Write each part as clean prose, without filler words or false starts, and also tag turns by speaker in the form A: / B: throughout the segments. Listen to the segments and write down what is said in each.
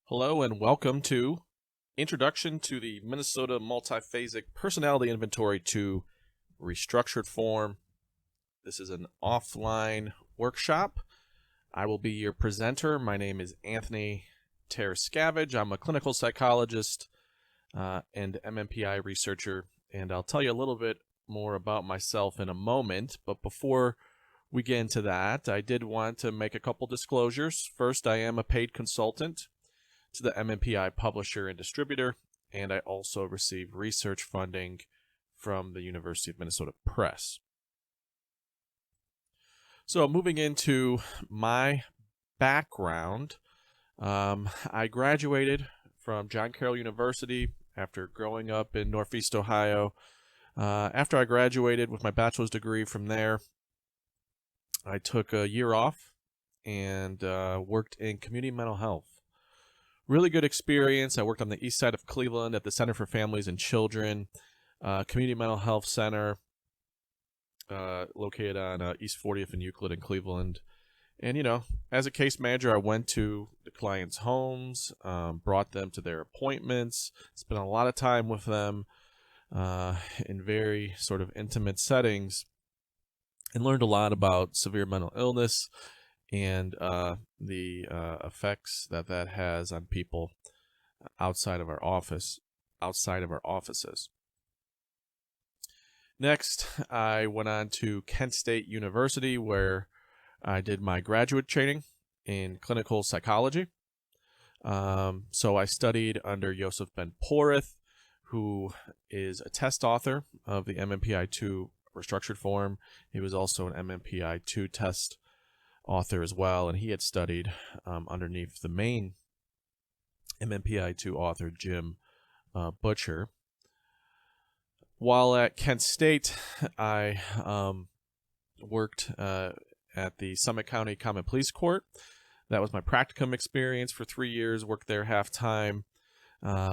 A: Hello and welcome to Introduction to the Minnesota Multiphasic Personality Inventory to Restructured Form. This is an offline workshop. I will be your presenter. My name is Anthony Tarescavage. I'm a clinical psychologist and MMPI researcher, and I'll tell you a little bit more about myself in a moment. But before we get into that, I did want to make a couple disclosures. First, I am a paid consultant to the MMPI publisher and distributor, and I also receive research funding from the University of Minnesota Press. So moving into my background, I graduated from John Carroll University after growing up in Northeast Ohio. After I graduated with my bachelor's degree from there, I took a year off and worked in community mental health. Really good experience. I worked on the east side of Cleveland at the Center for Families and Children, Community Mental Health Center, located on East 40th and Euclid in Cleveland. And, as a case manager, I went to the clients' homes, brought them to their appointments, spent a lot of time with them in very sort of intimate settings, and learned a lot about severe mental illness and the effects that has on people outside of our offices. Next, I went on to Kent State University, where I did my graduate training in clinical psychology. So I studied under Joseph Ben Porith, who is a test author of the MMPI-2 Restructured form. He was also an MMPI-2 test author as well, and he had studied underneath the main MMPI-2 author, Jim Butcher. While at Kent State, I worked at the Summit County Common Police Court. That was my practicum experience for 3 years, worked there half-time.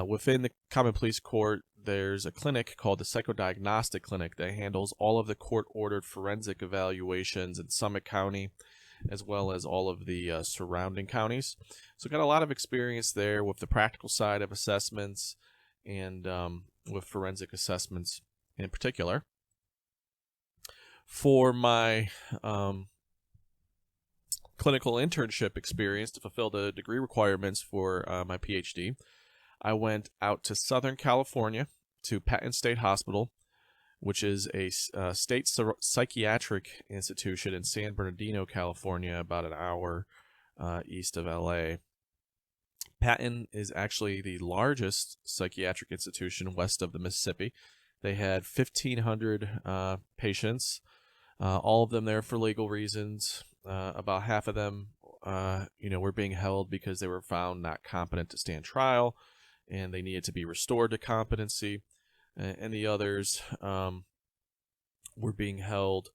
A: Within the Common Police Court, there's a clinic called the Psychodiagnostic Clinic that handles all of the court-ordered forensic evaluations in Summit County, as well as all of the surrounding counties. So got a lot of experience there with the practical side of assessments and with forensic assessments in particular. For my clinical internship experience to fulfill the degree requirements for my Ph.D., I went out to Southern California to Patton State Hospital, which is a state psychiatric institution in San Bernardino, California, about an hour east of LA. Patton is actually the largest psychiatric institution west of the Mississippi. They had 1,500 patients, all of them there for legal reasons. About half of them, were being held because they were found not competent to stand trial, and they needed to be restored to competency. And the others were being held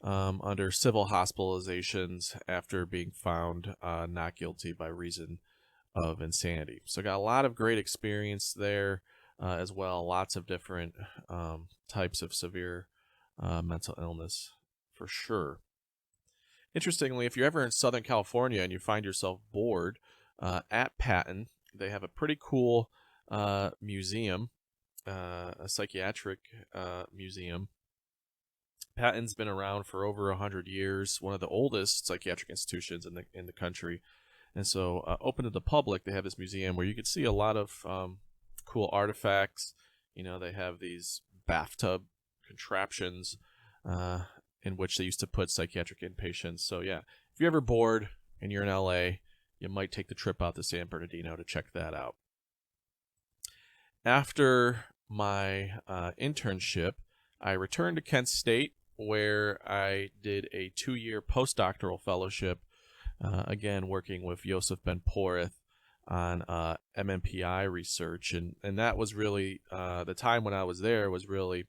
A: under civil hospitalizations after being found not guilty by reason of insanity. So got a lot of great experience there as well. Lots of different types of severe mental illness for sure. Interestingly, if you're ever in Southern California and you find yourself bored, at Patton, they have a pretty cool museum, a psychiatric museum. Patton's been around for over 100 years, one of the oldest psychiatric institutions in the country. And so open to the public, they have this museum where you can see a lot of cool artifacts. They have these bathtub contraptions in which they used to put psychiatric inpatients. So yeah, if you're ever bored and you're in LA, you might take the trip out to San Bernardino to check that out. After my internship, I returned to Kent State, where I did a 2-year postdoctoral fellowship, again working with Joseph Ben Porith on MMPI research. And that was really, the time when I was there was really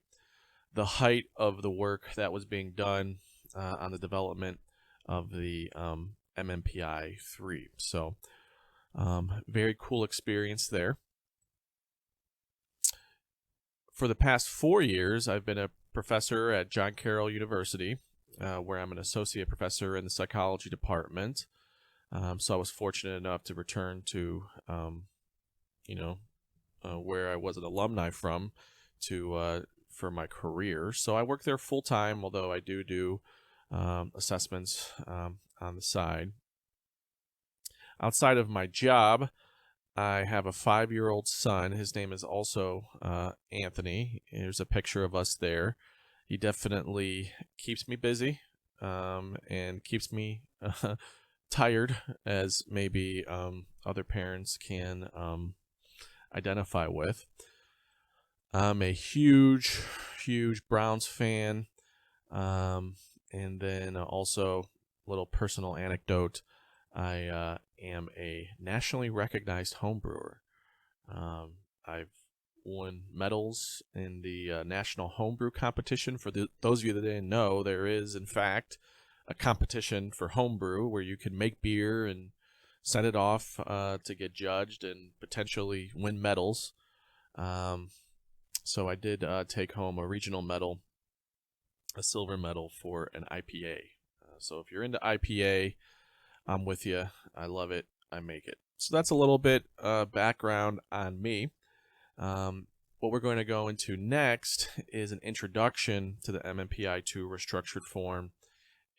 A: the height of the work that was being done on the development of the MMPI-3. So very cool experience there. For the past 4 years, I've been a professor at John Carroll University, where I'm an associate professor in the psychology department. So I was fortunate enough to return to, where I was an alumni from for my career. So I work there full time, although I do assessments on the side. Outside of my job, I have a 5-year-old son. His name is also Anthony. There's a picture of us there. He definitely keeps me busy and keeps me tired, as maybe other parents can identify with. I'm a huge Browns fan. And then also, little personal anecdote, I am a nationally recognized home brewer. I've won medals in the National Homebrew Competition. For those of you that didn't know, there is, in fact, a competition for homebrew where you can make beer and send it off to get judged and potentially win medals. So I did take home a regional medal, a silver medal for an IPA. So if you're into IPA, I'm with you. I love it. I make it. So that's a little bit background on me. What we're going to go into next is an introduction to the MMPI-2 restructured form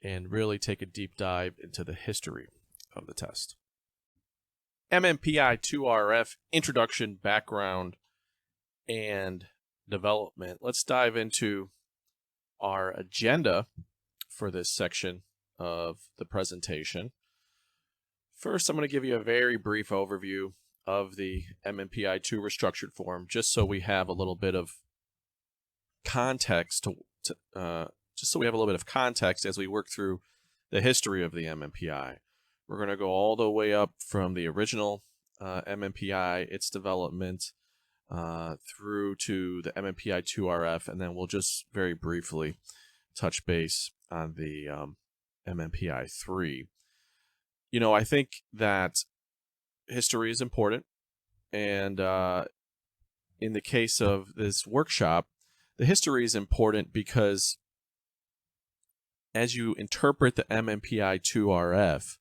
A: and really take a deep dive into the history of the test. MMPI-2-RF introduction, background, and development. Let's dive into our agenda for this section of the presentation. First, I'm going to give you a very brief overview of the MMPI-2 restructured form, just so we have a little bit of context as we work through the history of the MMPI. We're going to go all the way up from the original MMPI, its development, through to the MMPI-2-RF, and then we'll just very briefly touch base on the MMPI-3. I think that history is important, and in the case of this workshop, the history is important because as you interpret the MMPI-2-RF,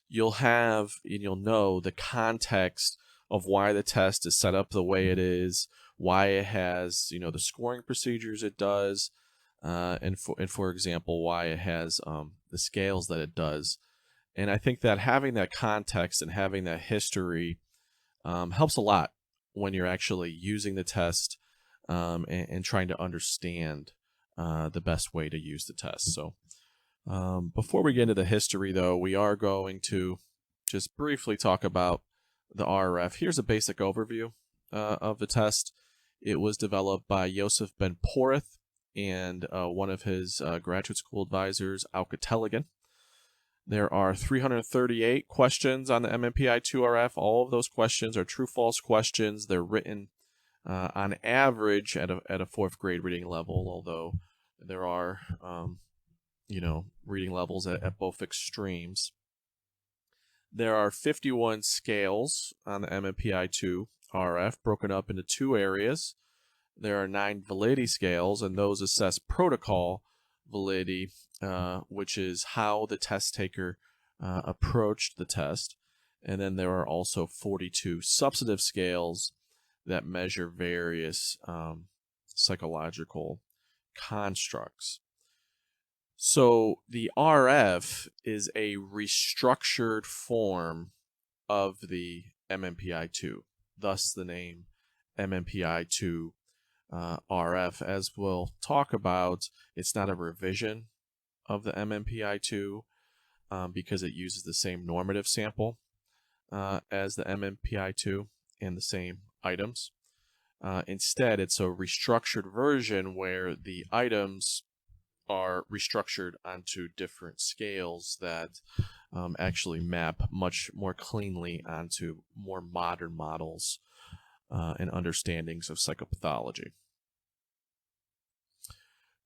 A: you'll know the context of why the test is set up the way it is, why it has, the scoring procedures it does, and for example, why it has the scales that it does. And I think that having that context and having that history helps a lot when you're actually using the test and trying to understand the best way to use the test. So before we get into the history, though, we are going to just briefly talk about the RF. Here's a basic overview of the test. It was developed by Yosef Ben Poreth and one of his graduate school advisors, Auke Tellegen. There are 338 questions on the MMPI-2-RF. All of those questions are true-false questions. They're written on average at a fourth grade reading level, although there are reading levels at both extremes. There are 51 scales on the MMPI-2-RF, broken up into 2 areas. There are 9 validity scales, and those assess protocol validity, which is how the test taker approached the test. And then there are also 42 substantive scales that measure various psychological constructs. So the RF is a restructured form of the MMPI-2, thus the name MMPI-2-RF. As we'll talk about, it's not a revision of the MMPI-2 because it uses the same normative sample as the MMPI-2 and the same items. Instead, it's a restructured version where the items are restructured onto different scales that actually map much more cleanly onto more modern models and understandings of psychopathology.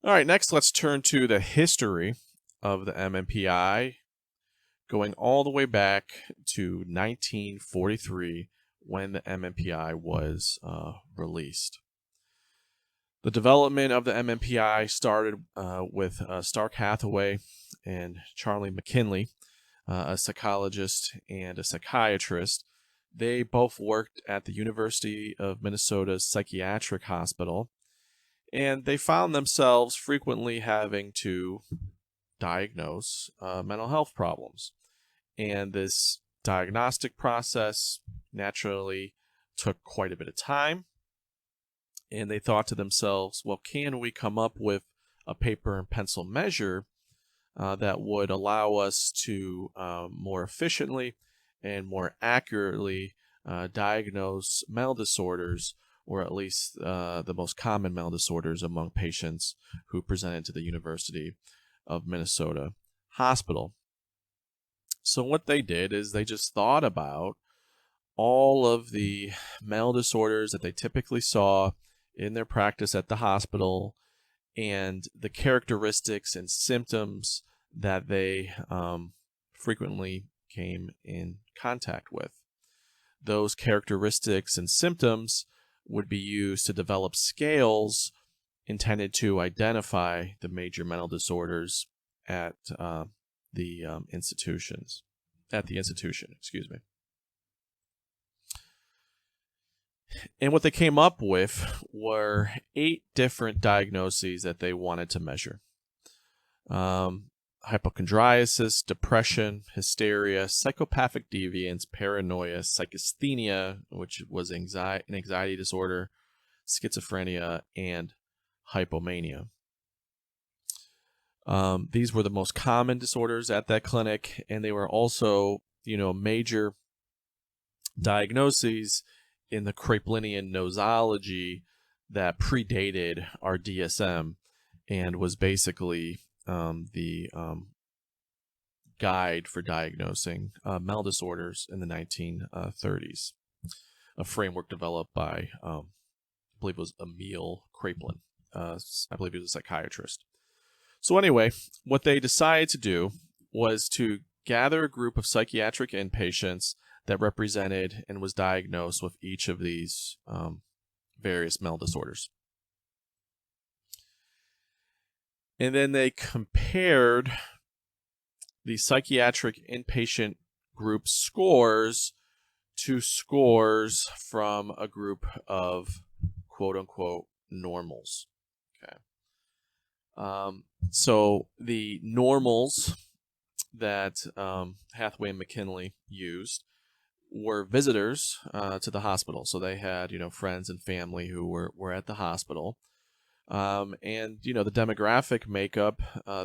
A: All right, next let's turn to the history of the MMPI, going all the way back to 1943 when the MMPI was released. The development of the MMPI started with Stark Hathaway and Charlie McKinley. a psychologist and a psychiatrist. They both worked at the University of Minnesota's psychiatric hospital, and they found themselves frequently having to diagnose mental health problems. And this diagnostic process naturally took quite a bit of time. And they thought to themselves, well, can we come up with a paper and pencil measure that would allow us to more efficiently and more accurately diagnose mental disorders, or at least the most common mental disorders among patients who presented to the University of Minnesota Hospital. So what they did is they just thought about all of the mental disorders that they typically saw in their practice at the hospital and the characteristics and symptoms that they frequently came in contact with. Those characteristics and symptoms would be used to develop scales intended to identify the major mental disorders at the institution, excuse me. And what they came up with were 8 different diagnoses that they wanted to measure. Hypochondriasis, depression, hysteria, psychopathic deviance, paranoia, psychasthenia, which was an anxiety disorder, schizophrenia, and hypomania. These were the most common disorders at that clinic, and they were also, major diagnoses in the Kraepelinian nosology that predated our DSM and was basically the guide for diagnosing mental disorders in the 1930s. A framework developed by, I believe it was Emil Kraepelin. I believe he was a psychiatrist. So anyway, what they decided to do was to gather a group of psychiatric inpatients that represented and was diagnosed with each of these various mental disorders. And then they compared the psychiatric inpatient group scores to scores from a group of quote-unquote normals. Okay. So the normals that Hathaway and McKinley used were visitors to the hospital. So they had, friends and family who were at the hospital. And, the demographic makeup,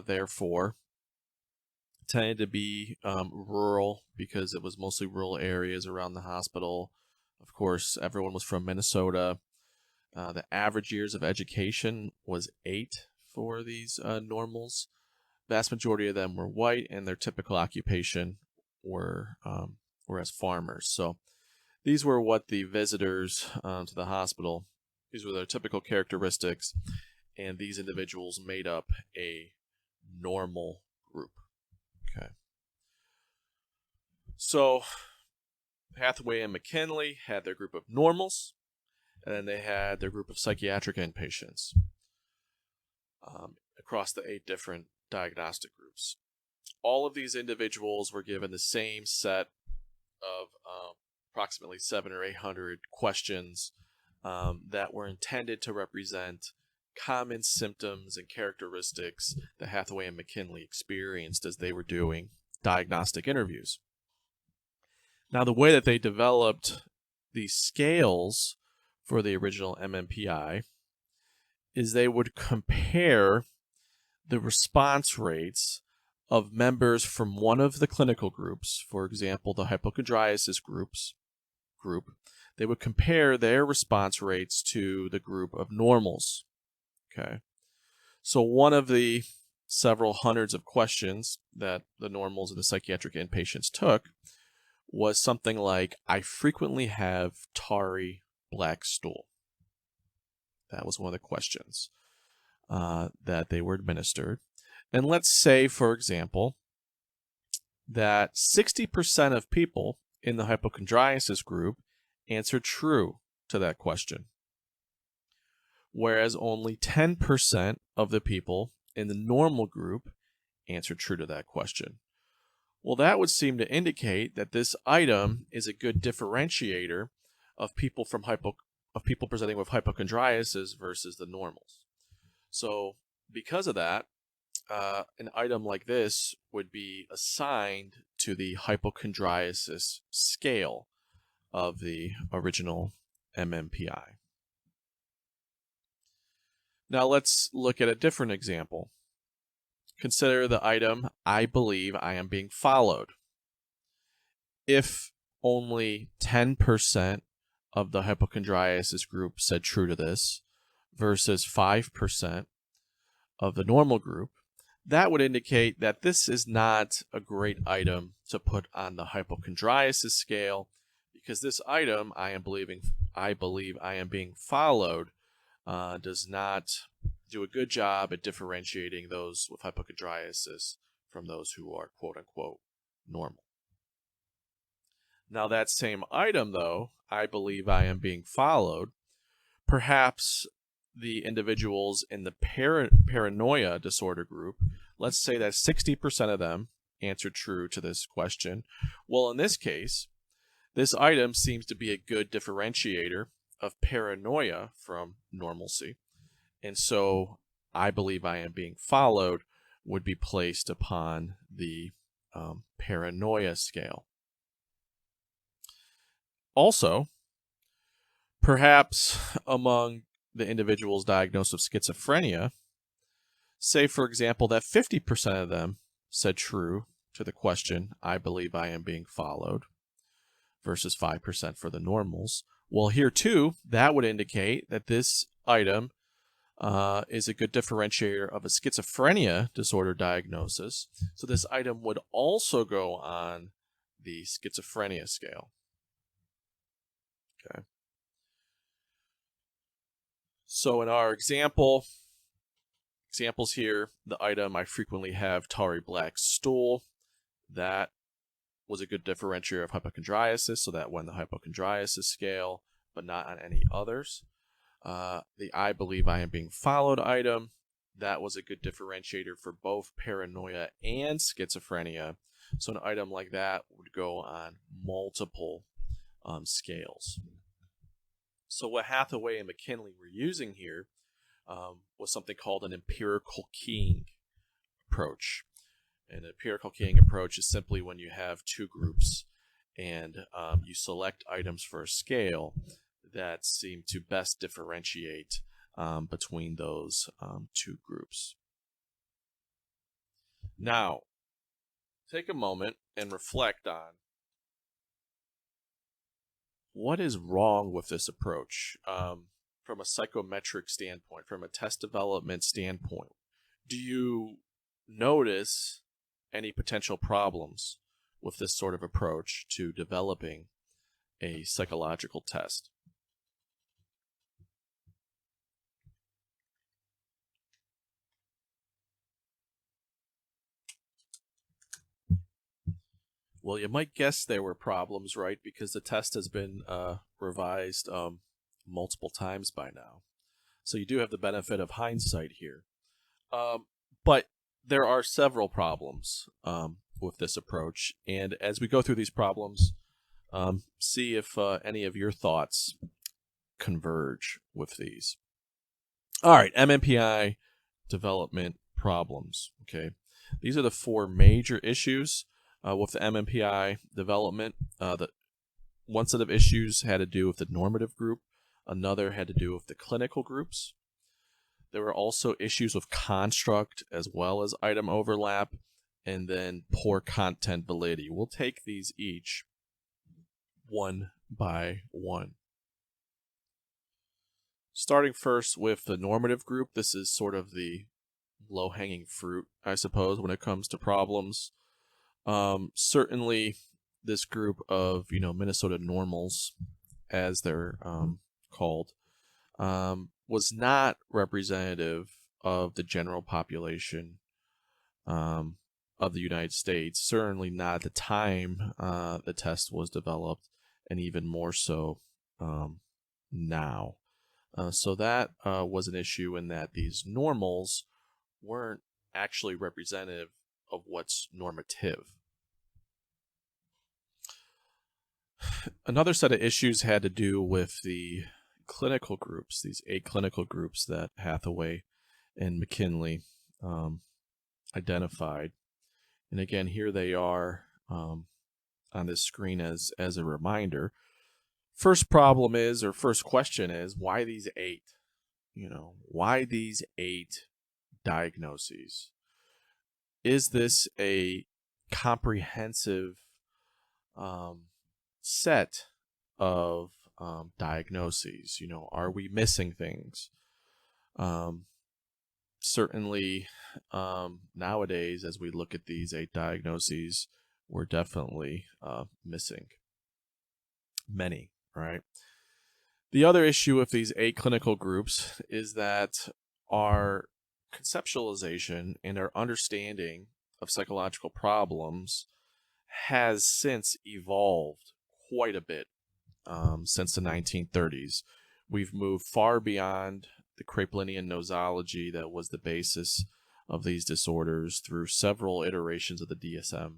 A: therefore, tended to be rural because it was mostly rural areas around the hospital. Of course, everyone was from Minnesota. The average years of education was 8 for these normals. Vast majority of them were white, and their typical occupation were as farmers. So these were what the visitors to the hospital, these were their typical characteristics, and these individuals made up a normal group. Okay. So Hathaway and McKinley had their group of normals, and then they had their group of psychiatric inpatients across the 8 different diagnostic groups. All of these individuals were given the same set of approximately 700 or 800 questions that were intended to represent common symptoms and characteristics that Hathaway and McKinley experienced as they were doing diagnostic interviews. Now, the way that they developed these scales for the original MMPI is they would compare the response rates of members from one of the clinical groups, for example, the hypochondriasis group. They would compare their response rates to the group of normals. Okay. So one of the several hundreds of questions that the normals and the psychiatric inpatients took was something like, I frequently have tarry black stool. That was one of the questions that they were administered. And let's say, for example, that 60% of people in the hypochondriasis group answered true to that question, whereas only 10% of the people in the normal group answered true to that question. Well, that would seem to indicate that this item is a good differentiator of people presenting with hypochondriasis versus the normals. So, because of that, an item like this would be assigned to the hypochondriasis scale of the original MMPI. Now let's look at a different example. Consider the item, I believe I am being followed. If only 10% of the hypochondriasis group said true to this versus 5% of the normal group, that would indicate that this is not a great item to put on the hypochondriasis scale, because this item, I believe I am being followed, does not do a good job at differentiating those with hypochondriasis from those who are quote-unquote normal. Now that same item, though, I believe I am being followed, perhaps the individuals in the paranoia disorder group, let's say that 60% of them answered true to this question. Well, in this case, this item seems to be a good differentiator of paranoia from normalcy. And so I believe I am being followed would be placed upon the paranoia scale. Also, perhaps among the individuals diagnosed with schizophrenia, say, for example, that 50% of them said true to the question, I believe I am being followed, versus 5% for the normals. Well, here too, that would indicate that this item is a good differentiator of a schizophrenia disorder diagnosis. So this item would also go on the schizophrenia scale. Okay. So in our examples here, the item I frequently have tarry black stool, that was a good differentiator of hypochondriasis, so that won the hypochondriasis scale, but not on any others. The I believe I am being followed item, that was a good differentiator for both paranoia and schizophrenia. So an item like that would go on multiple scales. So what Hathaway and McKinley were using here was something called an empirical keying approach. An empirical keying approach is simply when you have two groups and you select items for a scale that seem to best differentiate between those two groups. Now, take a moment and reflect on what is wrong with this approach from a psychometric standpoint, from a test development standpoint. Do you notice any potential problems with this sort of approach to developing a psychological test? Well, you might guess there were problems, right? Because the test has been revised multiple times by now. So you do have the benefit of hindsight here. But there are several problems with this approach. And as we go through these problems, see if any of your thoughts converge with these. All right, MMPI development problems. Okay, these are the four major issues with the MMPI development. One set of issues had to do with the normative group. Another had to do with the clinical groups. There were also issues with construct as well as item overlap, and then poor content validity. We'll take these each one by one. Starting first with the normative group, this is sort of the low-hanging fruit, I suppose, when it comes to problems. Certainly, this group of Minnesota normals, as they're called, was not representative of the general population of the United States. Certainly not at the time the test was developed, and even more so now. So that was an issue in that these normals weren't actually representative of what's normative. Another set of issues had to do with the clinical groups, these 8 clinical groups that Hathaway and McKinley identified. And again, here they are on this screen as a reminder. First question is, why these 8? Why these 8 diagnoses? Is this a comprehensive set of diagnoses? Are we missing things? Certainly, nowadays, as we look at these 8 diagnoses, we're definitely missing many, right? The other issue with these 8 clinical groups is that our conceptualization and our understanding of psychological problems has since evolved quite a bit since the 1930s. We've moved far beyond the Kraepelinian nosology that was the basis of these disorders through several iterations of the DSM.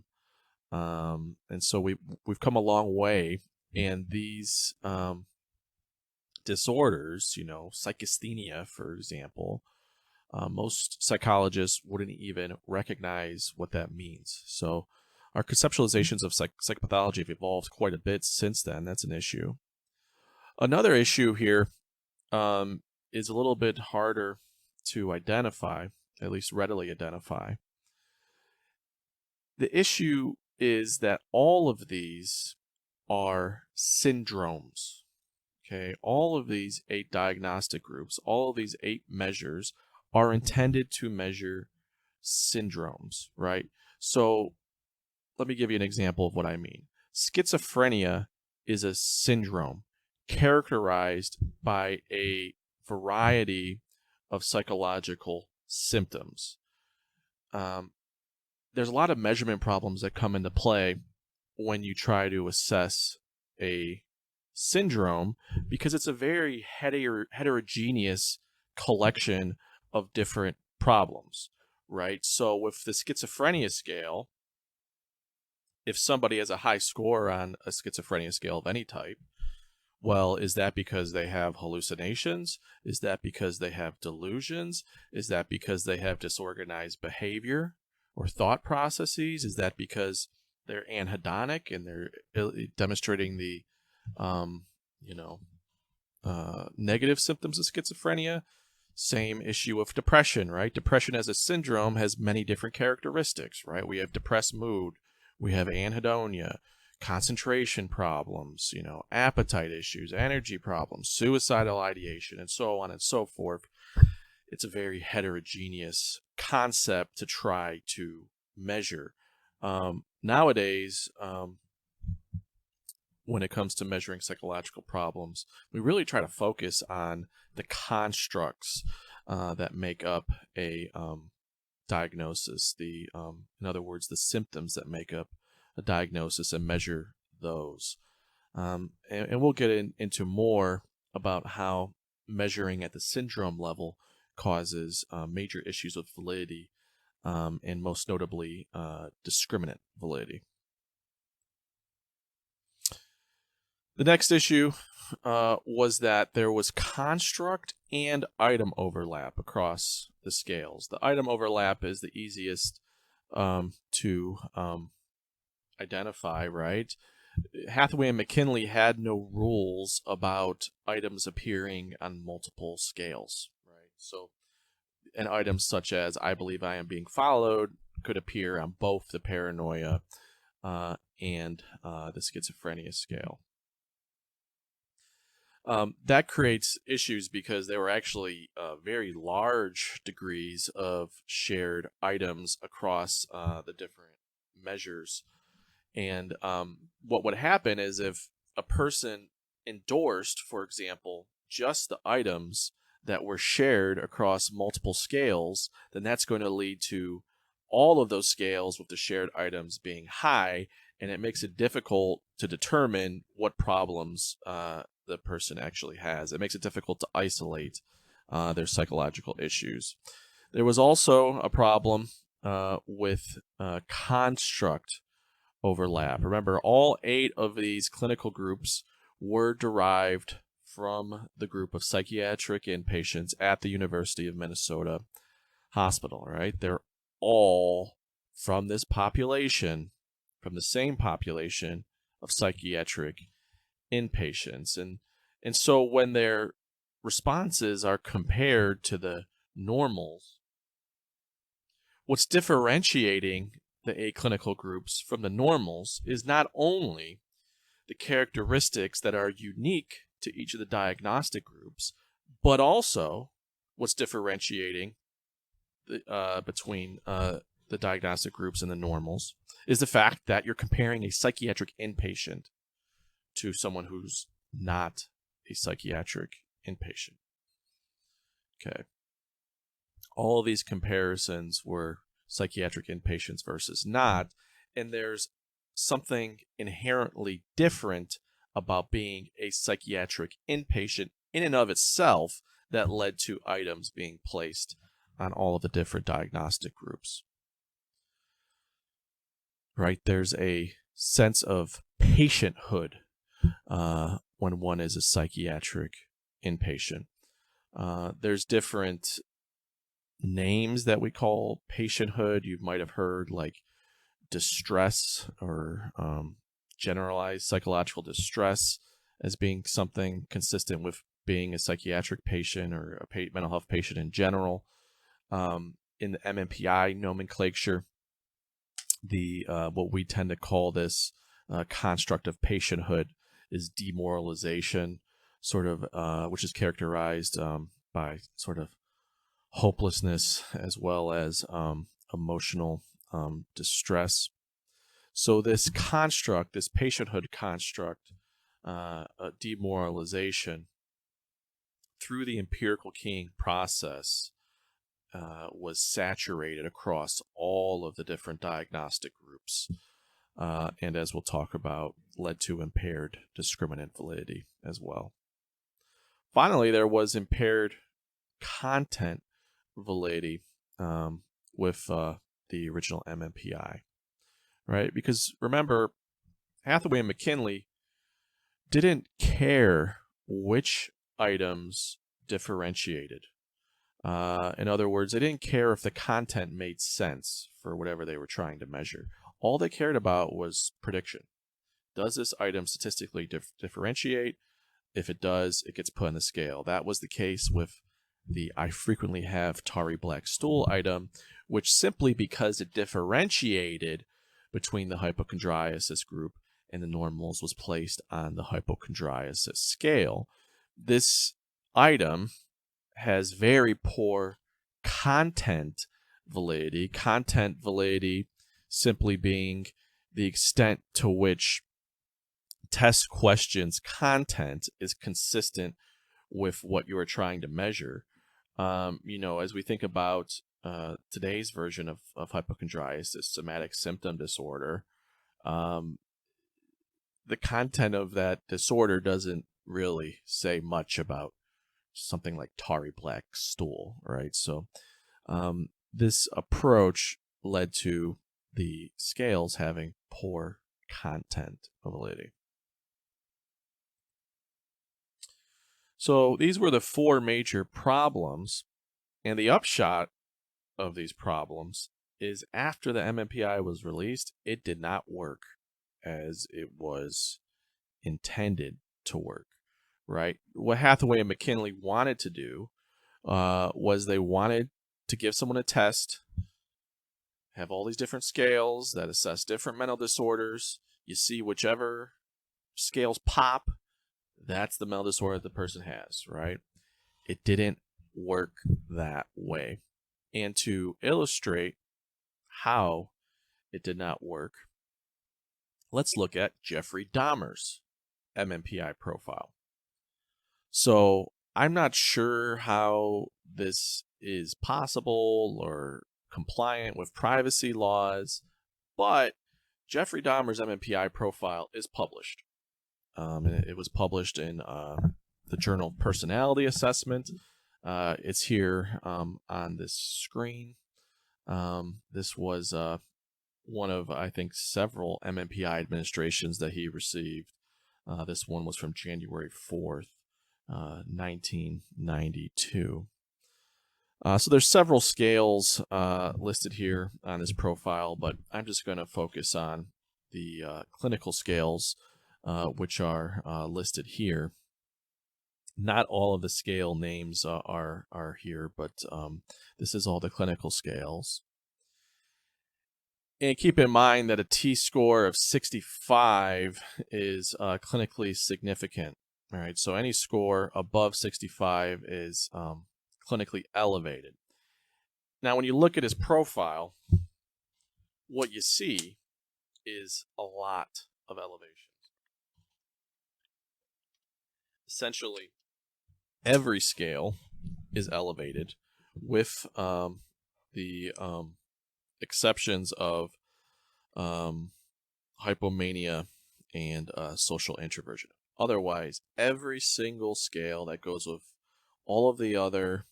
A: And so we've come a long way, and these disorders, psychasthenia, for example, most psychologists wouldn't even recognize what that means. So our conceptualizations of psychopathology have evolved quite a bit since then. That's an issue. Another issue here is a little bit harder to identify, at least readily identify. The issue is that all of these are syndromes. Okay, all of these 8 diagnostic groups, all of these 8 measures are intended to measure syndromes, right? So let me give you an example of what I mean. Schizophrenia is a syndrome characterized by a variety of psychological symptoms. There's a lot of measurement problems that come into play when you try to assess a syndrome, because it's a very heterogeneous collection of different problems, right? So with the schizophrenia scale, if somebody has a high score on a schizophrenia scale of any type, well, is that because they have hallucinations? Is that because they have delusions? Is that because they have disorganized behavior or thought processes? Is that because they're anhedonic and they're demonstrating the negative symptoms of schizophrenia? Same issue with depression, right? Depression as a syndrome has many different characteristics, right? We have depressed mood, we have anhedonia, concentration problems, appetite issues, energy problems, suicidal ideation, and so on and so forth. It's a very heterogeneous concept to try to measure. Nowadays, when it comes to measuring psychological problems, we really try to focus on the constructs that make up a diagnosis. In other words, the symptoms that make up a diagnosis, and measure those. And we'll get into more about how measuring at the syndrome level causes major issues with validity, and most notably discriminant validity. The next issue was that there was construct and item overlap across the scales. The item overlap is the easiest to identify, right? Hathaway and McKinley had no rules about items appearing on multiple scales, right? So, an item such as "I believe I am being followed" could appear on both the paranoia and the schizophrenia scale. That creates issues because there were actually very large degrees of shared items across the different measures. And what would happen is if a person endorsed, for example, just the items that were shared across multiple scales, then that's going to lead to all of those scales with the shared items being high, and it makes it difficult to determine what problems the person actually has. It makes it difficult to isolate their psychological issues. There was also a problem with construct overlap. Remember, all 8 of these clinical groups were derived from the group of psychiatric inpatients at the University of Minnesota Hospital, right? They're all from this population, from the same population of psychiatric inpatients. And so when their responses are compared to the normals, what's differentiating the 8 clinical groups from the normals is not only the characteristics that are unique to each of the diagnostic groups, but also what's differentiating between the diagnostic groups and the normals is the fact that you're comparing a psychiatric inpatient to someone who's not a psychiatric inpatient. Okay. All of these comparisons were psychiatric inpatients versus not, and there's something inherently different about being a psychiatric inpatient in and of itself that led to items being placed on all of the different diagnostic groups. Right? There's a sense of patienthood when one is a psychiatric inpatient. There's different names that we call patienthood. You might have heard like distress or generalized psychological distress as being something consistent with being a psychiatric patient or a mental health patient in general. In the MMPI nomenclature, the what we tend to call this construct of patienthood is demoralization, sort of, which is characterized by sort of hopelessness as well as emotional distress. So this construct, this patienthood construct, demoralization, through the empirical keying process, was saturated across all of the different diagnostic groups, and as we'll talk about, led to impaired discriminant validity as well. Finally, there was impaired content validity with the original MMPI, right? Because remember, Hathaway and McKinley didn't care which items differentiated. In other words, they didn't care if the content made sense for whatever they were trying to measure. All they cared about was prediction. Does this item statistically differentiate? If it does, it gets put on the scale. That was the case with the I frequently have tarry black stool item, which simply because it differentiated between the hypochondriasis group and the normals was placed on the hypochondriasis scale. This item has very poor content validity. Content validity simply being the extent to which test questions content is consistent with what you are trying to measure. As we think about today's version of hypochondriasis, somatic symptom disorder, the content of that disorder doesn't really say much about something like tarry black stool, right? So this approach led to the scales having poor content validity. So these were the 4 major problems, and the upshot of these problems is after the MMPI was released, it did not work as it was intended to work, right? What Hathaway and McKinley wanted to do was they wanted to give someone a test, have all these different scales that assess different mental disorders. You see whichever scales pop, that's the mental disorder the person has, right? It didn't work that way. And to illustrate how it did not work, let's look at Jeffrey Dahmer's MMPI profile. So I'm not sure how this is possible or compliant with privacy laws, but Jeffrey Dahmer's MMPI profile is published. And it was published in the journal Personality Assessment. It's here on this screen. This was one of, I think, several MMPI administrations that he received. This one was from January 4th, 1992. So there's several scales listed here on this profile, but I'm just going to focus on the clinical scales, which are listed here. Not all of the scale names are here, but this is all the clinical scales. And keep in mind that a T-score of 65 is clinically significant. All right, so any score above 65 is clinically elevated. Now, when you look at his profile, what you see is a lot of elevation. Essentially, every scale is elevated, with the exceptions of hypomania and social introversion. Otherwise, every single scale that goes with all of the other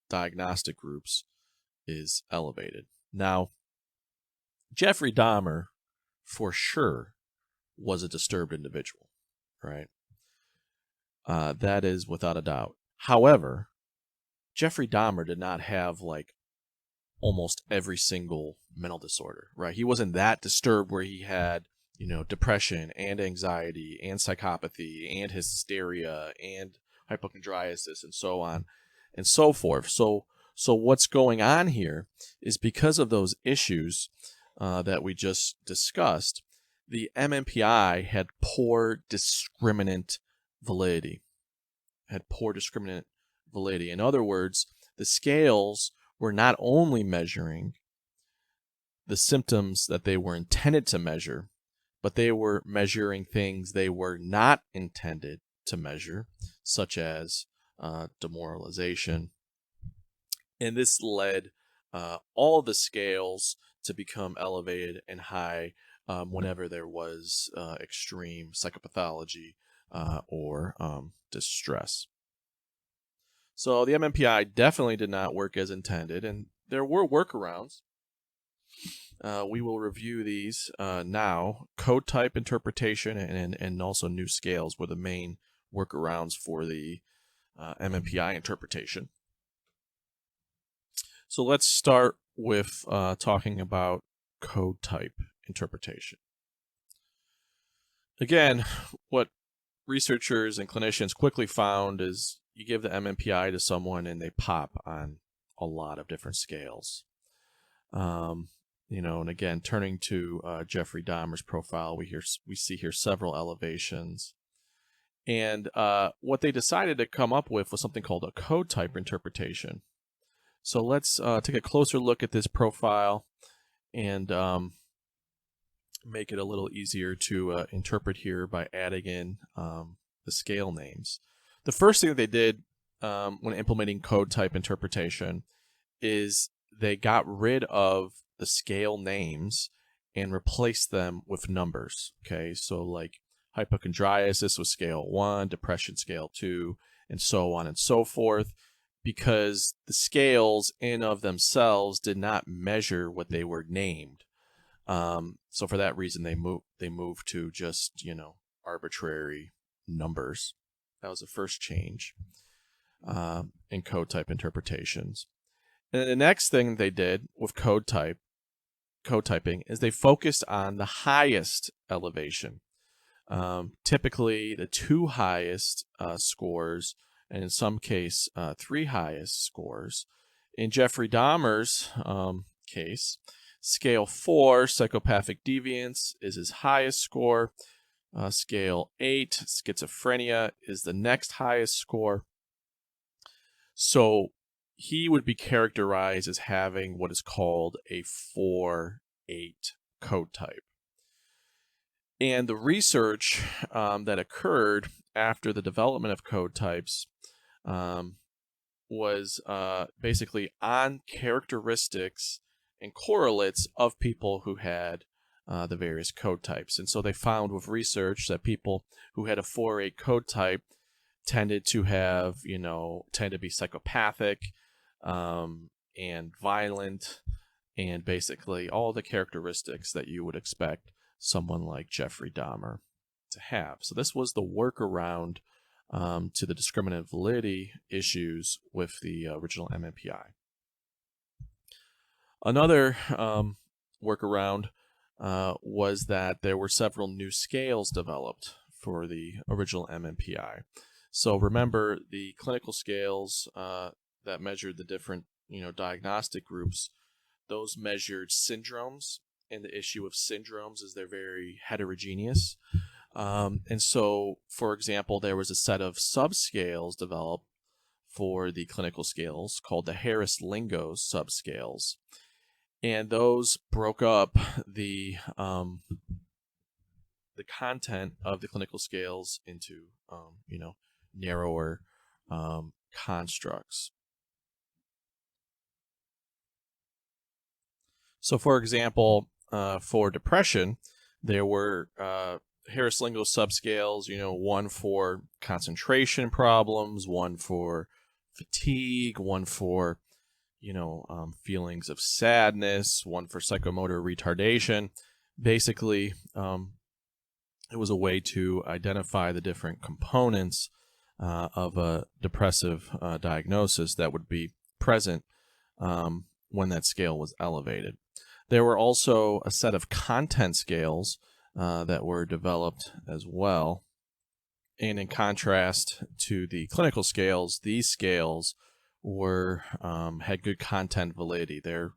A: diagnostic groups is elevated. Now, Jeffrey Dahmer, for sure, was a disturbed individual, right? That is without a doubt. However, Jeffrey Dahmer did not have like almost every single mental disorder, right? He wasn't that disturbed where he had, depression and anxiety and psychopathy and hysteria and hypochondriasis and so on and so forth. So what's going on here is because of those issues that we just discussed, the MMPI had poor discriminant validity. In other words, the scales were not only measuring the symptoms that they were intended to measure, but they were measuring things they were not intended to measure, such as demoralization. And this led all the scales to become elevated and high whenever there was extreme psychopathology or distress. So the MMPI definitely did not work as intended, and there were workarounds. We will review these now. Code type interpretation and also new scales were the main workarounds for the MMPI interpretation. So let's start with talking about code type interpretation. Again, what researchers and clinicians quickly found is you give the MMPI to someone and they pop on a lot of different scales. And again, turning to Jeffrey Dahmer's profile, we see here several elevations. And what they decided to come up with was something called a code type interpretation. So let's take a closer look at this profile and make it a little easier to interpret here by adding in the scale names. The first thing that they did when implementing code type interpretation is they got rid of the scale names and replaced them with numbers. Okay, so like hypochondriasis was scale 1, depression scale 2, and so on and so forth, because the scales in of themselves did not measure what they were named. So for that reason, they moved to just arbitrary numbers. That was the first change in code type interpretations. And the next thing they did with code typing is they focused on the highest elevation. Typically, the 2 highest scores, and in some case, 3 highest scores. In Jeffrey Dahmer's case, scale 4, psychopathic deviance, is his highest score. Scale 8, schizophrenia, is the next highest score. So he would be characterized as having what is called a 4-8 code type. And the research that occurred after the development of code types was basically on characteristics and correlates of people who had the various code types. And so they found with research that people who had a 4-8 code type tended to be psychopathic and violent and basically all the characteristics that you would expect someone like Jeffrey Dahmer to have. So this was the workaround to the discriminative validity issues with the original MMPI. Another workaround was that there were several new scales developed for the original MMPI. So remember, the clinical scales that measured the different diagnostic groups, those measured syndromes, and the issue of syndromes is they're very heterogeneous. And so, for example, there was a set of subscales developed for the clinical scales called the Harris-Lingo subscales. And those broke up the content of the clinical scales into, narrower constructs. So, for example, for depression, there were Harris-Lingo subscales, one for concentration problems, one for fatigue, one for, feelings of sadness, one for psychomotor retardation. Basically, it was a way to identify the different components of a depressive diagnosis that would be present when that scale was elevated. There were also a set of content scales that were developed as well. And in contrast to the clinical scales, these scales were had good content validity. Their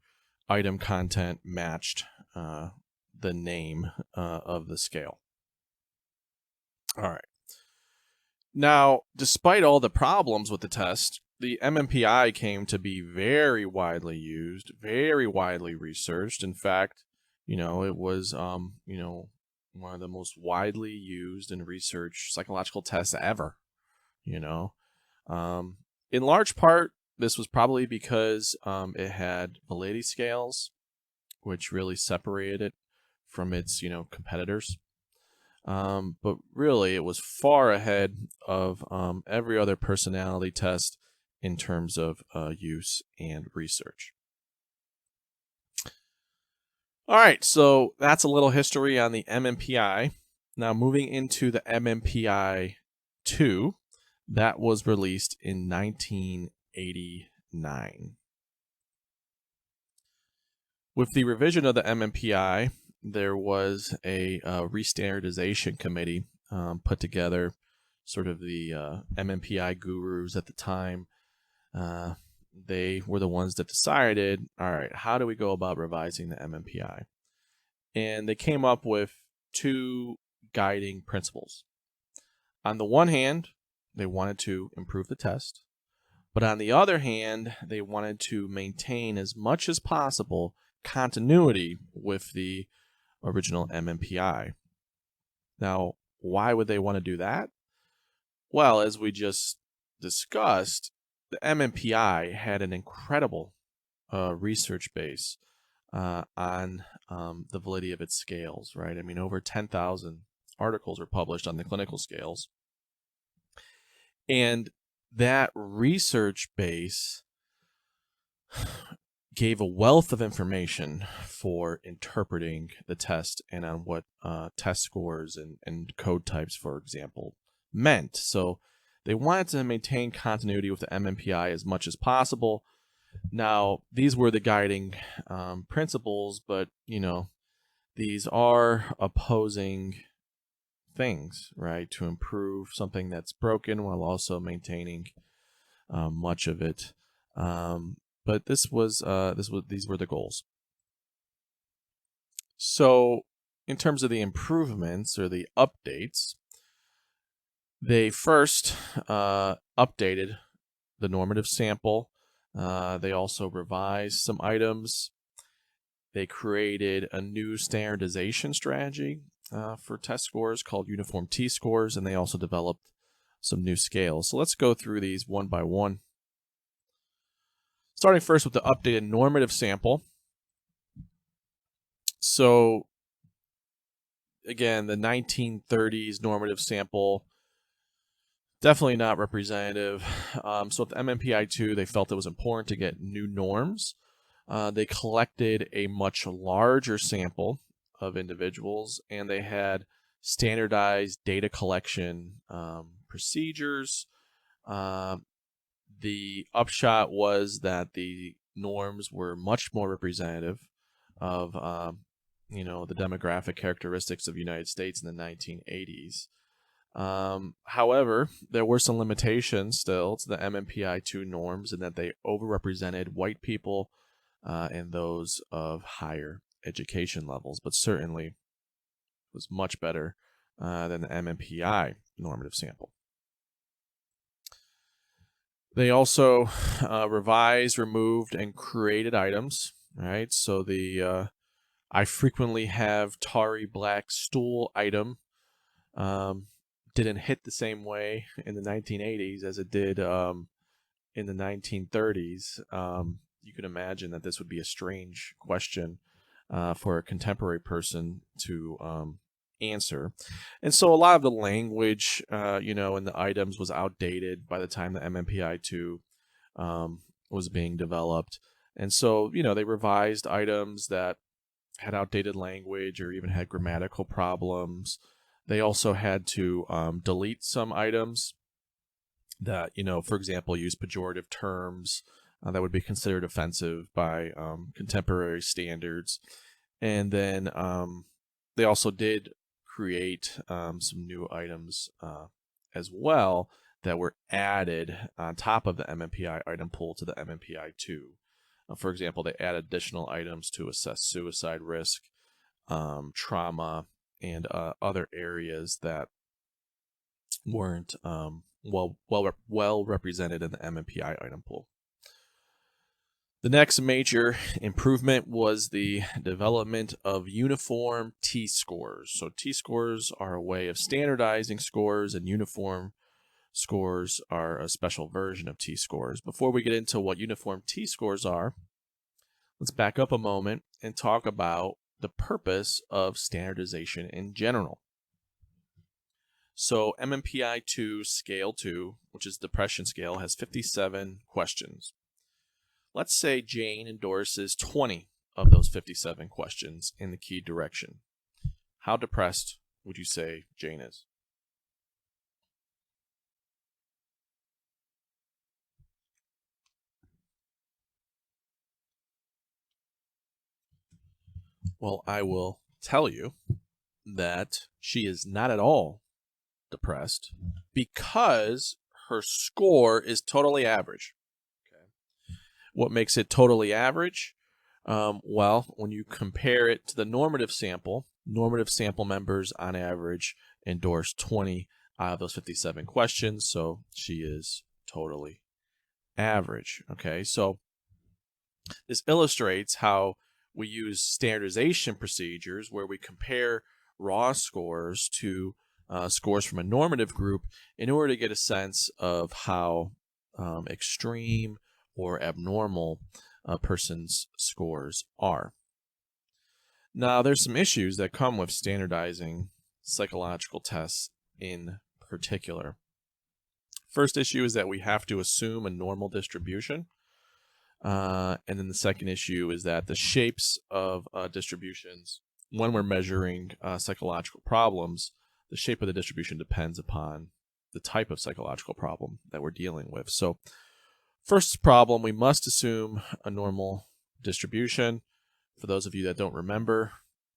A: item content matched the name of the scale. All right. Now, despite all the problems with the test, the MMPI came to be very widely used, very widely researched. In fact, it was, one of the most widely used and researched psychological tests ever, In large part, this was probably because it had validity scales, which really separated it from its, competitors. But really, it was far ahead of every other personality test in terms of use and research. All right, so that's a little history on the MMPI. Now moving into the MMPI-2, that was released in 1989. With the revision of the MMPI, there was a restandardization committee put together, sort of the MMPI gurus at the time. They were the ones that decided, all right, how do we go about revising the MMPI? And they came up with two guiding principles. On the one hand, they wanted to improve the test, but on the other hand, they wanted to maintain as much as possible continuity with the original MMPI. Now, why would they want to do that? Well, as we just discussed, the MMPI had an incredible research base on the validity of its scales, right? I mean, over 10,000 articles were published on the clinical scales. And that research base gave a wealth of information for interpreting the test and on what test scores and code types, for example, meant. So they wanted to maintain continuity with the MMPI as much as possible. Now, these were the guiding principles, but, these are opposing things, right? To improve something that's broken while also maintaining much of it. But these were the goals. So, in terms of the improvements or the updates, they first updated the normative sample. They also revised some items. They created a new standardization strategy for test scores called Uniform T-scores, and they also developed some new scales. So let's go through these one by one. Starting first with the updated normative sample. So, again, the 1930s normative sample, definitely not representative. So with the MMPI-2, they felt it was important to get new norms They collected a much larger sample of individuals, and they had standardized data collection procedures. The upshot was that the norms were much more representative of the demographic characteristics of the United States in the 1980s. However, there were some limitations still to the MMPI-2 norms in that they overrepresented white people and those of higher education levels, but certainly was much better than the MMPI normative sample. They also revised, removed, and created items, right? So the I frequently have tarry black stool item didn't hit the same way in the 1980s as it did in the 1930s. You can imagine that this would be a strange question for a contemporary person to answer. And so a lot of the language, in the items was outdated by the time the MMPI-2 was being developed. And so, they revised items that had outdated language or even had grammatical problems. They also had to delete some items that, for example, use pejorative terms that would be considered offensive by contemporary standards. And then they also did create some new items as well that were added on top of the MMPI item pool to the MMPI-2. For example, they added additional items to assess suicide risk, trauma, and other areas that weren't well represented in the MMPI item pool. The next major improvement was the development of uniform T-scores. So T-scores are a way of standardizing scores, and uniform scores are a special version of T-scores. Before we get into what uniform T-scores are, let's back up a moment and talk about the purpose of standardization in general. So MMPI-2 Scale 2, which is the depression scale, has 57 questions. Let's say Jane endorses 20 of those 57 questions in the key direction. How depressed would you say Jane is? Well, I will tell you that she is not at all depressed because her score is totally average. What makes it totally average? Well, when you compare it to the normative sample members on average endorse 20 out of those 57 questions, so she is totally average. Okay, so this illustrates how we use standardization procedures where we compare raw scores to scores from a normative group in order to get a sense of how extreme or abnormal a person's scores are. Now, there's some issues that come with standardizing psychological tests in particular. First issue is that we have to assume a normal distribution. And then the second issue is that the shapes of distributions, when we're measuring psychological problems, the shape of the distribution depends upon the type of psychological problem that we're dealing with. So first problem, we must assume a normal distribution. For those of you that don't remember,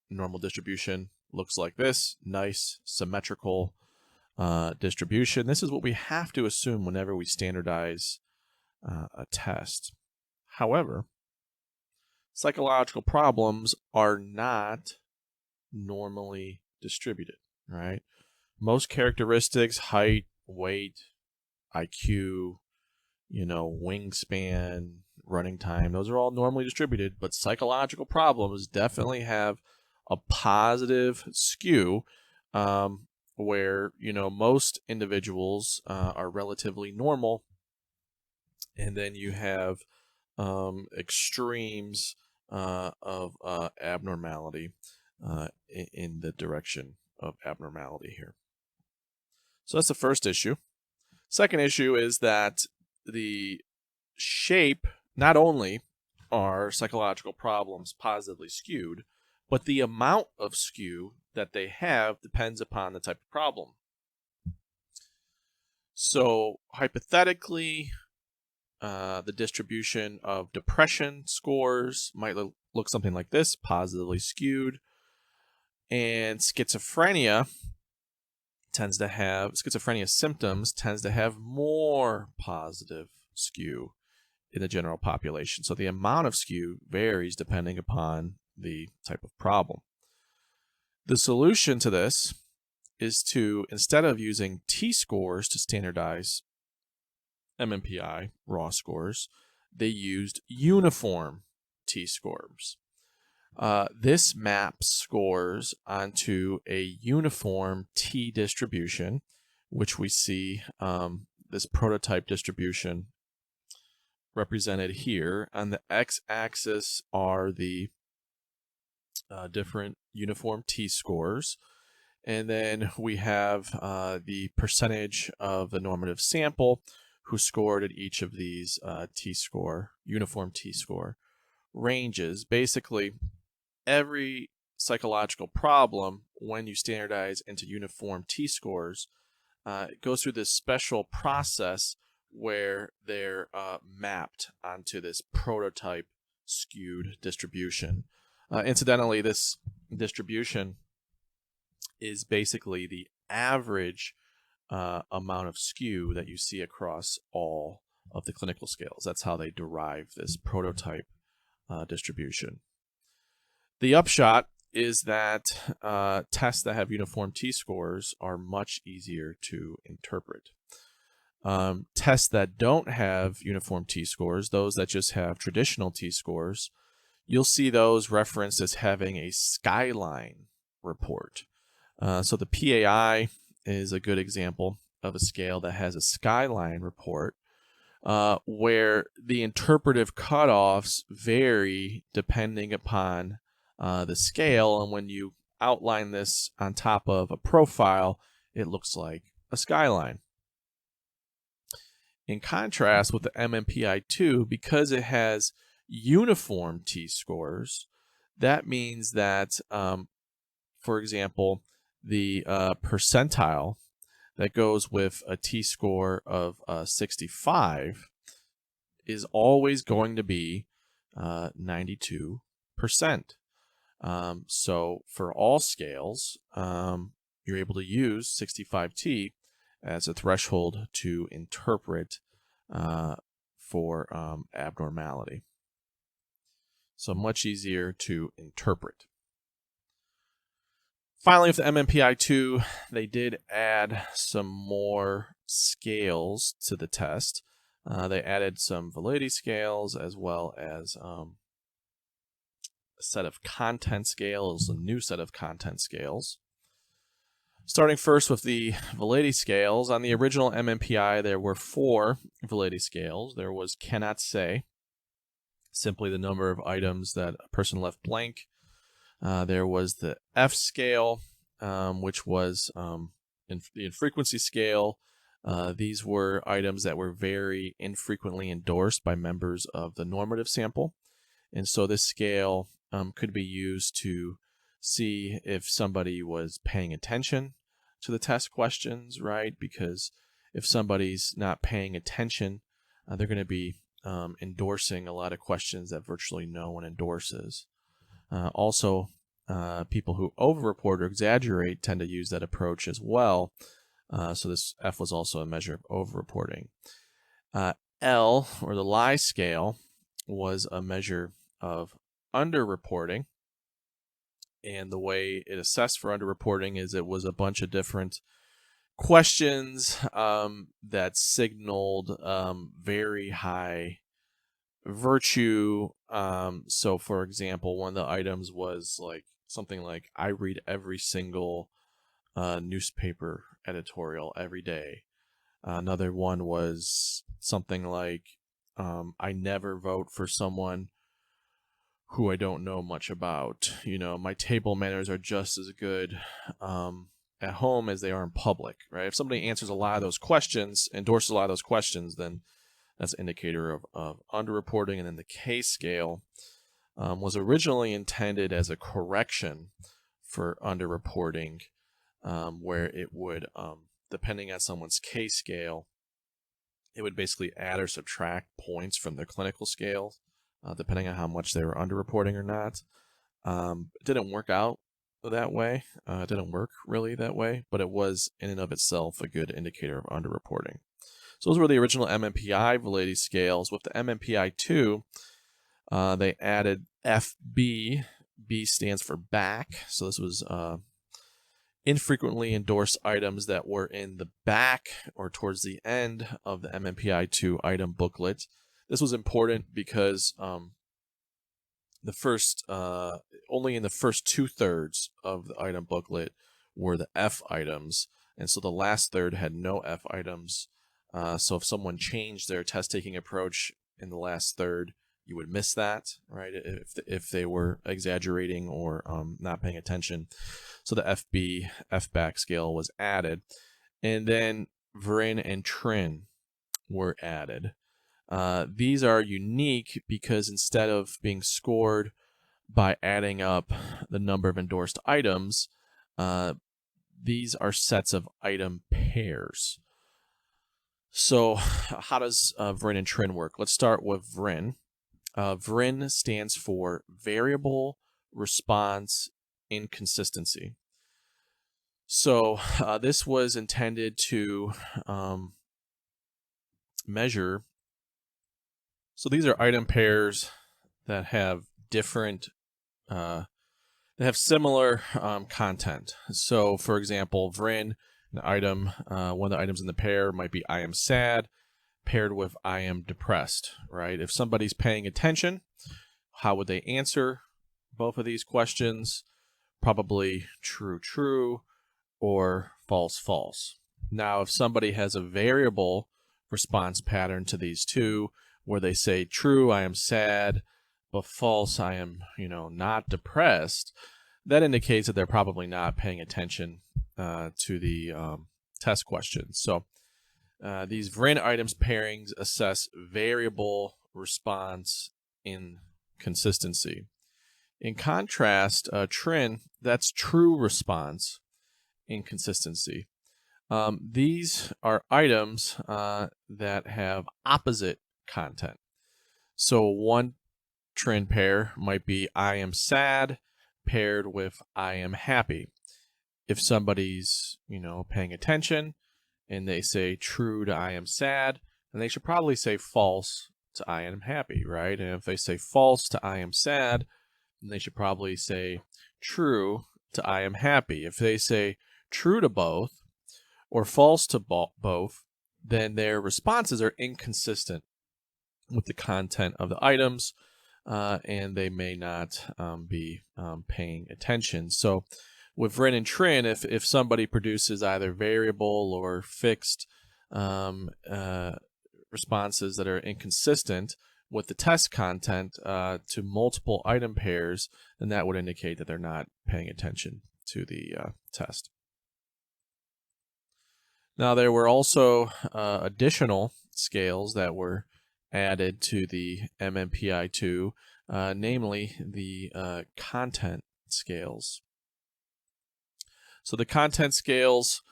A: normal distribution looks like this, nice, symmetrical distribution. This is what we have to assume whenever we standardize a test. However, psychological problems are not normally distributed, right? Most characteristics, height, weight, IQ, wingspan, running time, those are all normally distributed, but psychological problems definitely have a positive skew where, most individuals are relatively normal, and then you have extremes of abnormality in the direction of abnormality here. So that's the first issue. Second issue is that the shape not only are psychological problems positively skewed, but the amount of skew that they have depends upon the type of problem. So hypothetically, the distribution of depression scores might look something like this, positively skewed. And schizophrenia symptoms tends to have more positive skew in the general population. So the amount of skew varies depending upon the type of problem. The solution to this is to, instead of using T-scores to standardize MMPI raw scores, they used uniform T-scores. This maps scores onto a uniform T distribution, which we see this prototype distribution represented here. On the x-axis are the different uniform T-scores, and then we have the percentage of the normative sample who scored at each of these uniform T-score ranges. Basically, every psychological problem, when you standardize into uniform T-scores, it goes through this special process where they're mapped onto this prototype skewed distribution. Incidentally, this distribution is basically the average amount of skew that you see across all of the clinical scales. That's how they derive this prototype distribution. The upshot is that tests that have uniform T-scores are much easier to interpret. Tests that don't have uniform T-scores, those that just have traditional T-scores, you'll see those referenced as having a skyline report. So the PAI is a good example of a scale that has a skyline report, where the interpretive cutoffs vary depending upon the scale, and when you outline this on top of a profile, it looks like a skyline. In contrast with the MMPI-2, because it has uniform T-scores, that means that, for example, the percentile that goes with a T-score of 65 is always going to be 92%. So for all scales, you're able to use 65T as a threshold to interpret for abnormality. So much easier to interpret. Finally, with the MMPI-2, they did add some more scales to the test. They added some validity scales as well as a set of content scales, a new set of content scales. Starting first with the validity scales, on the original MMPI, there were 4 validity scales. There was cannot say, simply the number of items that a person left blank. There was the F scale, which was the infrequency scale. These were items that were very infrequently endorsed by members of the normative sample. And so this scale could be used to see if somebody was paying attention to the test questions, right? Because if somebody's not paying attention, they're going to be endorsing a lot of questions that virtually no one endorses. Also, people who overreport or exaggerate tend to use that approach as well. So this F was also a measure of overreporting. L, or the lie scale, was a measure of underreporting. And the way it assessed for underreporting is it was a bunch of different questions that signaled very high virtue. So, for example, one of the items was like something like, I read every single newspaper editorial every day. Another one was something like, I never vote for someone who I don't know much about. You know, my table manners are just as good at home as they are in public, right? If somebody answers a lot of those questions, endorses a lot of those questions, then That's an indicator of underreporting. And then the K scale was originally intended as a correction for underreporting, where it would, depending on someone's K scale, it would basically add or subtract points from their clinical scale, depending on how much they were underreporting or not. It didn't work out that way. It didn't work really that way, but it was in and of itself a good indicator of underreporting. So those were the original MMPI validity scales. With the MMPI-2, they added FB. B stands for back. So this was infrequently endorsed items that were in the back or towards the end of the MMPI-2 item booklet. This was important because the first only in the first 2/3 of the item booklet were the F items, and so the last third had no F items. So if someone changed their test taking approach in the last third, you would miss that, right? If they were exaggerating or not paying attention. So the FB F-back scale was added, and then Vrin and Trin were added. These are unique because instead of being scored by adding up the number of endorsed items, these are sets of item pairs. So how does Vrin and Trin work? Let's start with Vrin. Vrin stands for variable response inconsistency. So this was intended to measure. So these are item pairs that have different, that have similar content. So for example, Vrin, an item, one of the items in the pair might be I am sad, paired with I am depressed, right? If somebody's paying attention, how would they answer both of these questions? Probably true, true, or false, false. Now, if somebody has a variable response pattern to these two, where they say true, I am sad, but false, I am, not depressed, that indicates that they're probably not paying attention to the test questions. So these Vrin items pairings assess variable response inconsistency. In contrast, Trin, that's true response inconsistency. These are items that have opposite content. So one Trin pair might be I am sad paired with I am happy. If somebody's, paying attention and they say true to I am sad, then they should probably say false to I am happy, right? And if they say false to I am sad, then they should probably say true to I am happy. If they say true to both or false to both, then their responses are inconsistent with the content of the items, and they may not be paying attention. So with Vrin and Trin, if somebody produces either variable or fixed responses that are inconsistent with the test content to multiple item pairs, then that would indicate that they're not paying attention to the test. Now, there were also additional scales that were added to the MMPI-2, namely the content scales. So the content scales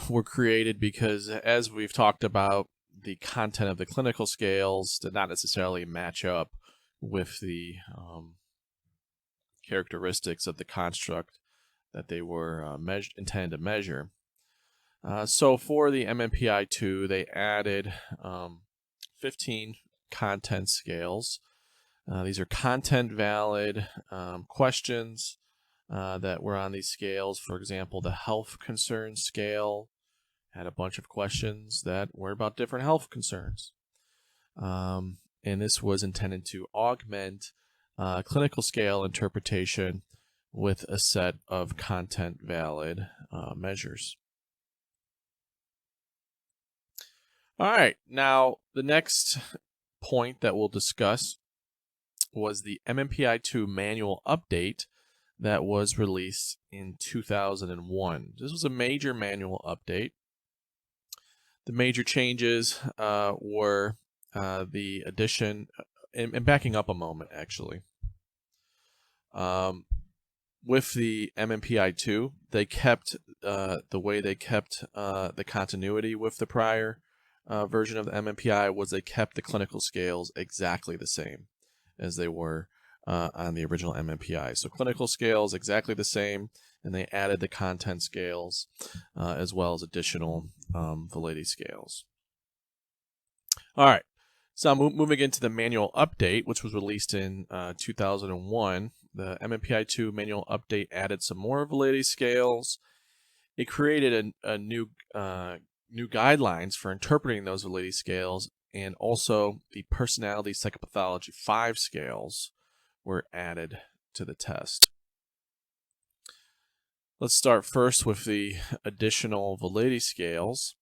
A: were created because, as we've talked about, the content of the clinical scales did not necessarily match up with the characteristics of the construct that they were intended to measure. So for the MMPI-2, they added 15 content scales. These are content valid questions that were on these scales. For example, the health concern scale had a bunch of questions that were about different health concerns. And this was intended to augment clinical scale interpretation with a set of content valid measures. All right, now the next point that we'll discuss was the MMPI-2 manual update that was released in 2001. This was a major manual update The major changes were the addition, and backing up a moment actually. With the MMPI-2, they kept the way they kept the continuity with the prior version of the MMPI was they kept the clinical scales exactly the same as they were on the original MMPI. So clinical scales exactly the same, and they added the content scales as well as additional validity scales. All right, so moving into the manual update, which was released in 2001. The MMPI-2 manual update added some more validity scales. It created a new guidelines for interpreting those validity scales, and also the personality psychopathology 5 scales were added to the test. Let's start first with the additional validity scales.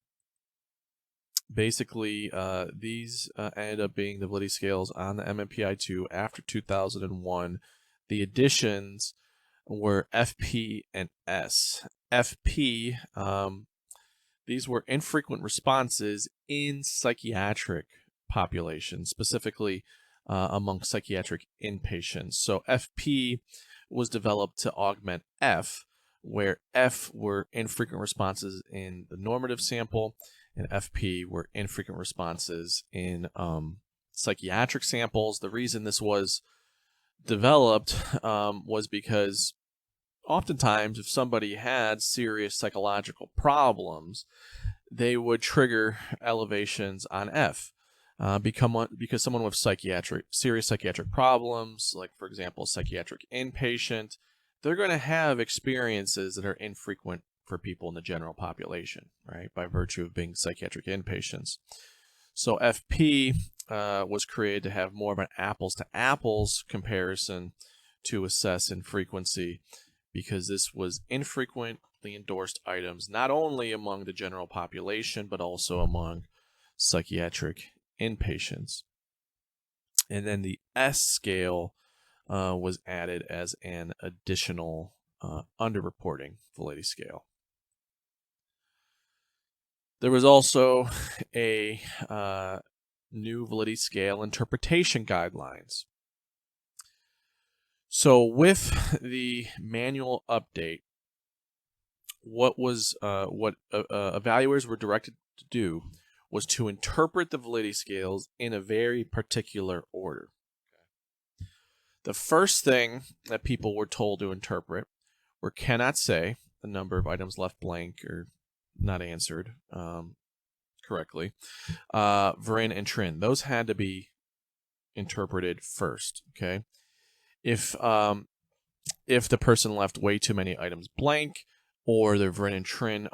A: Basically, these ended up being the validity scales on the MMPI-2 after 2001. The additions were FP and S. FP, these were infrequent responses in psychiatric populations, specifically among psychiatric inpatients. So FP was developed to augment F, where F were infrequent responses in the normative sample, and FP were infrequent responses in psychiatric samples. The reason this was developed was because oftentimes if somebody had serious psychological problems, they would trigger elevations on F. Because someone with serious psychiatric problems, like for example, a psychiatric inpatient, they're going to have experiences that are infrequent for people in the general population, right? By virtue of being psychiatric inpatients. So FP was created to have more of an apples to apples comparison to assess infrequency, because this was infrequently endorsed items not only among the general population but also among psychiatric inpatients. And then the S scale was added as an additional underreporting validity scale. There was also a new validity scale interpretation guidelines. So with the manual update, what evaluators were directed to do was to interpret the validity scales in a very particular order. The first thing that people were told to interpret were cannot say, the number of items left blank or not answered correctly, Verin and Trin. Those had to be interpreted first. Okay, if the person left way too many items blank, or the Verin and Trin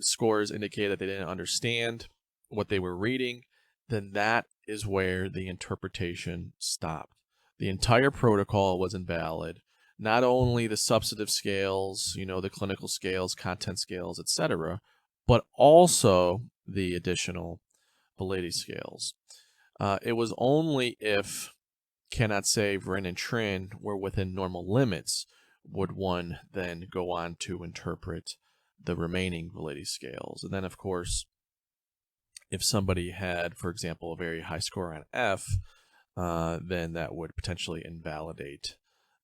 A: scores indicate that they didn't understand what they were reading, then that is where the interpretation stopped. The entire protocol was invalid. Not only the substantive scales, the clinical scales, content scales, etc., but also the additional validity scales. It was only if cannot say Verin and Trin were within normal limits would one then go on to interpret the remaining validity scales. And then, of course, if somebody had, for example, a very high score on F, then that would potentially invalidate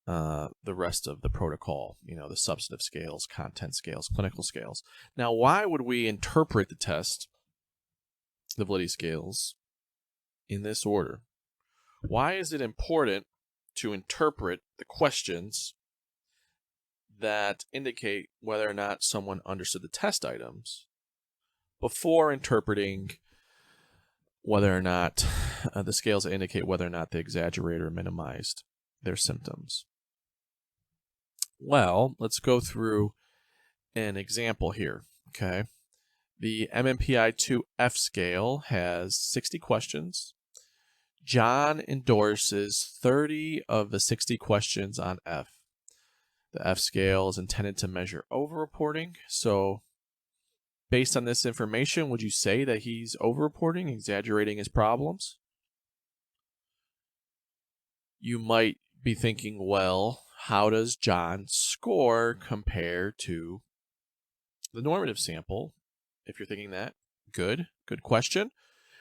A: the rest of the protocol, the substantive scales, content scales, clinical scales. Now, why would we interpret the test, the validity scales, in this order? Why is it important to interpret the questions that indicate whether or not someone understood the test items before interpreting whether or not the scales that indicate whether or not they exaggerated or minimized their symptoms? Well, let's go through an example here, okay? The MMPI-2-F scale has 60 questions. John endorses 30 of the 60 questions on F. The F scale is intended to measure overreporting. So based on this information, would you say that he's overreporting, exaggerating his problems? You might be thinking, well, how does John score compare to the normative sample? If you're thinking that, Good question.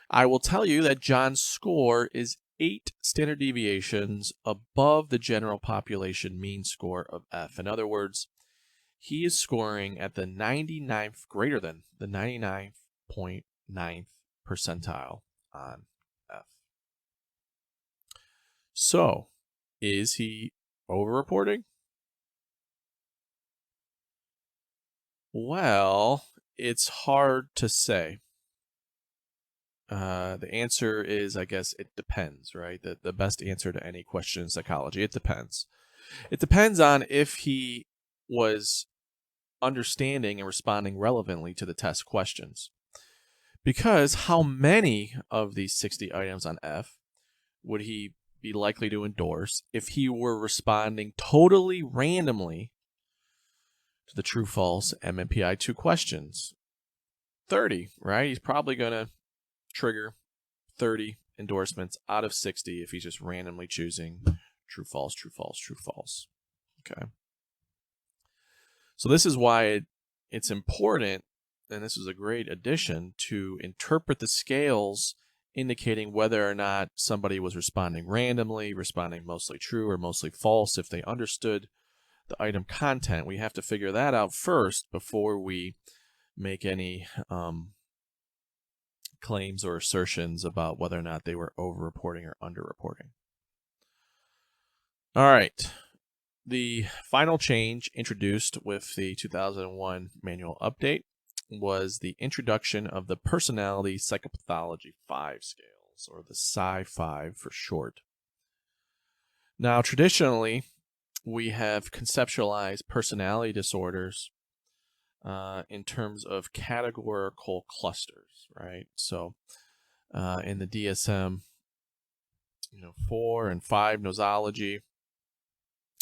A: I will tell you that John's score is 8 standard deviations above the general population mean score of F. In other words, he is scoring at the 99th, greater than the 99.9th percentile on F. So, is he overreporting? Well, it's hard to say. The answer is, I guess, it depends, right? The best answer to any question in psychology, it depends. It depends on if he was understanding and responding relevantly to the test questions. Because how many of these 60 items on F would he be likely to endorse if he were responding totally randomly to the true-false MMPI-2 questions? 30, right? He's probably going to trigger 30 endorsements out of 60 if he's just randomly choosing true, false, true, false, true, false. Okay. So this is why it's important, and this is a great addition, to interpret the scales indicating whether or not somebody was responding randomly, responding mostly true or mostly false. If they understood the item content, we have to figure that out first before we make any claims or assertions about whether or not they were overreporting or underreporting. All right. The final change introduced with the 2001 manual update was the introduction of the Personality Psychopathology 5 scales, or the PSI-5 for short. Now, traditionally, we have conceptualized personality disorders in terms of categorical clusters, right? So in the DSM 4 and 5 nosology,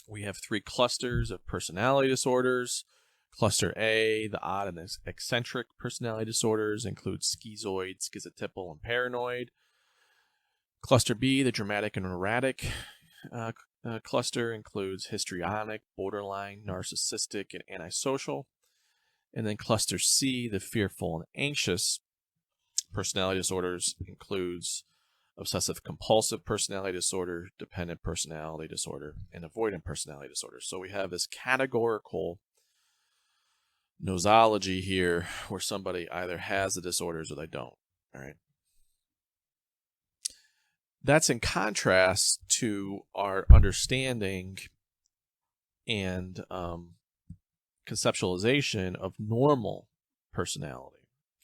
A: we have 3 clusters of personality disorders. Cluster A, the odd and eccentric personality disorders, includes schizoid, schizotypal, and paranoid. Cluster B, the dramatic and erratic cluster, includes histrionic, borderline, narcissistic, and antisocial. And then cluster C, the fearful and anxious personality disorders, includes obsessive compulsive personality disorder, dependent personality disorder, and avoidant personality disorder. So we have this categorical nosology here where somebody either has the disorders or they don't. All right. That's in contrast to our understanding and conceptualization of normal personality.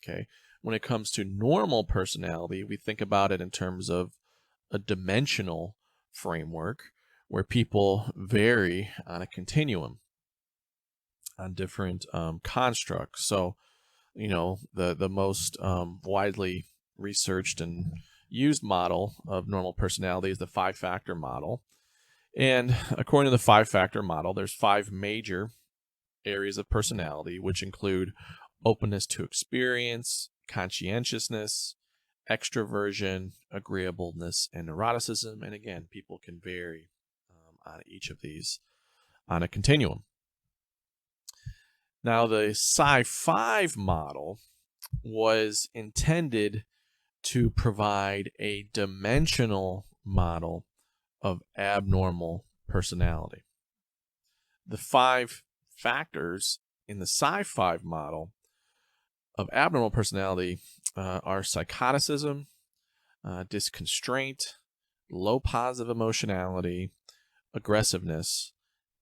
A: Okay. When it comes to normal personality, we think about it in terms of a dimensional framework where people vary on a continuum, on different constructs. So, the most widely researched and used model of normal personality is the 5-factor model. And according to the 5-factor model, there's 5 major areas of personality, which include openness to experience, conscientiousness, extroversion, agreeableness, and neuroticism. And again, people can vary on each of these on a continuum. Now, the PSI-5 model was intended to provide a dimensional model of abnormal personality. The 5 factors in the PSI-5 model of abnormal personality are psychoticism, disconstraint, low positive emotionality, aggressiveness,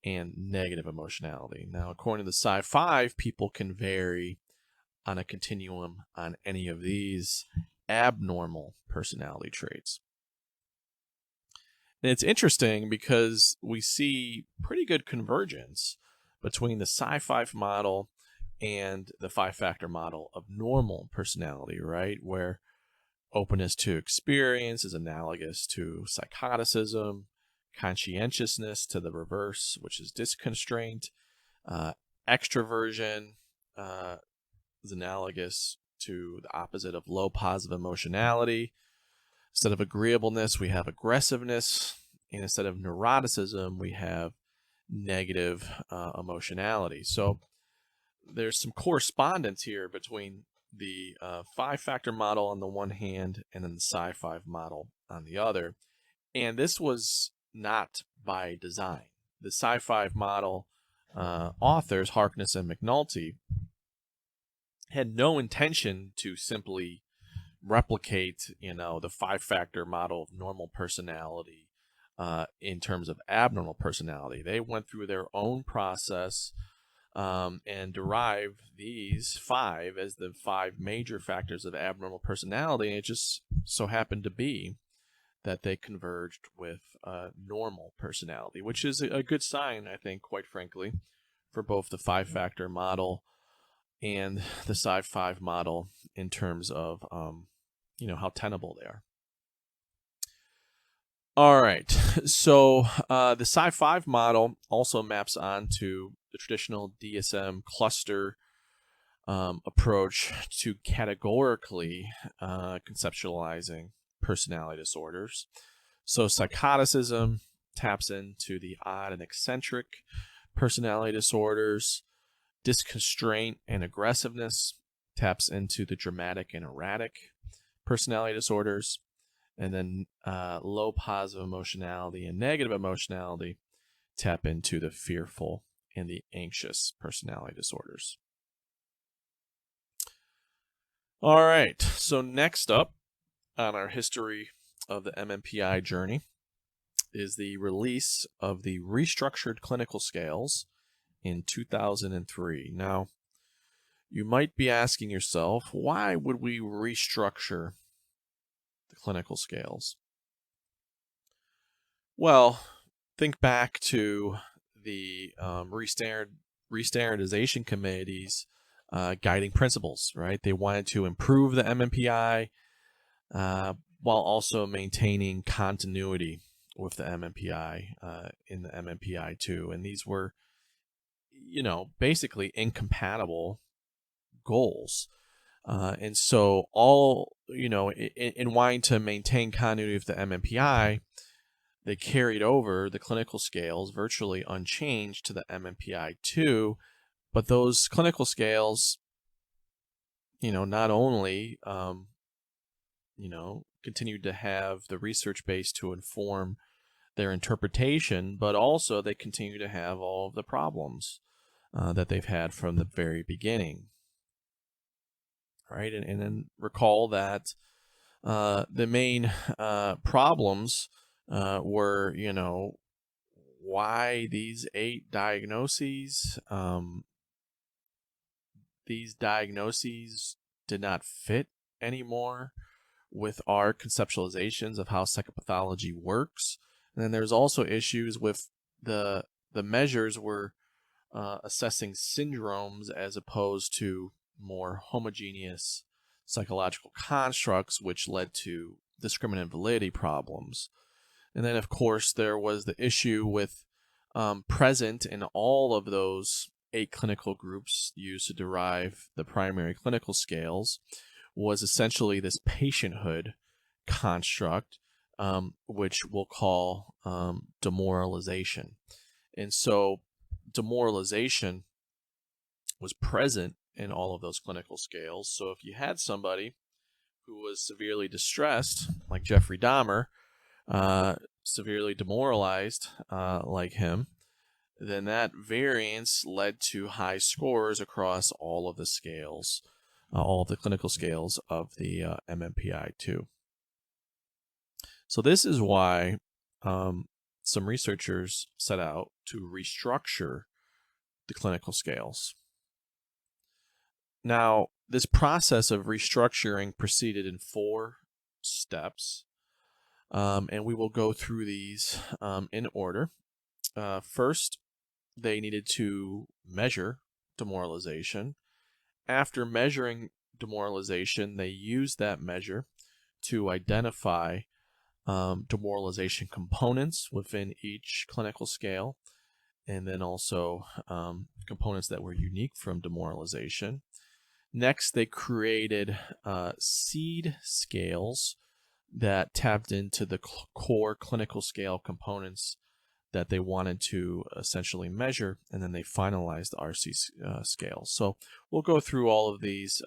A: and negative emotionality. Now, according to the PSI-5, people can vary on a continuum on any of these abnormal personality traits. And it's interesting because we see pretty good convergence between the PSI-5 model and the 5-factor model of normal personality, right? Where openness to experience is analogous to psychoticism, conscientiousness to the reverse, which is disconstraint, extroversion is analogous to the opposite of low positive emotionality. Instead of agreeableness, we have aggressiveness, and instead of neuroticism, we have negative emotionality. So there's some correspondence here between the 5-factor model on the one hand and then the Psi-5 model on the other. And this was not by design. The Psi-5 model authors, Harkness and McNulty, had no intention to simply replicate, the 5-factor model of normal personality in terms of abnormal personality. They went through their own process and derived these 5 as the 5 major factors of abnormal personality. And it just so happened to be that they converged with normal personality, which is a good sign, I think, quite frankly, for both the 5-factor model and the Psi-5 model in terms of how tenable they are. All right, so the Psi-5 model also maps onto the traditional DSM cluster approach to categorically conceptualizing personality disorders. So psychoticism taps into the odd and eccentric personality disorders. Disconstraint and aggressiveness taps into the dramatic and erratic personality disorders. And then low positive emotionality and negative emotionality tap into the fearful and the anxious personality disorders. All right, so next up on our history of the MMPI journey is the release of the Restructured clinical scales in 2003. Now, you might be asking yourself, why would we restructure the clinical scales? Well, think back to the restandardization committee's guiding principles, right? They wanted to improve the MMPI while also maintaining continuity with the MMPI in the MMPI-2. And these were basically incompatible goals. And so in wanting to maintain continuity of the MMPI, they carried over the clinical scales virtually unchanged to the MMPI-2, but those clinical scales, not only, continued to have the research base to inform their interpretation, but also they continue to have all of the problems that they've had from the very beginning. All right, and then recall that the main problems were, why these 8 diagnoses, did not fit anymore with our conceptualizations of how psychopathology works. And then there's also issues with the measures were assessing syndromes as opposed to more homogeneous psychological constructs, which led to discriminant validity problems. And then, of course, there was the issue with present in all of those 8 clinical groups used to derive the primary clinical scales was essentially this patienthood construct, which we'll call demoralization. And so demoralization was present in all of those clinical scales. So if you had somebody who was severely distressed, like Jeffrey Dahmer, severely demoralized, like him, then that variance led to high scores across all of the scales, all of the clinical scales of the MMPI-2. So this is why some researchers set out to restructure the clinical scales. Now, this process of restructuring proceeded in 4 steps, and we will go through these in order. First, they needed to measure demoralization. After measuring demoralization, they used that measure to identify demoralization components within each clinical scale, and then also components that were unique from demoralization. Next, they created seed scales that tapped into the core clinical scale components that they wanted to essentially measure, and then they finalized the RC scales. So we'll go through all of these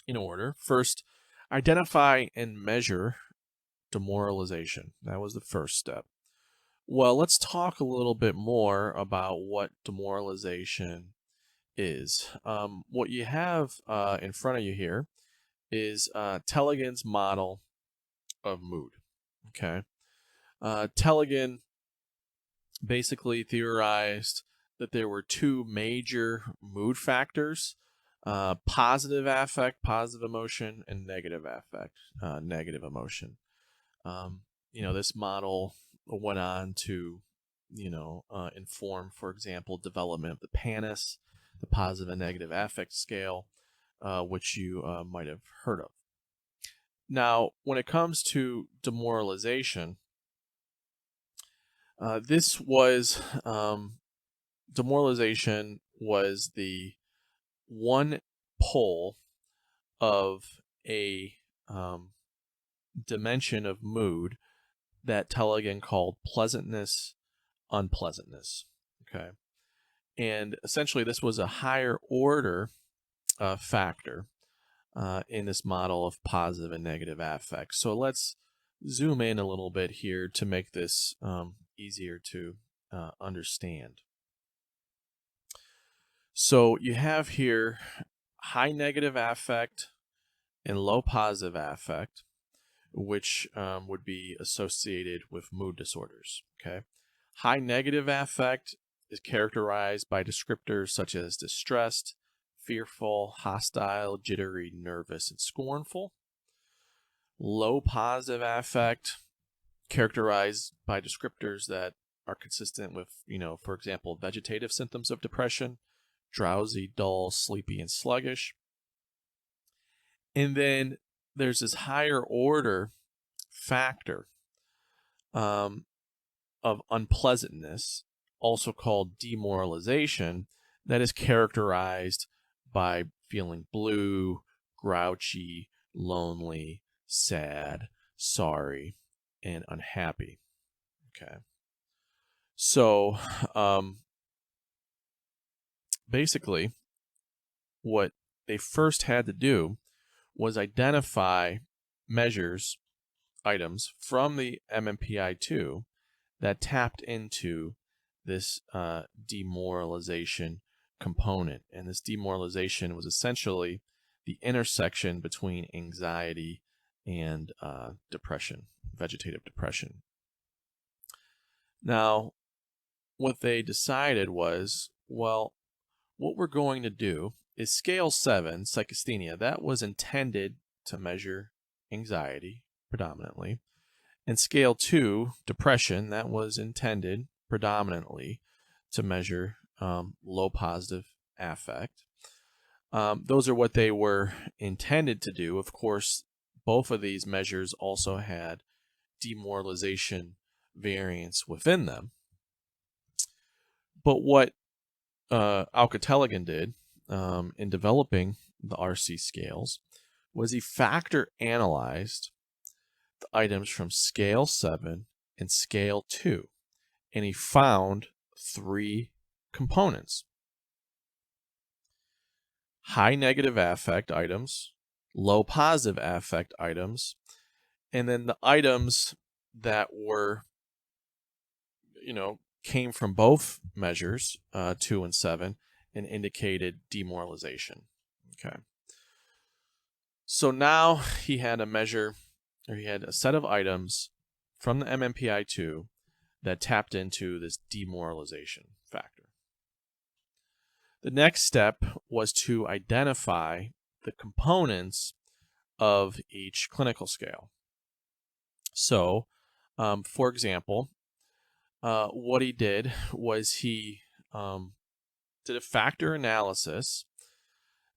A: in order. First, identify and measure demoralization. That was the first step. Well, let's talk a little bit more about what demoralization is. What you have in front of you here is Tellegen model of mood. Okay. Tellegen basically theorized that there were two major mood factors: positive affect, positive emotion, and negative affect, negative emotion. This model went on to, inform, for example, development of the PANAS, the positive and negative affect scale, which you might have heard of. Now, when it comes to demoralization, demoralization was the one pole of a dimension of mood that Tellegen called pleasantness, unpleasantness. Okay. And essentially, this was a higher order factor in this model of positive and negative affect. So let's zoom in a little bit here to make this easier to understand. So you have here high negative affect and low positive affect, which would be associated with mood disorders. Okay, high negative affect is characterized by descriptors such as distressed, fearful, hostile, jittery, nervous, and scornful. Low positive affect characterized by descriptors that are consistent with, for example, vegetative symptoms of depression: drowsy, dull, sleepy, and sluggish. And then there's this higher order factor of unpleasantness, also called demoralization, that is characterized by feeling blue, grouchy, lonely, sad, sorry, and unhappy. Okay. So basically, what they first had to do was identify items from the MMPI-2 that tapped into this demoralization component. And this demoralization was essentially the intersection between anxiety and depression, vegetative depression. Now, what they decided was, well, what we're going to do is scale 7, psychasthenia, that was intended to measure anxiety predominantly, and scale 2, depression, that was intended predominantly to measure low positive affect. Those are what they were intended to do. Of course, both of these measures also had demoralization variants within them. But what Tellegen did in developing the RC scales was he factor analyzed the items from scale 7 and scale 2, and he found 3 components: high negative affect items, low positive affect items, and then the items that were, came from both measures, 2 and 7, and indicated demoralization. Okay. So now he had a set of items from the MMPI-2 that tapped into this demoralization factor. The next step was to identify the components of each clinical scale. So, for example, what he did was he did a factor analysis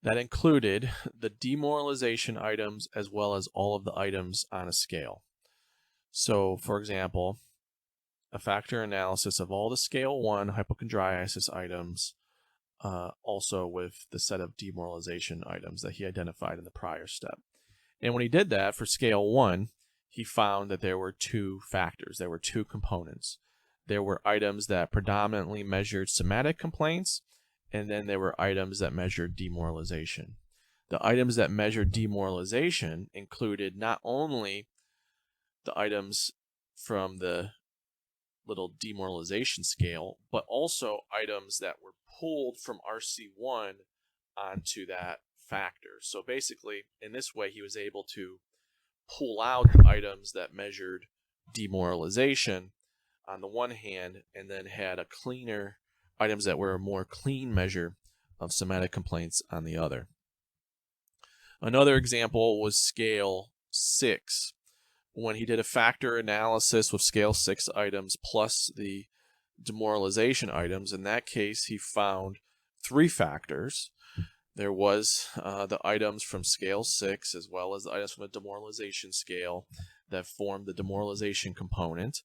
A: that included the demoralization items as well as all of the items on a scale. So, for example, a factor analysis of all the scale 1 hypochondriasis items, also with the set of demoralization items that he identified in the prior step. And when he did that for scale 1, he found that there were 2 factors, there were 2 components. There were items that predominantly measured somatic complaints, and then there were items that measured demoralization. The items that measured demoralization included not only the items from the little demoralization scale, but also items that were pulled from RC1 onto that factor. So basically, in this way, he was able to pull out the items that measured demoralization on the one hand, and then had a cleaner items that were a more clean measure of somatic complaints on the other. Another example was scale 6. When he did a factor analysis with scale 6 items plus the demoralization items, in that case he found 3 factors. There was the items from scale 6 as well as the items from the demoralization scale that formed the demoralization component.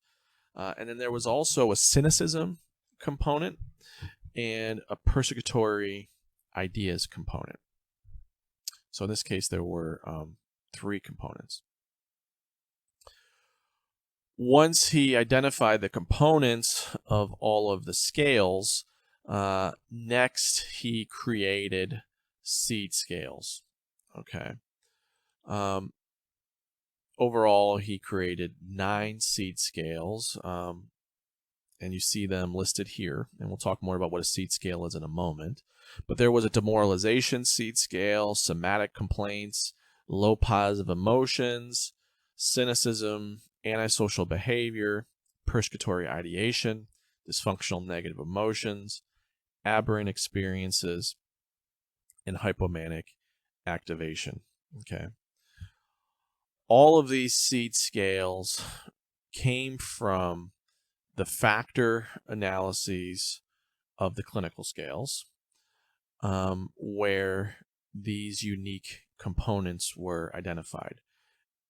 A: And then there was also a cynicism component and a persecutory ideas component. So in this case, there were 3 components. Once he identified the components of all of the scales, next he created seed scales. Okay. Overall, he created 9 seed scales, and you see them listed here. And we'll talk more about what a seed scale is in a moment. But there was a demoralization seed scale, somatic complaints, low positive emotions, cynicism, antisocial behavior, persecutory ideation, dysfunctional negative emotions, aberrant experiences, and hypomanic activation. Okay. All of these seed scales came from the factor analyses of the clinical scales, where these unique components were identified.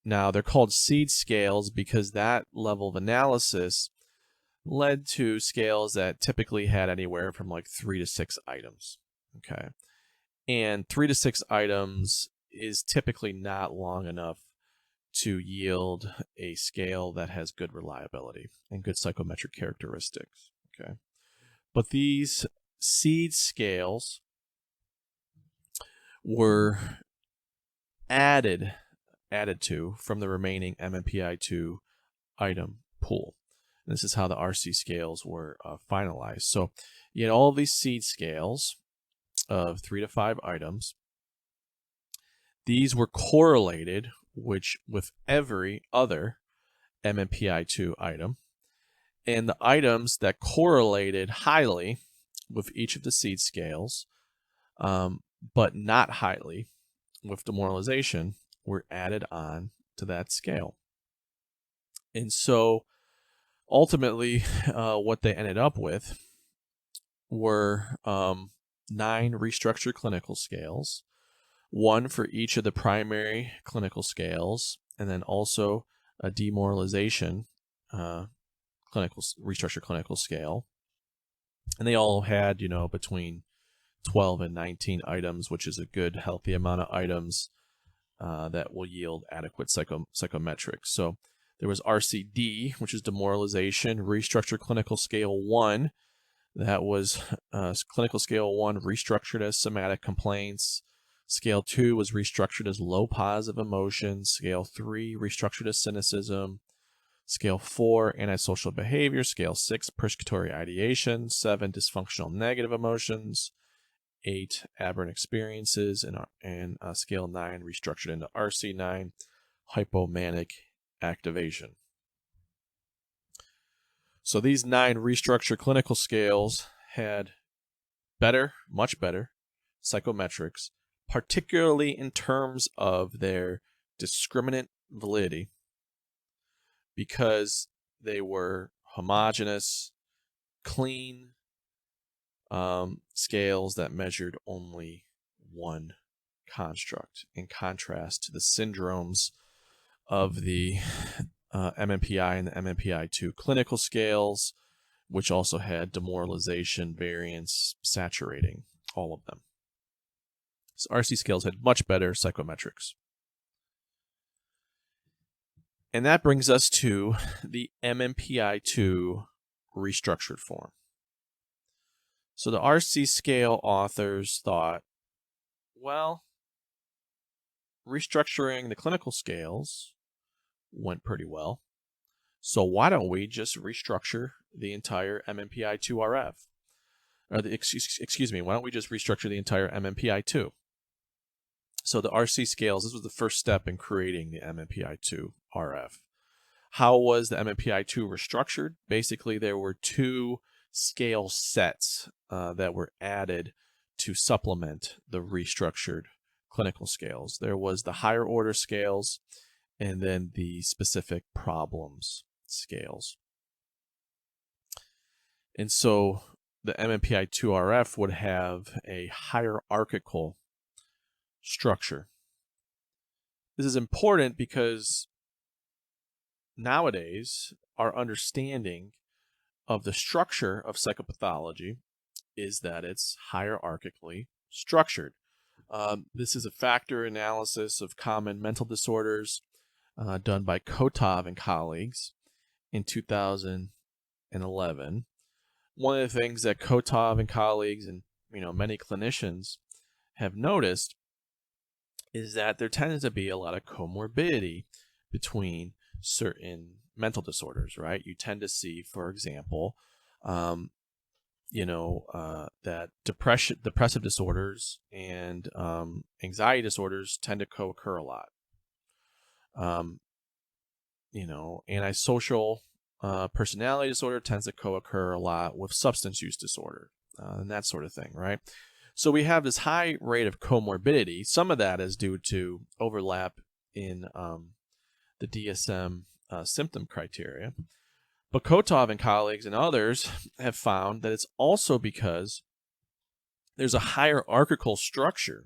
A: Now, they're called seed scales because that level of analysis led to scales that typically had anywhere from like 3 to 6 items. Okay. And 3 to 6 items is typically not long enough to yield a scale that has good reliability and good psychometric characteristics. Okay. But these seed scales were added to from the remaining MMPI-2 item pool. And this is how the RC scales were finalized. So you had all of these seed scales of 3 to 5 items. These were correlated with every other MMPI-2 item. And the items that correlated highly with each of the seed scales, but not highly with demoralization, were added on to that scale. And so ultimately, what they ended up with were 9 restructured clinical scales, 1 for each of the primary clinical scales, and then also a demoralization restructured clinical scale. And they all had, between 12 and 19 items, which is a good, healthy amount of items that will yield adequate psychometrics. So there was RCD, which is demoralization, restructured clinical scale 1. That was clinical scale 1 restructured as somatic complaints. Scale 2 was restructured as low positive emotions. Scale 3 restructured as cynicism. Scale 4 antisocial behavior. Scale 6 persecutory ideation. 7 dysfunctional negative emotions. 8 aberrant experiences, and scale 9 restructured into RC9 hypomanic activation. So these 9 restructured clinical scales had much better psychometrics, particularly in terms of their discriminant validity, because they were homogeneous, clean scales that measured only one construct, in contrast to the syndromes of the MMPI and the MMPI-2 clinical scales, which also had demoralization, variance, saturating, all of them. So RC scales had much better psychometrics. And that brings us to the MMPI-2 restructured form. So the RC scale authors thought, well, restructuring the clinical scales went pretty well. So why don't we just restructure the entire MMPI-2-RF? Excuse me, why don't we just restructure the entire MMPI-2? So the RC scales, this was the first step in creating the MMPI-2-RF. How was the MMPI-2 restructured? Basically, there were two scale sets that were added to supplement the restructured clinical scales. There was the higher order scales and then the specific problems scales. And so the MMPI-2-RF would have a hierarchical structure. This is important because nowadays our understanding of the structure of psychopathology is that it's hierarchically structured. This is a factor analysis of common mental disorders done by Kotov and colleagues in 2011. One of the things that Kotov and colleagues and many clinicians have noticed is that there tends to be a lot of comorbidity between certain mental disorders, right? You tend to see, for example, that depressive disorders and anxiety disorders tend to co-occur a lot. Antisocial personality disorder tends to co-occur a lot with substance use disorder and that sort of thing, right? So we have this high rate of comorbidity. Some of that is due to overlap in the DSM symptom criteria. But Kotov and colleagues and others have found that it's also because there's a hierarchical structure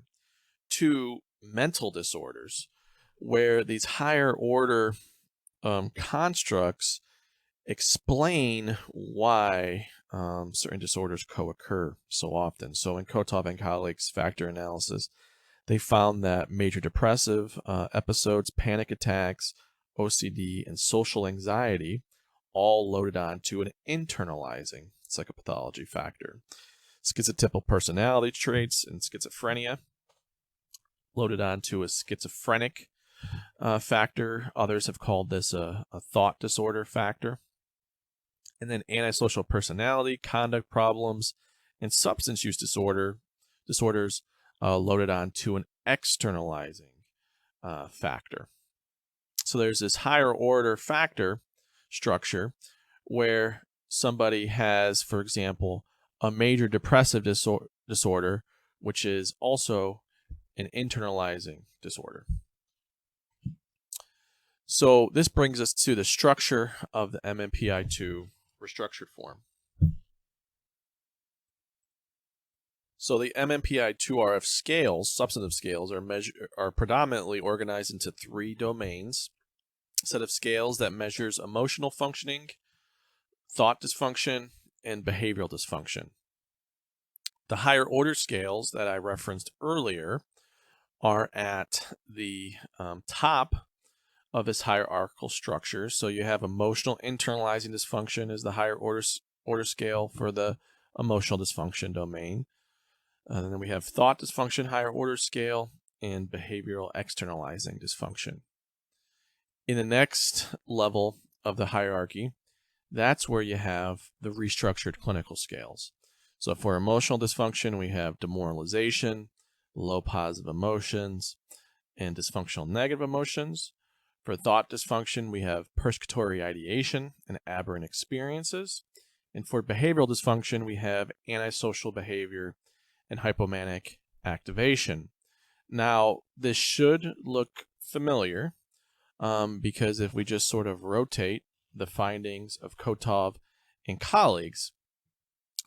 A: to mental disorders where these higher order constructs explain why certain disorders co-occur so often. So in Kotov and colleagues' factor analysis, they found that major depressive episodes, panic attacks, OCD, and social anxiety all loaded onto an internalizing psychopathology factor. Schizotypal personality traits and schizophrenia loaded onto a schizophrenic factor. Others have called this a thought disorder factor. And then antisocial personality, conduct problems, and substance use disorders loaded onto an externalizing factor. So there's this higher order factor structure where somebody has, for example, a major depressive disorder, which is also an internalizing disorder. So this brings us to the structure of the MMPI-2 restructured form. So the MMPI-2-RF scales, substantive scales, are predominantly organized into three domains. A set of scales that measures emotional functioning, thought dysfunction, and behavioral dysfunction. The higher order scales that I referenced earlier are at the top of this hierarchical structure. So you have emotional internalizing dysfunction as the higher order scale for the emotional dysfunction domain. And then we have thought dysfunction, higher order scale, and behavioral externalizing dysfunction. In the next level of the hierarchy, that's where you have the restructured clinical scales. So for emotional dysfunction, we have demoralization, low positive emotions, and dysfunctional negative emotions. For thought dysfunction, we have persecutory ideation and aberrant experiences. And for behavioral dysfunction, we have antisocial behavior and hypomanic activation. Now, this should look familiar because if we just sort of rotate the findings of Kotov and colleagues,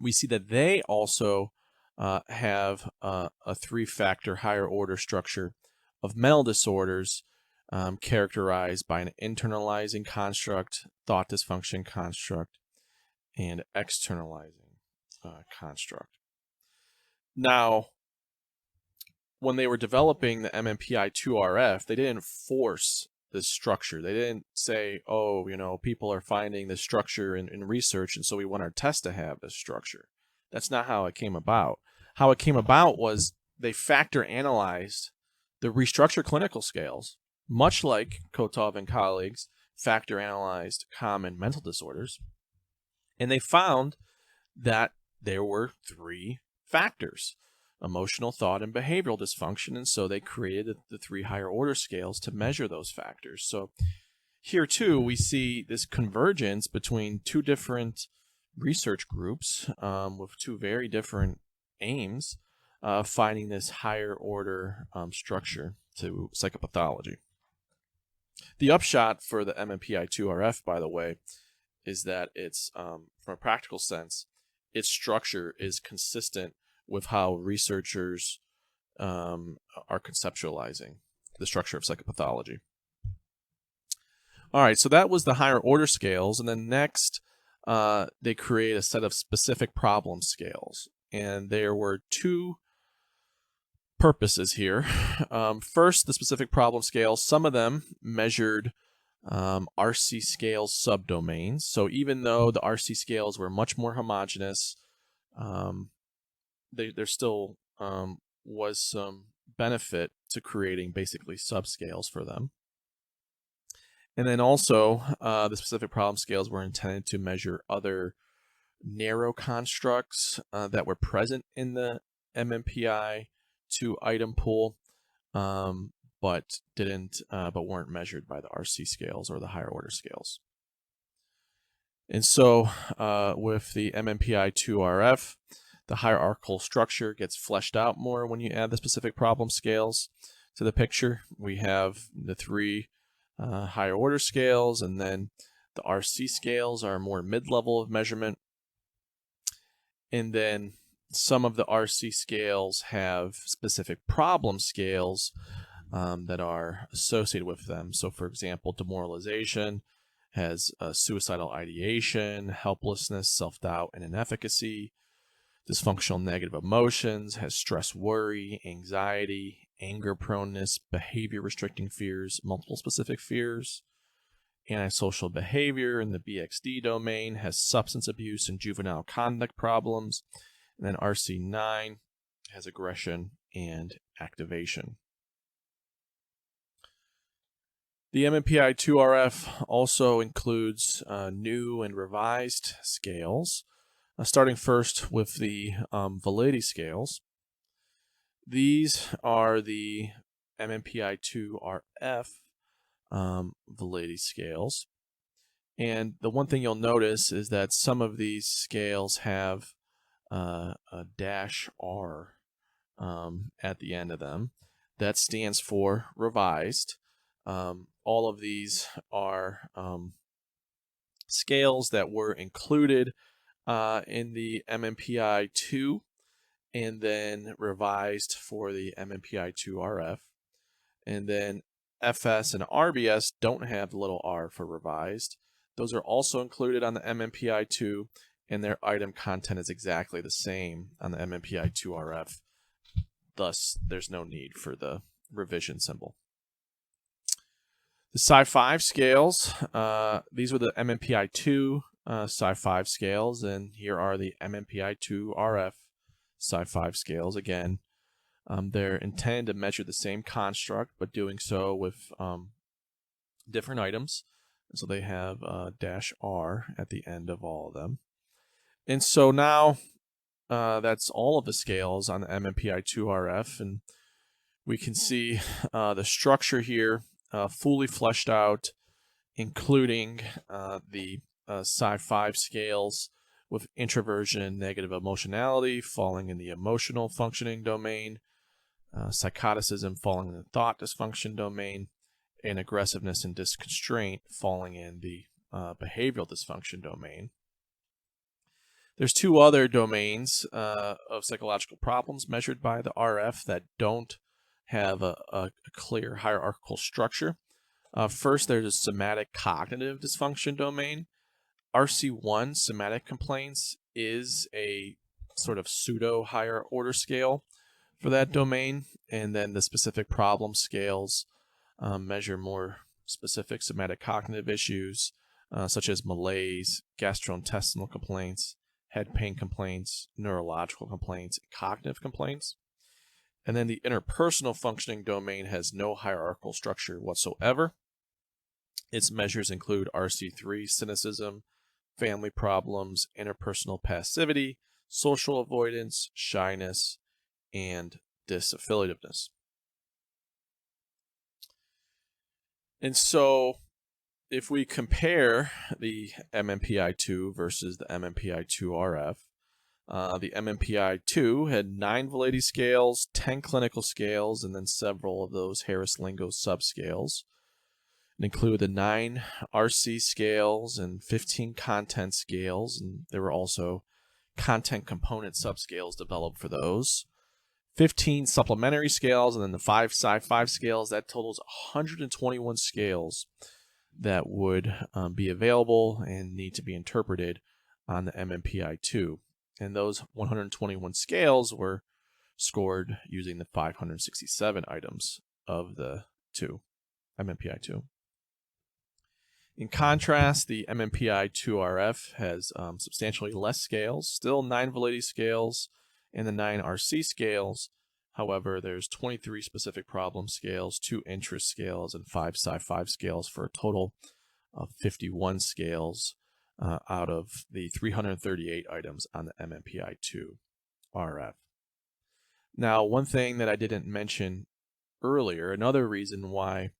A: we see that they also have a three-factor higher order structure of mental disorders characterized by an internalizing construct, thought dysfunction construct, and externalizing construct. Now, when they were developing the MMPI-2-RF, they didn't force this structure. They didn't say, oh, people are finding this structure in research, and so we want our test to have this structure. That's not how it came about. How it came about was they factor analyzed The restructured clinical scales, much like Kotov and colleagues, factor analyzed common mental disorders, and they found that there were 3 factors: emotional, thought, and behavioral dysfunction, and so they created the 3 higher order scales to measure those factors. So here too, we see this convergence between 2 different research groups with 2 very different aims, finding this higher order structure to psychopathology. The upshot for the MMPI-2-RF, by the way, is that it's, from a practical sense, its structure is consistent with how researchers are conceptualizing the structure of psychopathology. All right, so that was the higher order scales, and then next they create a set of specific problem scales, and there were 2 purposes here. First, the specific problem scales, some of them measured RC scale subdomains. So even though the RC scales were much more homogeneous, there still was some benefit to creating basically subscales for them. And then also, the specific problem scales were intended to measure other narrow constructs that were present in the MMPI-2 item pool, but weren't measured by the RC scales or the higher order scales. And so, with the MMPI-2-RF, the hierarchical structure gets fleshed out more when you add the specific problem scales to the picture. We have the 3 higher order scales, and then the RC scales are more mid-level of measurement. And then some of the RC scales have specific problem scales that are associated with them. So for example, demoralization has suicidal ideation, helplessness, self-doubt, and inefficacy. Dysfunctional negative emotions has stress, worry, anxiety, anger proneness, behavior restricting fears, multiple specific fears. Antisocial behavior in the BXD domain has substance abuse and juvenile conduct problems. And then RC9 has aggression and activation. The MMPI-2-RF also includes new and revised scales, starting first with the validity scales. These are the MMPI-2-RF validity scales. And the one thing you'll notice is that some of these scales have a -R at the end of them. That stands for revised. All of these are scales that were included in the MMPI-2 and then revised for the MMPI-2-RF. And then FS and RBS don't have the little r for revised. Those are also included on the MMPI-2, and their item content is exactly the same on the MMPI-2-RF. Thus, there's no need for the revision symbol. The Psi-5 scales, these were the MMPI-2 Psi-5 scales, and here are the MMPI-2-RF Psi-5 scales. Again, they're intended to measure the same construct, but doing so with different items. So they have -R at the end of all of them. And so now that's all of the scales on the MMPI-2-RF, and we can see the structure here fully fleshed out, including the Psi-5 scales with introversion and negative emotionality falling in the emotional functioning domain, psychoticism falling in the thought dysfunction domain, and aggressiveness and disconstraint falling in the behavioral dysfunction domain. There's 2 other domains of psychological problems measured by the RF that don't have a clear hierarchical structure. First, there's a somatic cognitive dysfunction domain. RC1, somatic complaints, is a sort of pseudo higher order scale for that domain, and then the specific problem scales measure more specific somatic cognitive issues such as malaise, gastrointestinal complaints, head pain complaints, neurological complaints, cognitive complaints. And then the interpersonal functioning domain has no hierarchical structure whatsoever. Its measures include RC3, cynicism, family problems, interpersonal passivity, social avoidance, shyness, and disaffiliativeness. And so if we compare the MMPI-2 versus the MMPI-2-RF, the MMPI-2 had 9 validity scales, 10 clinical scales, and then several of those Harris-Lingo subscales. It included the 9 RC scales and 15 content scales, and there were also content component subscales developed for those. 15 supplementary scales, and then the 5 Sci-5 scales. That totals 121 scales that would be available and need to be interpreted on the MMPI-2. And those 121 scales were scored using the 567 items of the MMPI-2. In contrast, the MMPI-2-RF has substantially less scales, still 9 validity scales and the 9 RC scales. However, there's 23 specific problem scales, 2 interest scales, and 5 Sci-5 scales for a total of 51 scales out of the 338 items on the MMPI-2-RF. Now, one thing that I didn't mention earlier, another reason why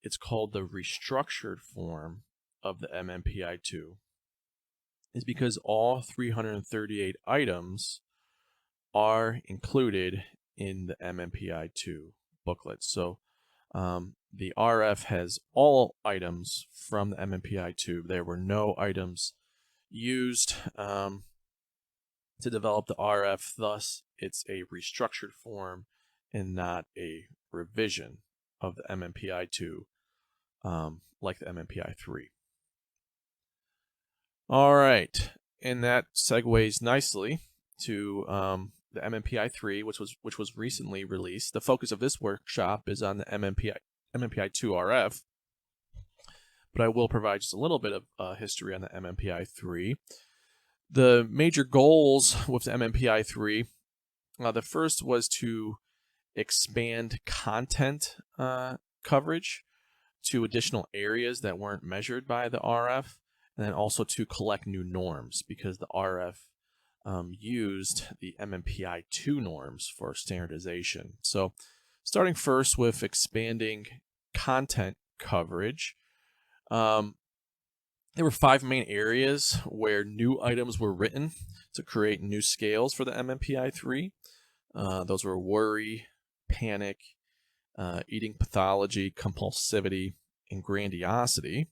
A: it's called the restructured form of the MMPI-2 is because all 338 items are included in the MMPI-2 booklet. So the RF has all items from the MMPI-2. There were no items used to develop the RF, thus it's a restructured form and not a revision of the MMPI-2 like the MMPI-3. All right, and that segues nicely to the MMPI-3, which was recently released. The focus of this workshop is on the MMPI-2-RF, but I will provide just a little bit of history on the MMPI-3. The major goals with the MMPI-3, the first was to expand content coverage to additional areas that weren't measured by the RF, and then also to collect new norms, because the RF used the MMPI-2 norms for standardization. So starting first with expanding content coverage, there were 5 main areas where new items were written to create new scales for the MMPI-3. Those were worry, panic, eating pathology, compulsivity, and grandiosity.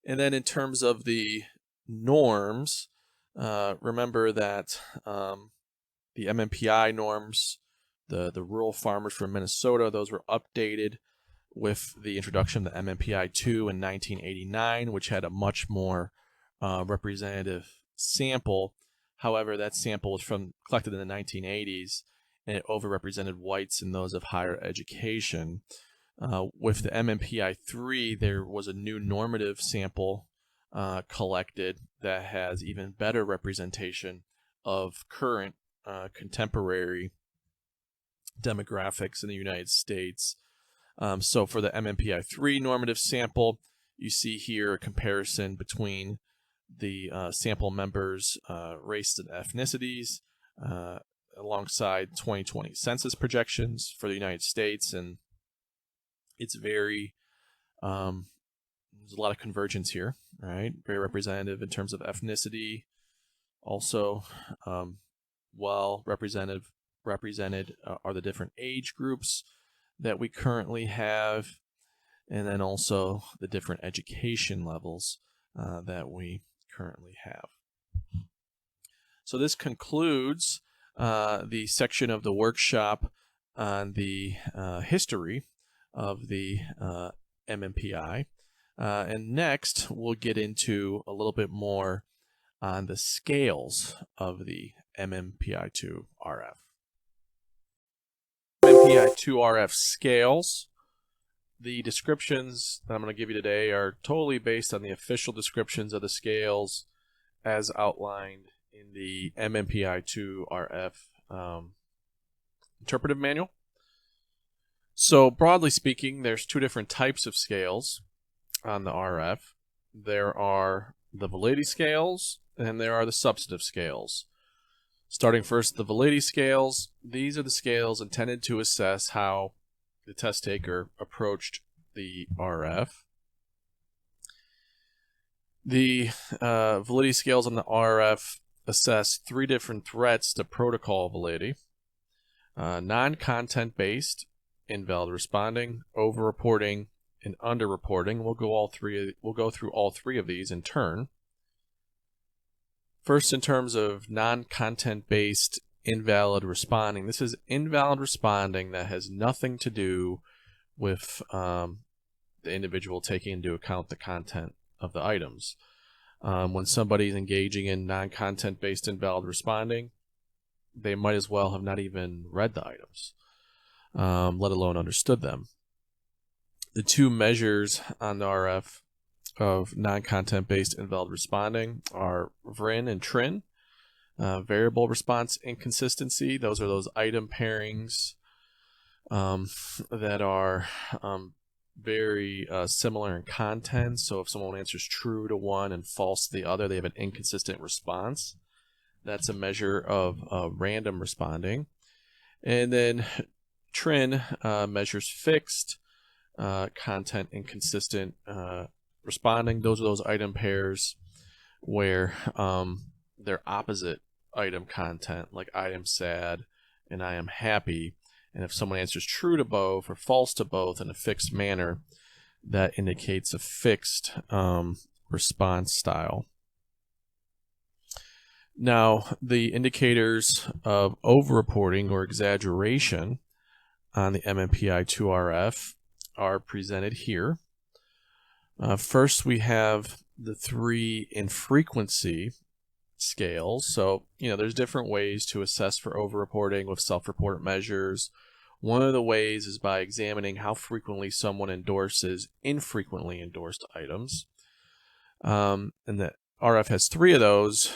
A: And then in terms of the norms, remember that the MMPI norms, the rural farmers from Minnesota, those were updated with the introduction of the MMPI-2 in 1989, which had a much more representative sample. However, that sample was collected in the 1980s, and it overrepresented whites and those of higher education. With the MMPI-3, there was a new normative sample collected that has even better representation of current contemporary demographics in the United States. So for the MMPI-3 normative sample, you see here a comparison between the sample members' race and ethnicities alongside 2020 census projections for the United States, and it's very there's a lot of convergence here, right? Very representative in terms of ethnicity. Also, well represented are the different age groups that we currently have, and then also the different education levels that we currently have. So this concludes the section of the workshop on the history of the MMPI. And next, we'll get into a little bit more on the scales of the MMPI-2-RF. MMPI-2-RF scales. The descriptions that I'm going to give you today are totally based on the official descriptions of the scales as outlined in the MMPI-2-RF interpretive manual. So broadly speaking, there's two different types of scales on the RF. There are the validity scales and there are the substantive scales. Starting first, the validity scales. These are the scales intended to assess how the test taker approached the RF. The validity scales on the RF assess three different threats to protocol validity: non-content based, invalid responding, over-reporting, and under-reporting. We'll go through all three of these in turn. First, in terms of non-content based invalid responding, this is invalid responding that has nothing to do with the individual taking into account the content of the items. When somebody is engaging in non-content based invalid responding, they might as well have not even read the items, let alone understood them. The two measures on the RF of non-content based invalid responding are VRIN and TRIN, variable response inconsistency. Those are those item pairings that are very similar in content. So if someone answers true to one and false to the other, they have an inconsistent response. That's a measure of random responding. And then TRIN measures fixed content inconsistent responding. Those are those item pairs where they're opposite item content, like I am sad and I am happy. And if someone answers true to both or false to both in a fixed manner, that indicates a fixed response style. Now, the indicators of over-reporting or exaggeration on the MMPI-2-RF are presented here. First, we have the three infrequency scales. So, there's different ways to assess for over-reporting with self-report measures. One of the ways is by examining how frequently someone endorses infrequently endorsed items. And the RF has three of those,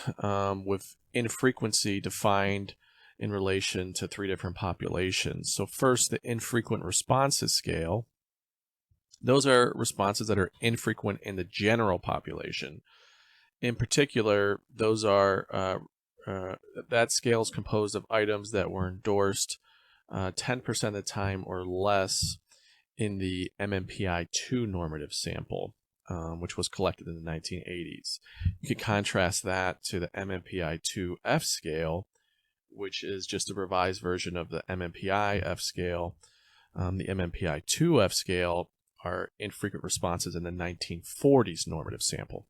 A: with infrequency defined in relation to three different populations. So first, the infrequent responses scale. Those are responses that are infrequent in the general population. In particular, those are that scale is composed of items that were endorsed 10% of the time or less in the MMPI-2 normative sample, which was collected in the 1980s. You could contrast that to the MMPI-2-F scale, which is just a revised version of the MMPI-F scale. The MMPI-2-F scale are infrequent responses in the 1940s normative sample.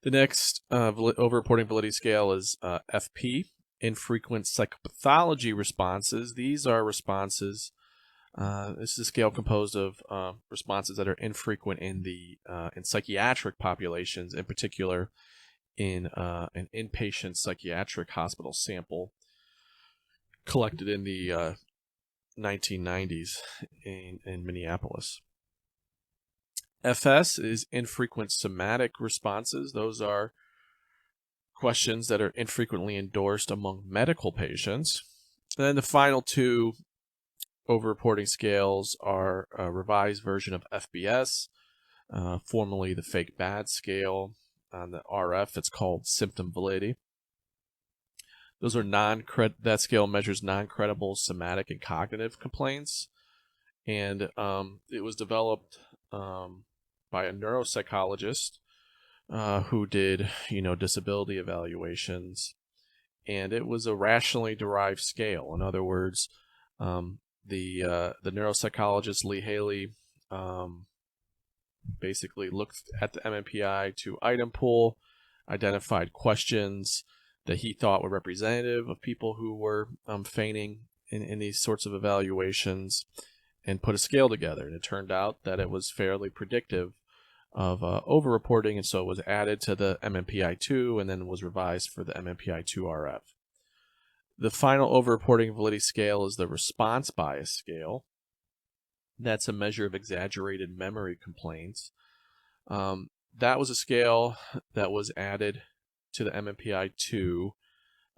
A: The next over-reporting validity scale is FP, infrequent psychopathology responses. These are responses, this is a scale composed of responses that are infrequent in psychiatric populations, in particular in an inpatient psychiatric hospital sample collected in the 1990s in Minneapolis. FS is infrequent somatic responses. Those are questions that are infrequently endorsed among medical patients. And then the final two over-reporting scales are a revised version of FBS, formerly the fake bad scale. On the RF, it's called symptom validity. Those are that scale measures non-credible somatic and cognitive complaints. And it was developed by a neuropsychologist who did, disability evaluations, and it was a rationally derived scale. In other words, the neuropsychologist Lee Haley basically looked at the MMPI-2 item pool, identified questions that he thought were representative of people who were feigning in these sorts of evaluations, and put a scale together. And it turned out that it was fairly predictive of over-reporting, and so it was added to the MMPI-2 and then was revised for the MMPI-2-RF. The final over-reporting validity scale is the response bias scale. That's a measure of exaggerated memory complaints. That was a scale that was added to the MMPI-2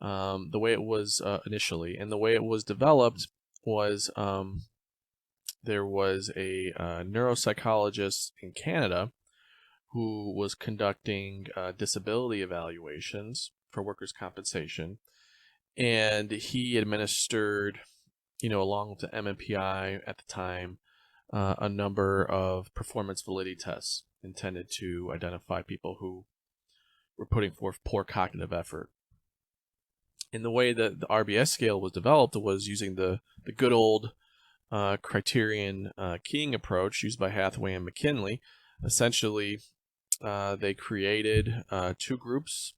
A: the way it was initially. And the way it was developed was there was a neuropsychologist in Canada who was conducting disability evaluations for workers' compensation. And he administered, along with the MMPI at the time, a number of performance validity tests intended to identify people who were putting forth poor cognitive effort. And the way that the RBS scale was developed was using the good old criterion keying approach used by Hathaway and McKinley. Essentially, they created two groups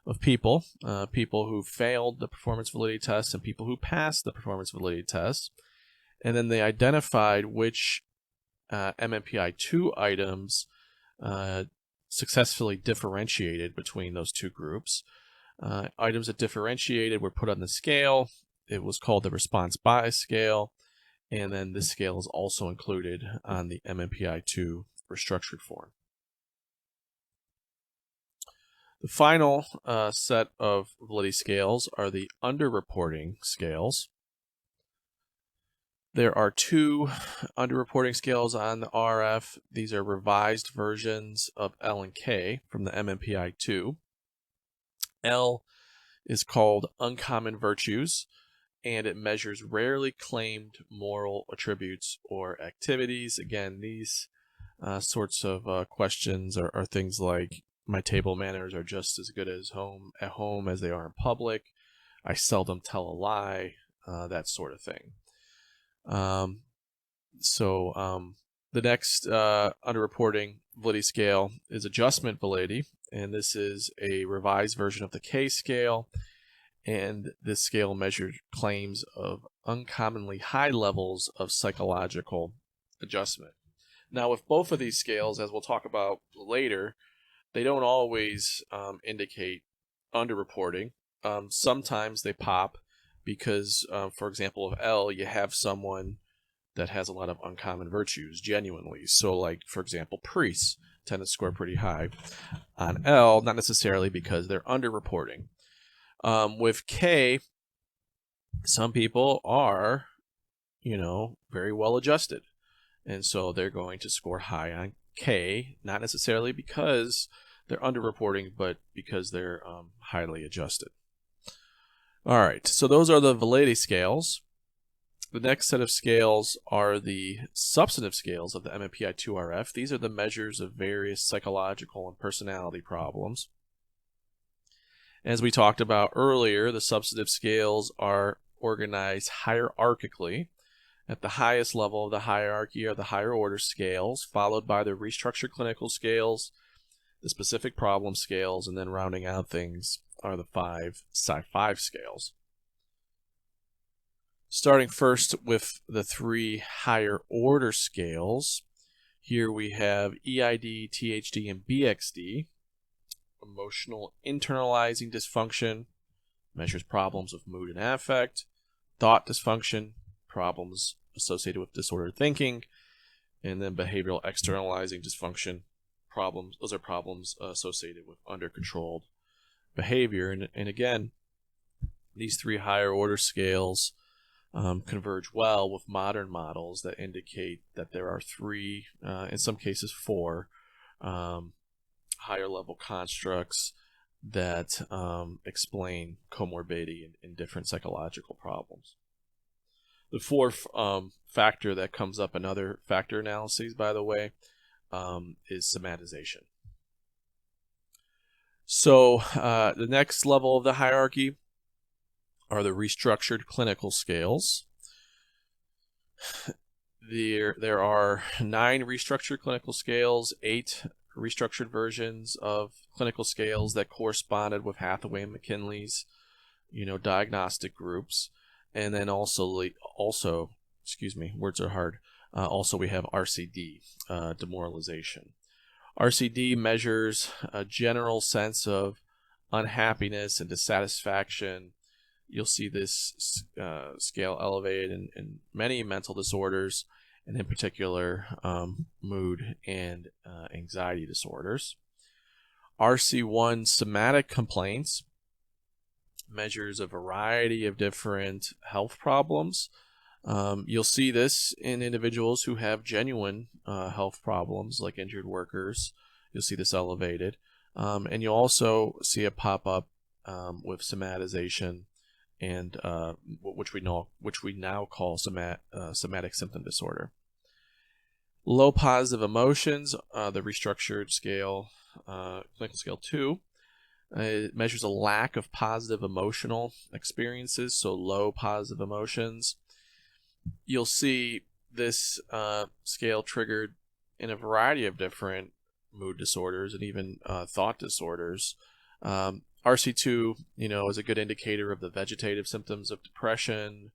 A: of people, people who failed the performance validity test and people who passed the performance validity test. And then they identified which MMPI-2 items successfully differentiated between those two groups. Items that differentiated were put on the scale. It was called the response bias scale. And then this scale is also included on the MMPI-2 restructured form. The final set of validity scales are the underreporting scales. There are two underreporting scales on the RF. These are revised versions of L and K from the MMPI-2. L is called uncommon virtues, and it measures rarely claimed moral attributes or activities. Again, these sorts of questions are things like, my table manners are just as good at home as they are in public. I seldom tell a lie, that sort of thing. The next underreporting validity scale is adjustment validity, and this is a revised version of the K scale. And this scale measured claims of uncommonly high levels of psychological adjustment. Now, with both of these scales, as we'll talk about later, they don't always indicate underreporting. Sometimes they pop because, for example, of L, you have someone that has a lot of uncommon virtues, genuinely. So, like, for example, priests tend to score pretty high on L, not necessarily because they're underreporting. With K, some people are, very well adjusted. And so they're going to score high on K, not necessarily because they're underreporting, but because they're highly adjusted. All right, so those are the validity scales. The next set of scales are the substantive scales of the MMPI-2-RF. These are the measures of various psychological and personality problems. As we talked about earlier, the substantive scales are organized hierarchically. At the highest level of the hierarchy are the higher order scales, followed by the restructured clinical scales, the specific problem scales, and then rounding out things are the 5 Psi-5 scales. Starting first with the 3 higher order scales, here we have EID, THD, and BXD. Emotional internalizing dysfunction measures problems of mood and affect. Thought dysfunction, problems associated with disordered thinking. And then behavioral externalizing dysfunction, problems. Those are problems associated with under-controlled behavior. And again, these 3 higher order scales converge well with modern models that indicate that there are 3, in some cases 4, higher level constructs that explain comorbidity in different psychological problems. The fourth factor that comes up in other factor analyses, by the way, is somatization. So the next level of the hierarchy are the restructured clinical scales. There are 9 restructured clinical scales, 8 restructured versions of clinical scales that corresponded with Hathaway and McKinley's, diagnostic groups. And then also, words are hard. Also, we have RCD, demoralization. RCD measures a general sense of unhappiness and dissatisfaction. You'll see this scale elevated in many mental disorders, and in particular, mood and anxiety disorders. RC1 somatic complaints. measures a variety of different health problems. You'll see this in individuals who have genuine health problems, like injured workers. You'll see this elevated. And you'll also see it pop up with somatization, and which we now call somatic symptom disorder. Low positive emotions, the Restructured scale, clinical scale 2, it measures a lack of positive emotional experiences, so low positive emotions. You'll see this scale triggered in a variety of different mood disorders and even thought disorders. RC2, is a good indicator of the vegetative symptoms of depression.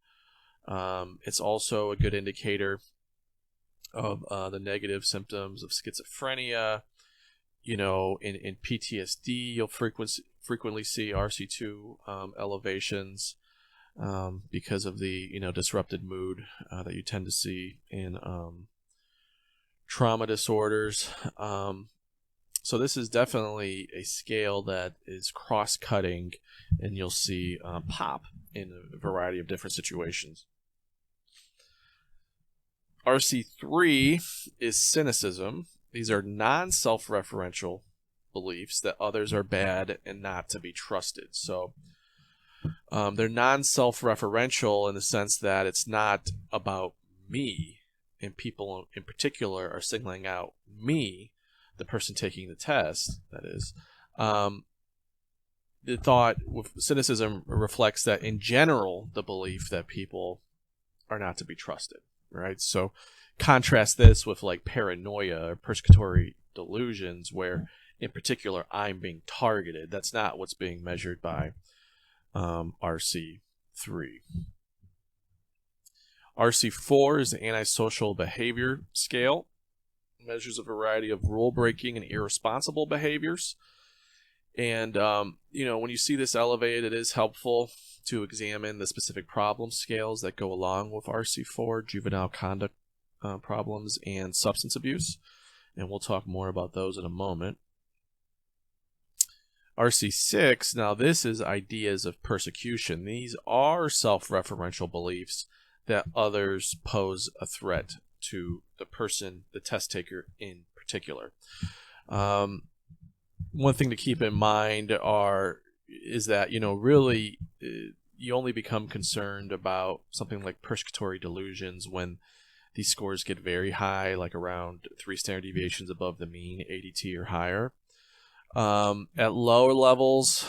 A: It's also a good indicator of the negative symptoms of schizophrenia. In PTSD, you'll frequently see RC2 elevations because of the disrupted mood that you tend to see in trauma disorders. So this is definitely a scale that is cross-cutting, and you'll see pop in a variety of different situations. RC3 is cynicism. These are non-self-referential beliefs that others are bad and not to be trusted. So they're non-self-referential in the sense that it's not about me, and people in particular are singling out me, the person taking the test, that is. The thought with cynicism reflects that in general, the belief that people are not to be trusted, right? So contrast this with like paranoia or persecutory delusions, where in particular I'm being targeted. That's not what's being measured by RC3. RC4 is the antisocial behavior scale. It measures a variety of rule-breaking and irresponsible behaviors. And, when you see this elevated, it is helpful to examine the specific problem scales that go along with RC4, juvenile conduct problems, and substance abuse. And we'll talk more about those in a moment. RC6, now this is ideas of persecution. These are self-referential beliefs that others pose a threat to the person, the test taker in particular. One thing to keep in mind is that, really, you only become concerned about something like persecutory delusions when these scores get very high, like around 3 standard deviations above the mean, ADT or higher. At lower levels,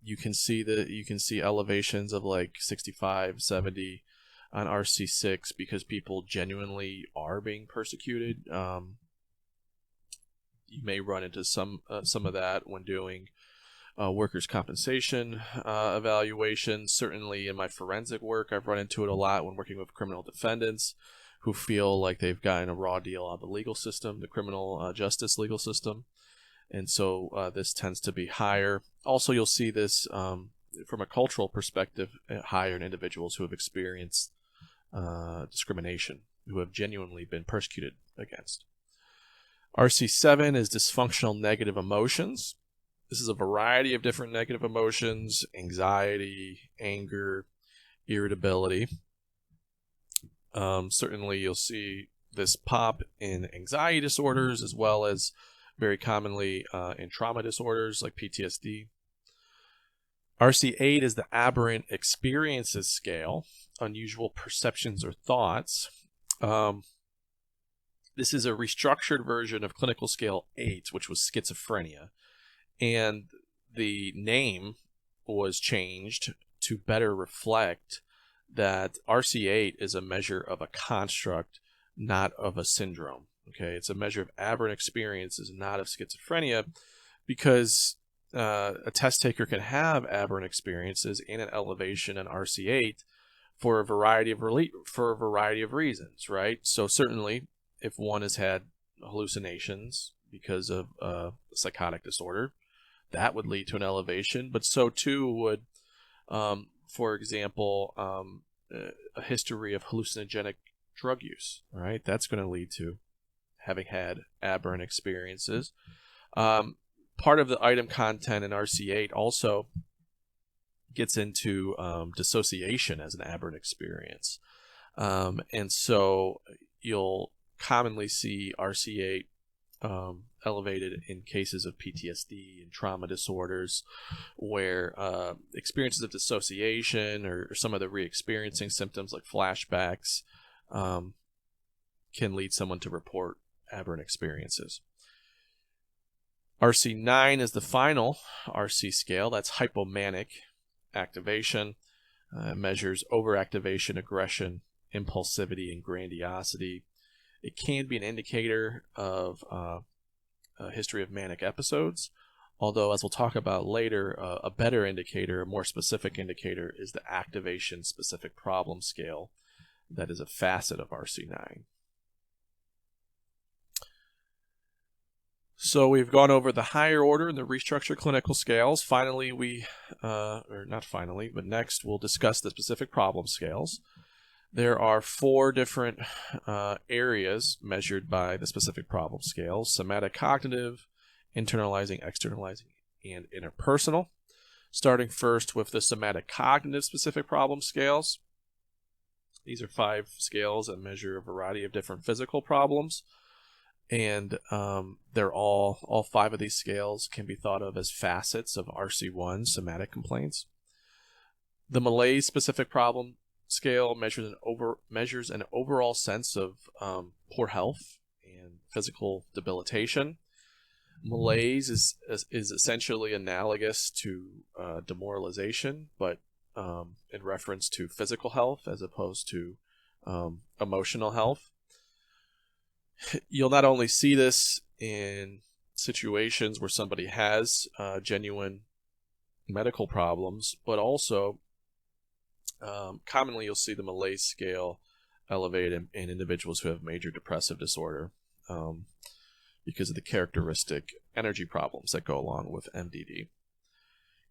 A: you can see elevations of like 65, 70 on RC6 because people genuinely are being persecuted. You may run into some of that when doing workers' compensation evaluations. Certainly in my forensic work, I've run into it a lot when working with criminal defendants who feel like they've gotten a raw deal out of the legal system, the criminal justice legal system. And so this tends to be higher. Also, you'll see this from a cultural perspective higher in individuals who have experienced discrimination, who have genuinely been persecuted against. RC7 is dysfunctional negative emotions. This is a variety of different negative emotions: anxiety, anger, irritability. Certainly you'll see this pop in anxiety disorders as well as very commonly in trauma disorders like PTSD. RC8 is the aberrant experiences scale, unusual perceptions or thoughts. This is a restructured version of clinical scale 8, which was schizophrenia. And the name was changed to better reflect that RC8 is a measure of a construct, not of a syndrome. Okay, it's a measure of aberrant experiences, not of schizophrenia, because a test taker can have aberrant experiences and an elevation in RC8 for a variety of reasons, right? So certainly, if one has had hallucinations because of a psychotic disorder, that would lead to an elevation. But so too would, for example, a history of hallucinogenic drug use, right? That's going to lead to having had aberrant experiences. Part of the item content in RC8 also gets into dissociation as an aberrant experience. And so you'll commonly see RC8 elevated in cases of PTSD and trauma disorders, where experiences of dissociation or some of the re-experiencing symptoms like flashbacks can lead someone to report aberrant experiences. RC9 is the final RC scale. That's hypomanic activation. It measures overactivation, aggression, impulsivity, and grandiosity. It can be an indicator of a history of manic episodes, although, as we'll talk about later, a better indicator, a more specific indicator, is the activation-specific problem scale that is a facet of RC9. So we've gone over the higher order and the restructured clinical scales. Finally, next we'll discuss the specific problem scales. There are 4 different areas measured by the specific problem scales: somatic cognitive, internalizing, externalizing, and interpersonal. Starting first with the somatic cognitive specific problem scales. These are 5 scales that measure a variety of different physical problems. And they're all 5 of these scales can be thought of as facets of RC1, somatic complaints. The malaise specific problem scale measures an overall sense of poor health and physical debilitation. Malaise is essentially analogous to demoralization, but in reference to physical health as opposed to emotional health. You'll not only see this in situations where somebody has genuine medical problems, but also commonly you'll see the malaise scale elevated in individuals who have major depressive disorder because of the characteristic energy problems that go along with MDD.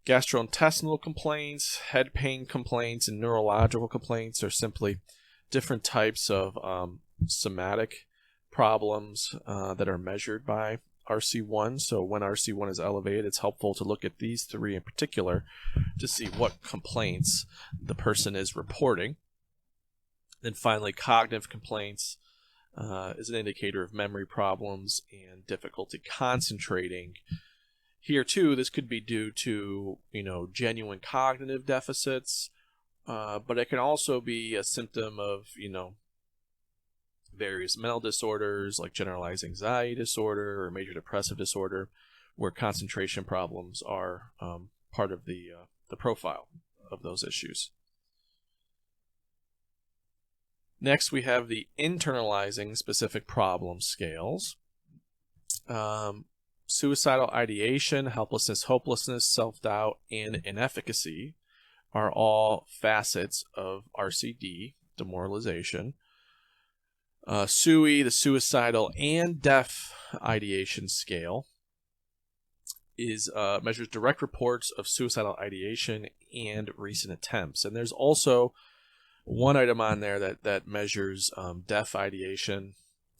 A: Gastrointestinal complaints, head pain complaints, and neurological complaints are simply different types of somatic problems that are measured by RC1. So when RC1 is elevated, it's helpful to look at these 3 in particular to see what complaints the person is reporting. Then finally, cognitive complaints is an indicator of memory problems and difficulty concentrating. Here too, this could be due to genuine cognitive deficits, but it can also be a symptom of various mental disorders like generalized anxiety disorder or major depressive disorder, where concentration problems are part of the profile of those issues. Next, we have the internalizing specific problem scales. Suicidal ideation, helplessness, hopelessness, self-doubt, and inefficacy are all facets of RCD, demoralization. SUI, the suicidal and deaf ideation scale, measures direct reports of suicidal ideation and recent attempts. And there's also one item on there that measures deaf ideation.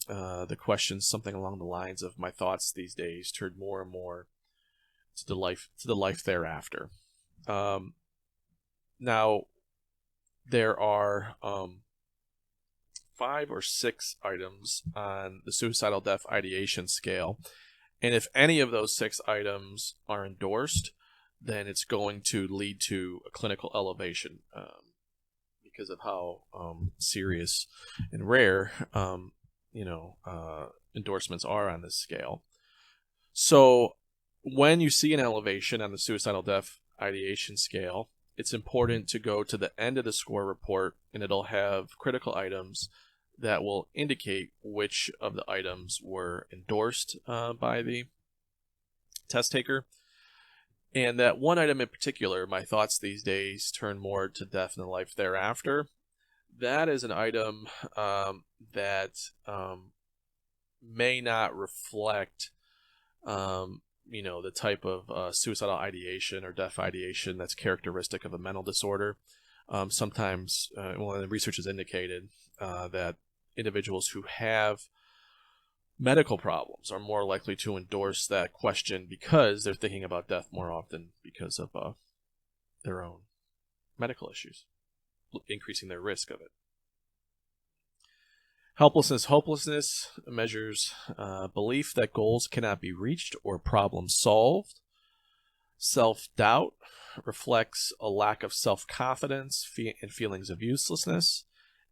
A: The question's something along the lines of, my thoughts these days turn more and more to the life thereafter. Now, there are 5 or 6 items on the suicidal deaf ideation scale, and if any of those 6 items are endorsed, then it's going to lead to a clinical elevation because of how serious and rare endorsements are on this scale. So when you see an elevation on the suicidal deaf ideation scale, it's important to go to the end of the score report, and it'll have critical items that will indicate which of the items were endorsed by the test taker. And that one item in particular, my thoughts these days turn more to death and the life thereafter, that is an item that may not reflect the type of suicidal ideation or death ideation that's characteristic of a mental disorder. Sometimes, the research has indicated that individuals who have medical problems are more likely to endorse that question because they're thinking about death more often because of their own medical issues, increasing their risk of it. Helplessness, hopelessness measures belief that goals cannot be reached or problems solved. Self-doubt reflects a lack of self-confidence and feelings of uselessness.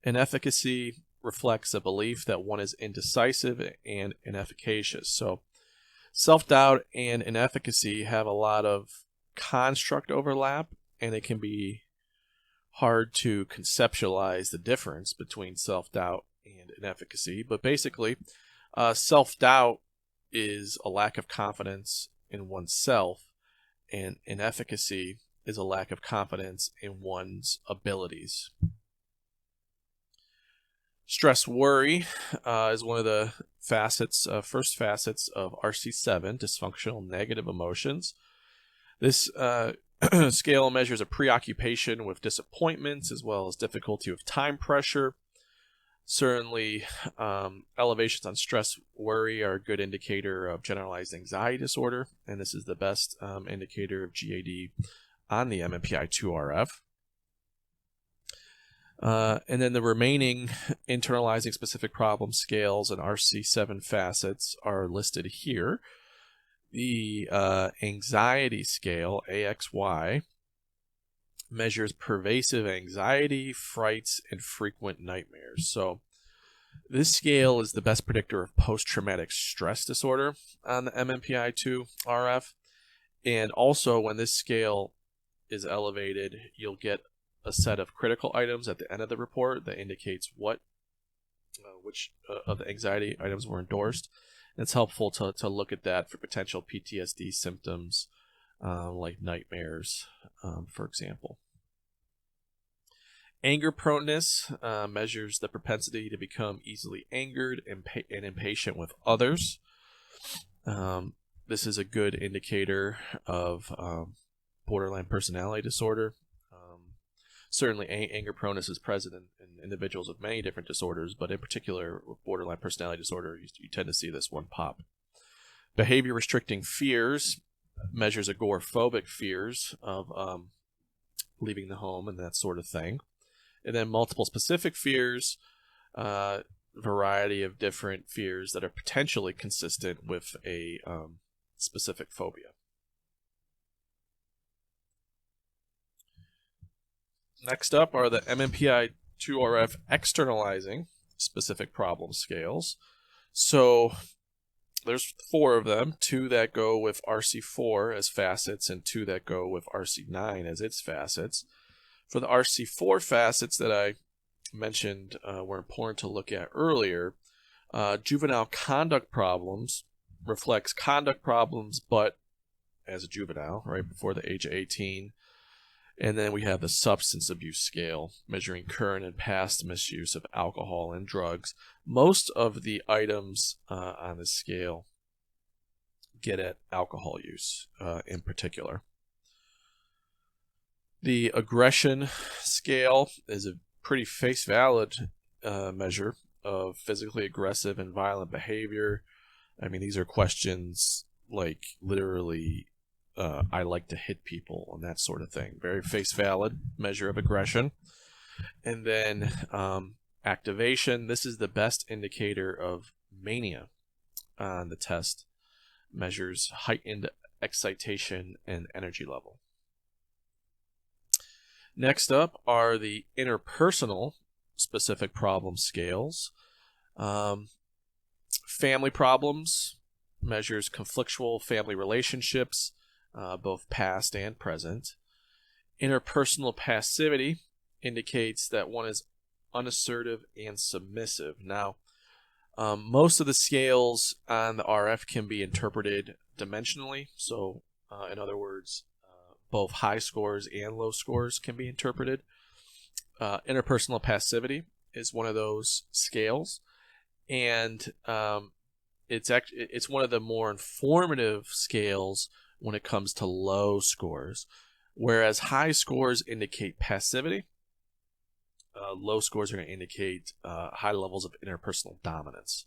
A: Inefficacy reflects a belief that one is indecisive and inefficacious. So self-doubt and inefficacy have a lot of construct overlap, and it can be hard to conceptualize the difference between self-doubt and inefficacy. But basically, self-doubt is a lack of confidence in oneself, and inefficacy is a lack of confidence in one's abilities. Stress worry is one of the first facets of RC7, dysfunctional negative emotions. This scale measures a preoccupation with disappointments as well as difficulty with time pressure. Certainly, elevations on stress worry are a good indicator of generalized anxiety disorder, and this is the best indicator of GAD on the MMPI-2-RF. And then the remaining internalizing specific problem scales and RC7 facets are listed here. The anxiety scale, AXY, measures pervasive anxiety, frights, and frequent nightmares. So this scale is the best predictor of post-traumatic stress disorder on the MMPI-2-RF. And also, when this scale is elevated, you'll get a set of critical items at the end of the report that indicates which of the anxiety items were endorsed. And it's helpful to look at that for potential PTSD symptoms, like nightmares, for example. Anger proneness measures the propensity to become easily angered and impatient with others. This is a good indicator of borderline personality disorder. Certainly, anger proneness is present in individuals with many different disorders, but in particular, with borderline personality disorder, you tend to see this one pop. Behavior restricting fears measures agoraphobic fears of leaving the home and that sort of thing. And then multiple specific fears, variety of different fears that are potentially consistent with a specific phobia. Next up are the MMPI-2-RF externalizing specific problem scales. So there's 4 of them, 2 that go with RC4 as facets and 2 that go with RC9 as its facets. For the RC4 facets that I mentioned were important to look at earlier, juvenile conduct problems reflects conduct problems, but as a juvenile, right before the age of 18. And then we have the substance abuse scale, measuring current and past misuse of alcohol and drugs. Most of the items on this scale get at alcohol use in particular. The aggression scale is a pretty face-valid measure of physically aggressive and violent behavior. I mean, these are questions like literally, I like to hit people and that sort of thing. Very face-valid measure of aggression. And then activation. This is the best indicator of mania on the test. Measures heightened excitation and energy level. Next up are the interpersonal specific problem scales. Family problems measures conflictual family relationships, both past and present. Interpersonal passivity indicates that one is unassertive and submissive. Now, most of the scales on the RF can be interpreted dimensionally. So, in other words, both high scores and low scores can be interpreted. Interpersonal passivity is one of those scales, and it's one of the more informative scales when it comes to low scores. Whereas high scores indicate passivity, low scores are going to indicate high levels of interpersonal dominance,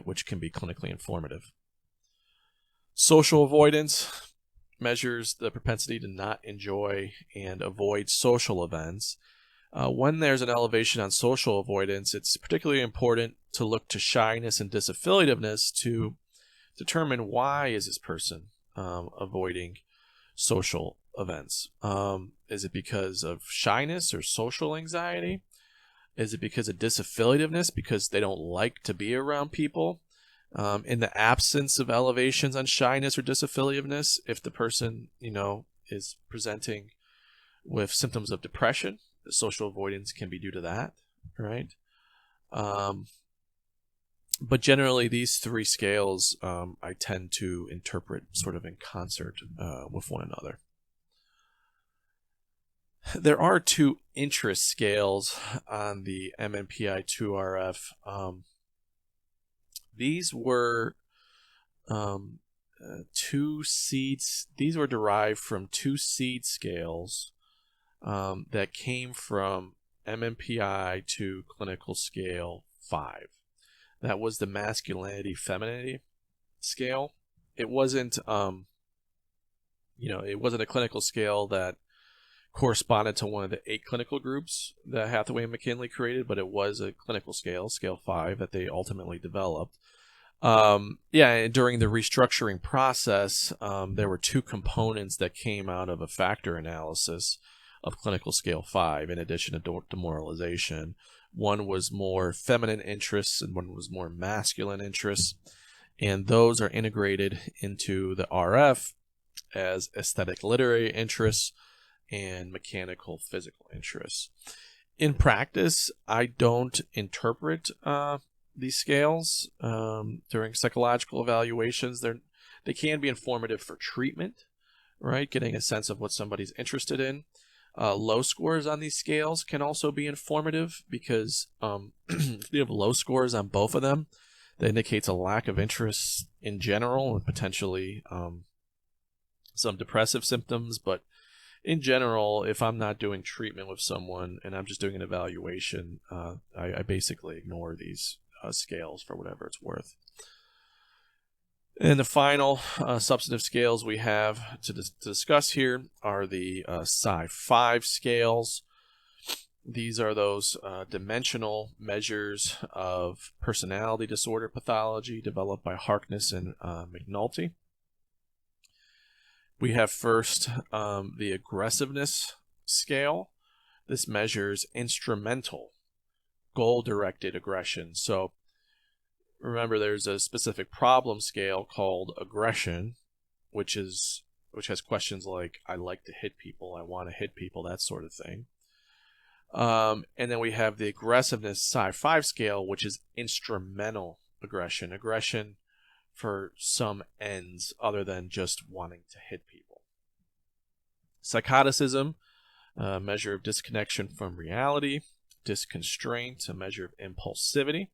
A: which can be clinically informative. Social avoidance measures the propensity to not enjoy and avoid social events. When there's an elevation on social avoidance, it's particularly important to look to shyness and disaffiliativeness to determine why is this person avoiding social events. Is it because of shyness or social anxiety? Is it because of disaffiliativeness, because they don't like to be around people? In the absence of elevations on shyness or disaffiliativeness, if the person, is presenting with symptoms of depression, the social avoidance can be due to that, right? But generally, these three scales I tend to interpret sort of in concert with one another. There are two interest scales on the MMPI-2-RF. These were two seeds. These were derived from two seed scales that came from MMPI to clinical scale 5. That was the masculinity-femininity scale. It wasn't, it wasn't a clinical scale that corresponded to one of the 8 clinical groups that Hathaway and McKinley created, but it was a clinical scale, scale 5, that they ultimately developed. And during the restructuring process, there were 2 components that came out of a factor analysis of clinical scale 5, in addition to demoralization. One was more feminine interests and one was more masculine interests. And those are integrated into the RF as aesthetic literary interests and mechanical physical interests. In practice, I don't interpret these scales during psychological evaluations. They can be informative for treatment, right? Getting a sense of what somebody's interested in. Low scores on these scales can also be informative because if you have low scores on both of them, that indicates a lack of interest in general and potentially some depressive symptoms. But in general, if I'm not doing treatment with someone and I'm just doing an evaluation, I basically ignore these scales for whatever it's worth. And the final substantive scales we have to discuss here are the Psi-5 scales. These are those dimensional measures of personality disorder pathology developed by Harkness and McNulty. We have first the aggressiveness scale. This measures instrumental, goal-directed aggression. So remember, there's a specific problem scale called aggression, which has questions like, I like to hit people, I want to hit people, that sort of thing. And then we have the aggressiveness Psi-5 scale, which is instrumental aggression for some ends other than just wanting to hit people. Psychoticism, a measure of disconnection from reality. Disconstraint, a measure of impulsivity.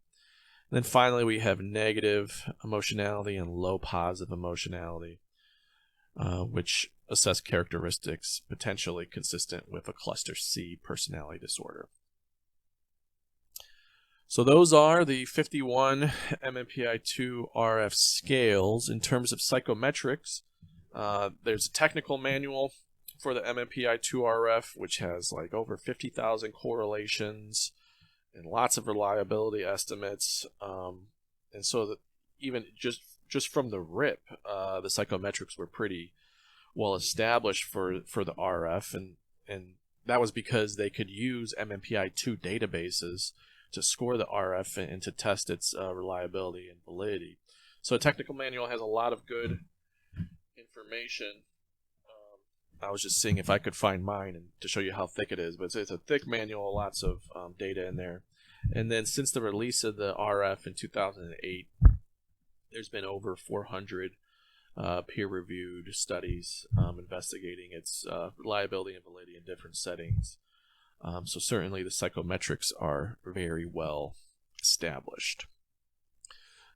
A: And then finally, we have negative emotionality and low positive emotionality, which assess characteristics potentially consistent with a cluster C personality disorder. So those are the 51 MMPI-2-RF scales. In terms of psychometrics, there's a technical manual for the MMPI-2-RF, which has like over 50,000 correlations and lots of reliability estimates. And so that even just from the rip, the psychometrics were pretty well established for the RF, and that was because they could use MMPI-2 databases to score the RF and to test its reliability and validity. So a technical manual has a lot of good information. I was just seeing if I could find mine and to show you how thick it is, but it's a thick manual, lots of data in there. And then since the release of the RF in 2008, there's been over 400 peer-reviewed studies investigating its reliability and validity in different settings. So certainly the psychometrics are very well established.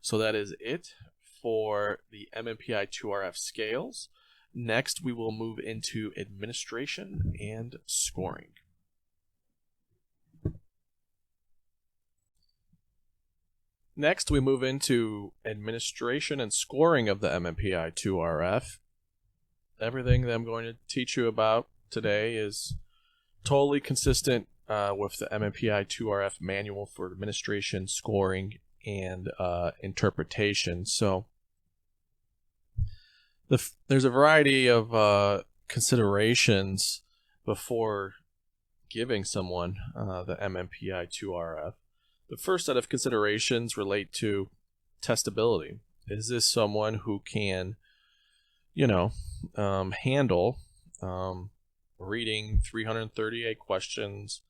A: So that is it for the MMPI-2-RF scales. Next, we will move into administration and scoring. Next, we move into administration and scoring of the MMPI-2-RF. everything that I'm going to teach you about today is totally consistent with the MMPI-2-RF manual for administration, scoring, and interpretation. So there's a variety of considerations before giving someone the MMPI-2-RF. The first set of considerations relate to testability. Is this someone who can, handle reading 338 questions?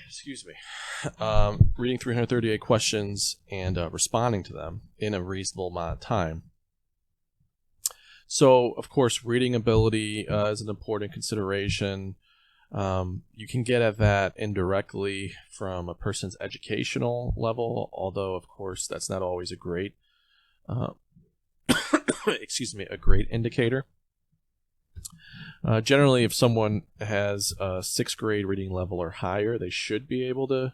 A: Excuse me. Reading 338 questions and responding to them in a reasonable amount of time. So, of course, reading ability is an important consideration. You can get at that indirectly from a person's educational level, although, of course, that's not always a great, a great indicator. Generally, if someone has a 6th grade reading level or higher, they should be able to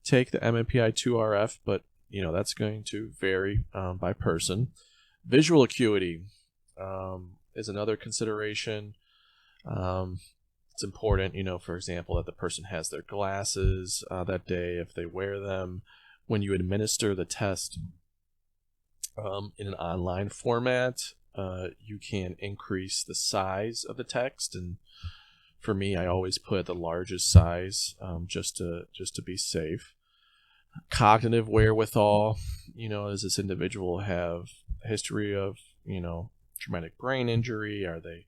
A: take the MMPI-2-RF, but, that's going to vary by person. Visual acuity is another consideration. It's important, for example, that the person has their glasses that day if they wear them. When you administer the test in an online format, you can increase the size of the text, and for me, I always put the largest size just to be safe. Cognitive wherewithal, does this individual have a history of traumatic brain injury? Are they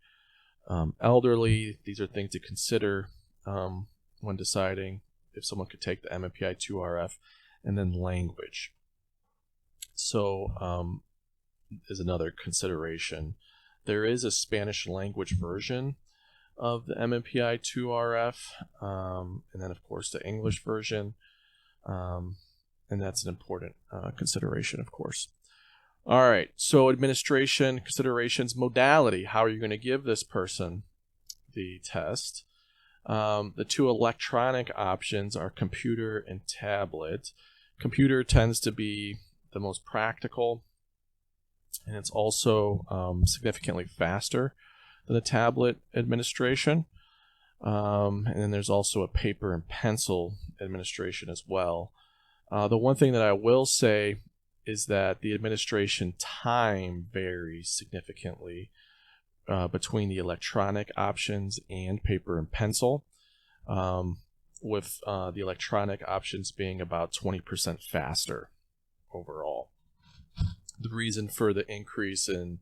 A: elderly? These are things to consider when deciding if someone could take the MMPI-2-RF. And then language. So is another consideration. There is a Spanish language version of the MMPI-2-RF, and then of course the English version, and that's an important consideration, of course. All right, so administration considerations, modality. How are you going to give this person the test? The two electronic options are computer and tablet. Computer tends to be the most practical, and it's also significantly faster than the tablet administration. And then there's also a paper and pencil administration as well. The one thing that I will say is that the administration time varies significantly between the electronic options and paper and pencil, with the electronic options being about 20% faster overall. The reason for the increase in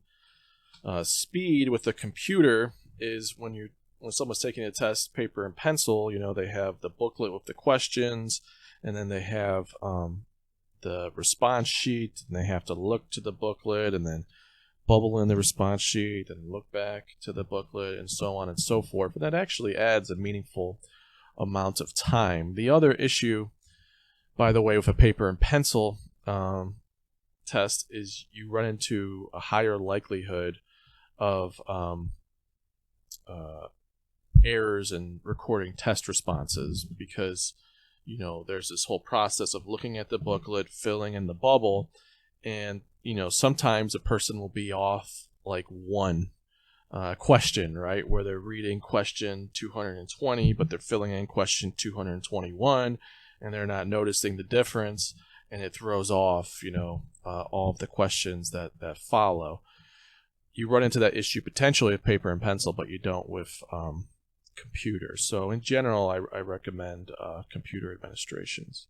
A: speed with the computer is when someone's taking a test, paper and pencil, they have the booklet with the questions, and then they have the response sheet, and they have to look to the booklet and then bubble in the response sheet and look back to the booklet and so on and so forth. But that actually adds a meaningful amount of time. The other issue, by the way, with a paper and pencil test is you run into a higher likelihood of errors in recording test responses because there's this whole process of looking at the booklet, filling in the bubble, and sometimes a person will be off like one question, right, where they're reading question 220 but they're filling in question 221 and they're not noticing the difference, and it throws off all of the questions that follow. You run into that issue potentially with paper and pencil, but you don't with computer. So in general, I recommend computer administrations.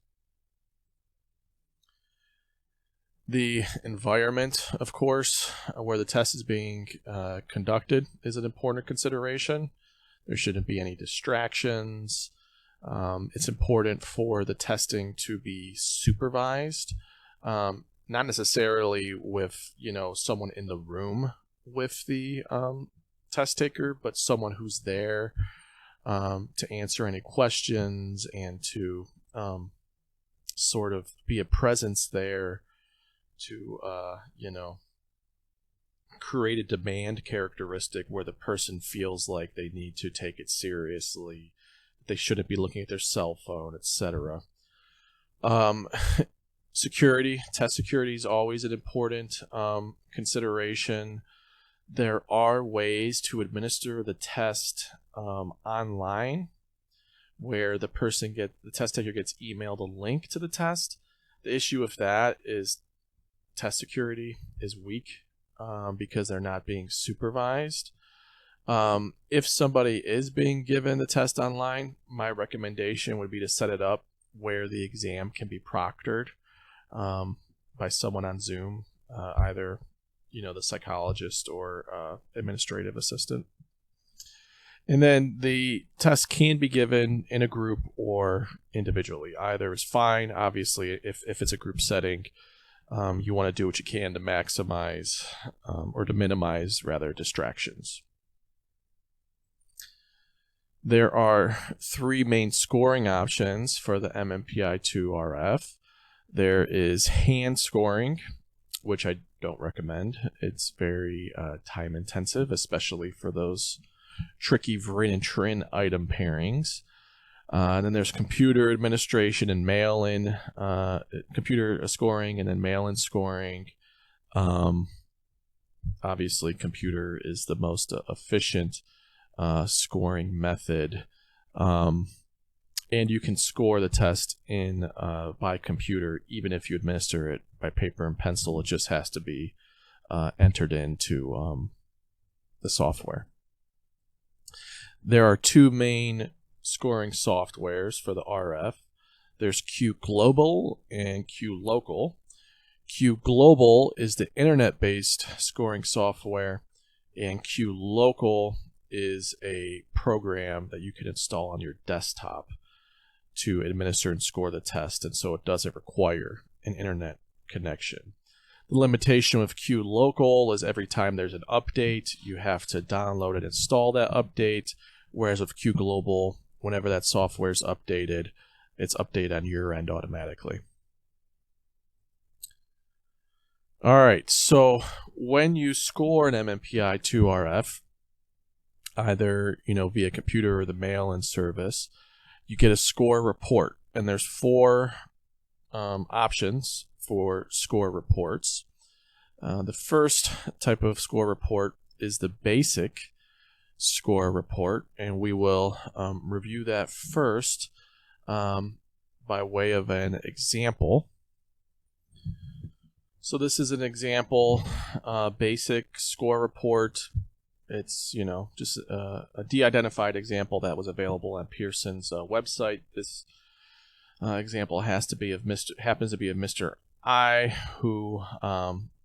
A: The environment, of course, where the test is being conducted is an important consideration. There shouldn't be any distractions. It's important for the testing to be supervised, not necessarily with someone in the room with the test taker, but someone who's there to answer any questions and to sort of be a presence there to create a demand characteristic where the person feels like they need to take it seriously, they shouldn't be looking at their cell phone, etc. Security, test security is always an important consideration. There are ways to administer the test online, where the test taker gets emailed a link to the test. The issue with that is test security is weak because they're not being supervised. If somebody is being given the test online, my recommendation would be to set it up where the exam can be proctored by someone on Zoom, either the psychologist or administrative assistant. And then the test can be given in a group or individually. Either is fine. Obviously, if it's a group setting, you want to do what you can to maximize or to minimize, rather, distractions. There are 3 main scoring options for the MMPI-2-RF. There is hand scoring, which I don't recommend. It's very time intensive, especially for those tricky VRIN and TRIN item pairings. And then there's computer administration and mail-in, computer scoring and then mail-in scoring. Obviously, computer is the most efficient scoring method. And you can score the test by computer, even if you administer it by paper and pencil. It just has to be entered into the software. There are 2 main scoring softwares for the RF. There's Q Global and Q Local. Q Global is the internet-based scoring software, and Q Local is a program that you can install on your desktop to administer and score the test, and so it doesn't require an internet connection. The limitation with Q Local is every time there's an update, you have to download and install that update, whereas with Q Global, whenever that software is updated, it's updated on your end automatically. All right, so when you score an MMPI-2-RF, either via computer or the mail-in service, you get a score report, and there's 4 options for score reports. The first type of score report is the basic score report, and we will review that first by way of an example. So this is an example basic score report. It's just a de-identified example that was available on Pearson's website. This example happens to be of Mr. I, who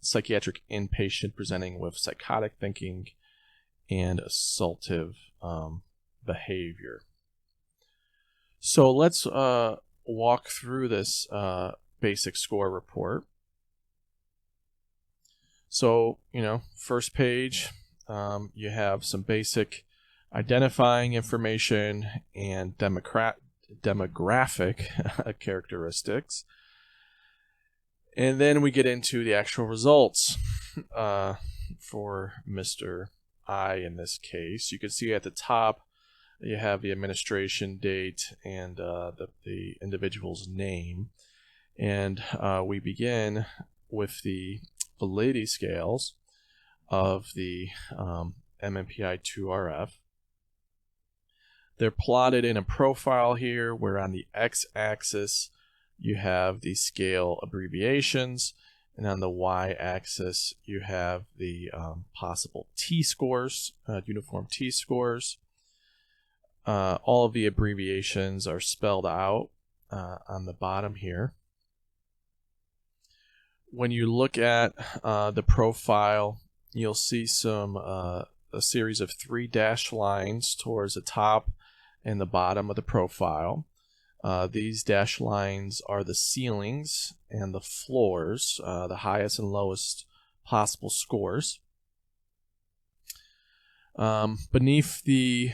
A: psychiatric inpatient presenting with psychotic thinking and assaultive behavior. So let's walk through this basic score report. So, first page, you have some basic identifying information and demographic characteristics. And then we get into the actual results for Mr. I in this case. You can see at the top you have the administration date and the individual's name. And we begin with the validity scales of the MMPI-2-RF. They're plotted in a profile here, where on the x-axis you have the scale abbreviations, and on the y-axis you have the possible t-scores, uniform t-scores. All of the abbreviations are spelled out on the bottom here. When you look at the profile, you'll see a series of 3 dashed lines towards the top and the bottom of the profile. These dashed lines are the ceilings and the floors, the highest and lowest possible scores. Beneath the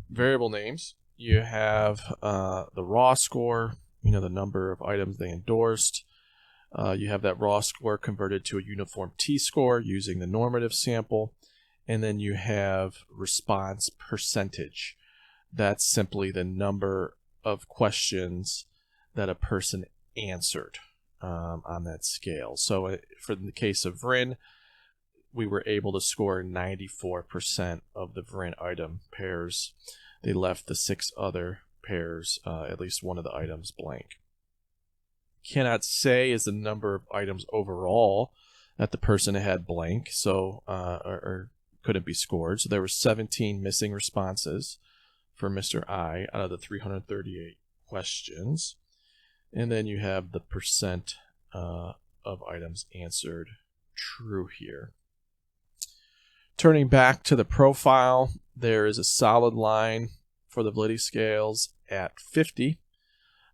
A: variable names, you have the raw score, the number of items they endorsed. You have that raw score converted to a uniform t-score using the normative sample. And then you have response percentage. That's simply the number of questions that a person answered on that scale. So for the case of VRIN, we were able to score 94% of the variant item pairs. They left the 6 other pairs, at least one of the items, blank. Cannot say is the number of items overall that the person had blank, so or couldn't be scored. So there were 17 missing responses for Mr. I out of the 338 questions. And then you have the percent of items answered true here. Turning back to the profile, there is a solid line for the validity scales at 50.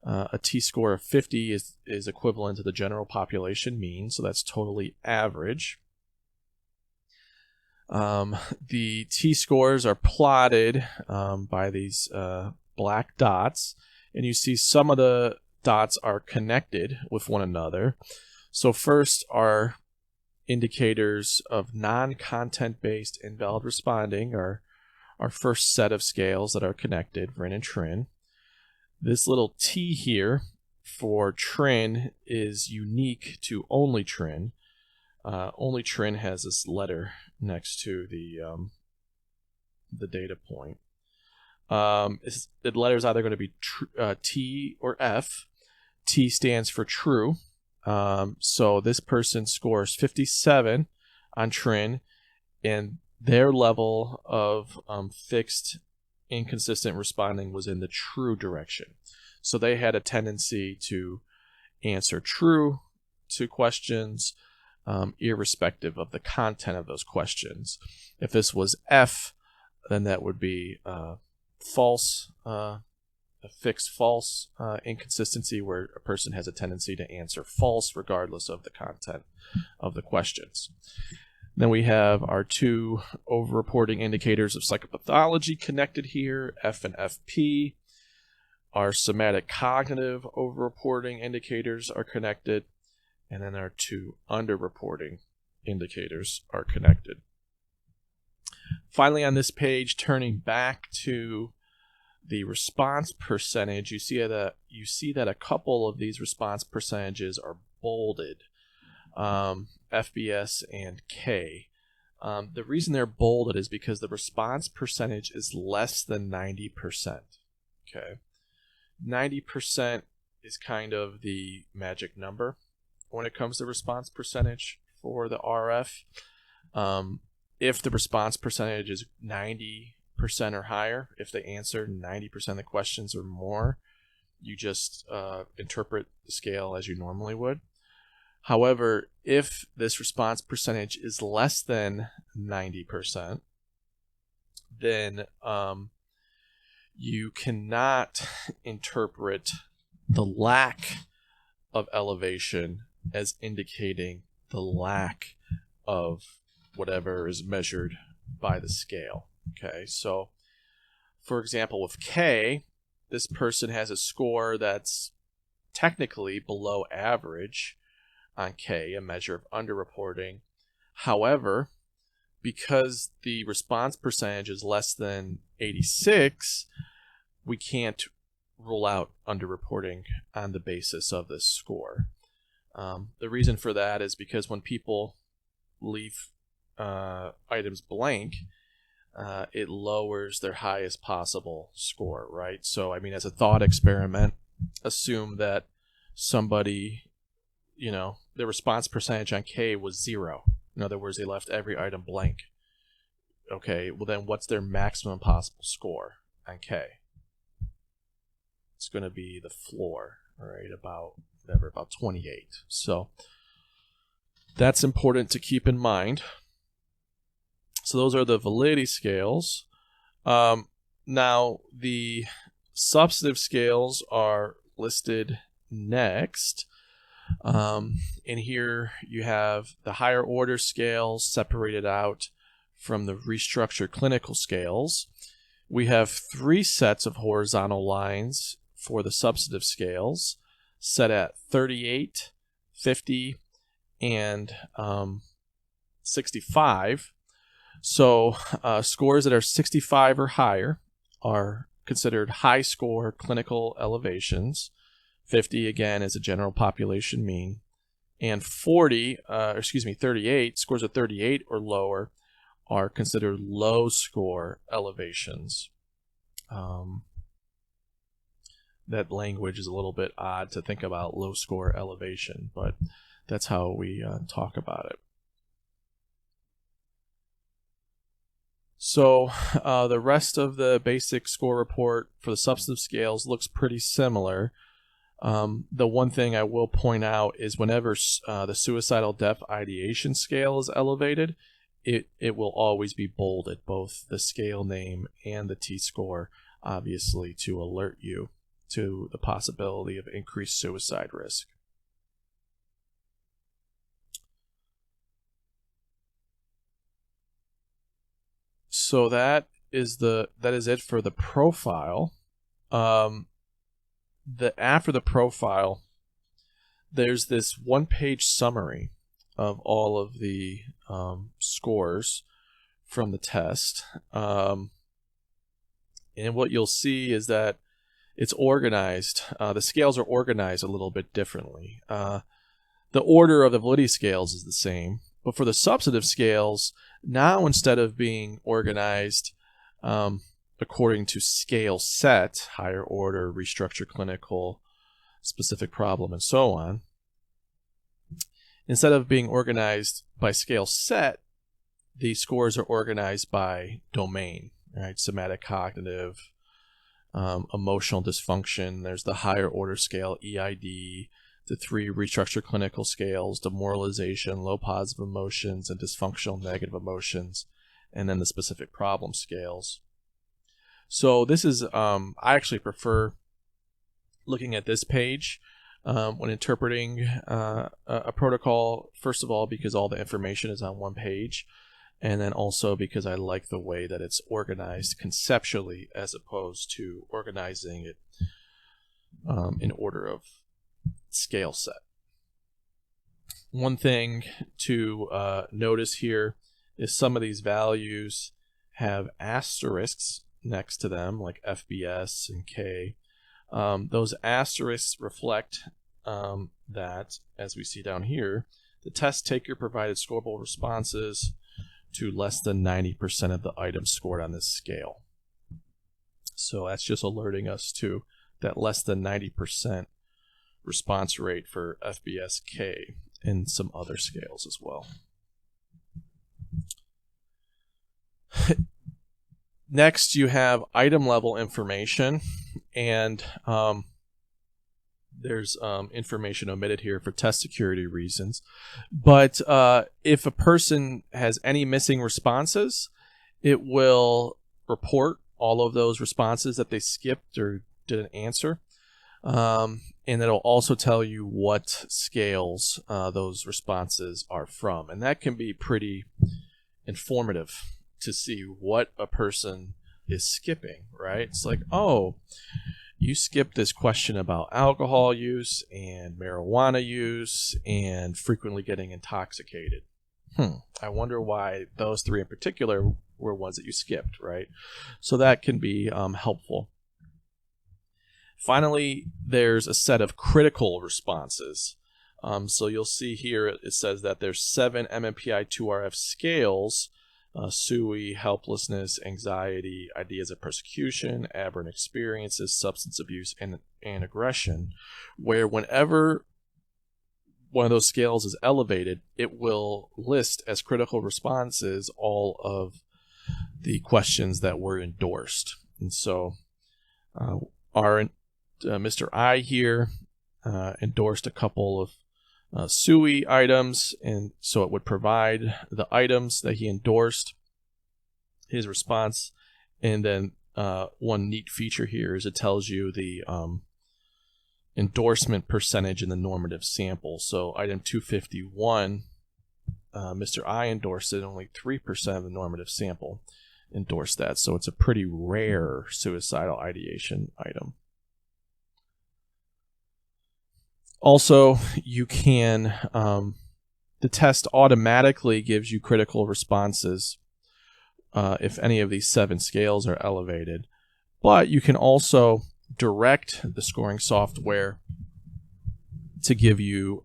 A: A t-score of 50 is equivalent to the general population mean, so that's totally average. The t-scores are plotted by these black dots, and you see some of the dots are connected with one another. So first are indicators of non-content based invalid responding, are our first set of scales that are connected, VRIN and TRIN. This little T here for TRIN is unique to only TRIN. Only TRIN has this letter next to the data point. The letter is either going to be T or F. T stands for true. So this person scores 57 on TRIN, and their level of fixed inconsistent responding was in the true direction. So they had a tendency to answer true to questions, irrespective of the content of those questions. If this was F, then that would be false, a fixed false inconsistency, where a person has a tendency to answer false regardless of the content of the questions. Then we have our 2 over-reporting indicators of psychopathology connected here, F and FP. Our somatic cognitive over-reporting indicators are connected, and then our 2 under-reporting indicators are connected. Finally, on this page, turning back to the response percentage, you see that a couple of these response percentages are bolded. FBS and K. The reason they're bolded is because the response percentage is less than 90%. Okay, 90% is kind of the magic number when it comes to response percentage for the RF. If the response percentage is 90% or higher, if they answer 90% of the questions or more, you just interpret the scale as you normally would. However, if this response percentage is less than 90%, then you cannot interpret the lack of elevation as indicating the lack of whatever is measured by the scale. Okay, so for example, with K, this person has a score that's technically below average on K, a measure of underreporting. However, because the response percentage is less than 86, we can't rule out underreporting on the basis of this score. The reason for that is because when people leave items blank, it lowers their highest possible score, right? So, I mean, as a thought experiment, assume that somebody, the response percentage on K was 0. In other words, they left every item blank. Okay, well then what's their maximum possible score on K? It's going to be the floor, right? About 28. So that's important to keep in mind. So those are the validity scales. Now the substantive scales are listed next. And here you have the higher order scales separated out from the restructured clinical scales. We have 3 sets of horizontal lines for the substantive scales, set at 38, 50, and 65. So scores that are 65 or higher are considered high score clinical elevations. 50, again, is a general population mean. And 38, scores of 38 or lower are considered low score elevations. That language is a little bit odd to think about low score elevation, but that's how we talk about it. So the rest of the basic score report for the substantive scales looks pretty similar. The one thing I will point out is whenever the suicidal death ideation scale is elevated, it will always be bolded, both the scale name and the T-score, obviously, to alert you to the possibility of increased suicide risk. So that is it for the profile. After the profile, there's this one-page summary of all of the scores from the test. And what you'll see is that it's organized. The scales are organized a little bit differently. The order of the validity scales is the same, but for the substantive scales, now instead of being organized according to scale set, higher order, restructured, clinical, specific problem, and so on, instead of being organized by scale set, the scores are organized by domain, right? Somatic, cognitive, emotional dysfunction. There's the higher order scale, EID, the 3 restructured clinical scales, demoralization, low positive emotions, and dysfunctional negative emotions, and then the specific problem scales. So this is, I actually prefer looking at this page when interpreting a protocol, first of all, because all the information is on one page, and then also because I like the way that it's organized conceptually as opposed to organizing it in order of scale set. One thing to notice here is some of these values have asterisks next to them, like FBS and K. Those asterisks reflect that, as we see down here, the test taker provided scoreable responses to less than 90% of the items scored on this scale. So that's just alerting us to that less than 90% response rate for FBS-K and some other scales as well. Next, you have item level information, and there's information omitted here for test security reasons. But if a person has any missing responses, it will report all of those responses that they skipped or didn't answer. And it'll also tell you what scales those responses are from. And that can be pretty informative to see what a person is skipping, right? It's like, oh, you skipped this question about alcohol use and marijuana use and frequently getting intoxicated. I wonder why those 3 in particular were ones that you skipped, right? So that can be helpful. Finally, there's a set of critical responses. So you'll see here it says that there's 7 MMPI-2-RF scales: SUI, helplessness, anxiety, ideas of persecution, aberrant experiences, substance abuse, and aggression, where whenever one of those scales is elevated, it will list as critical responses all of the questions that were endorsed. And so our Mr. I here endorsed a couple of SUI items, and so it would provide the items that he endorsed, his response, and then one neat feature here is it tells you the endorsement percentage in the normative sample. So item 251, Mr. I endorsed it, only 3% of the normative sample endorsed that, so it's a pretty rare suicidal ideation item. Also, you can, the test automatically gives you critical responses if any of these 7 scales are elevated. But you can also direct the scoring software to give you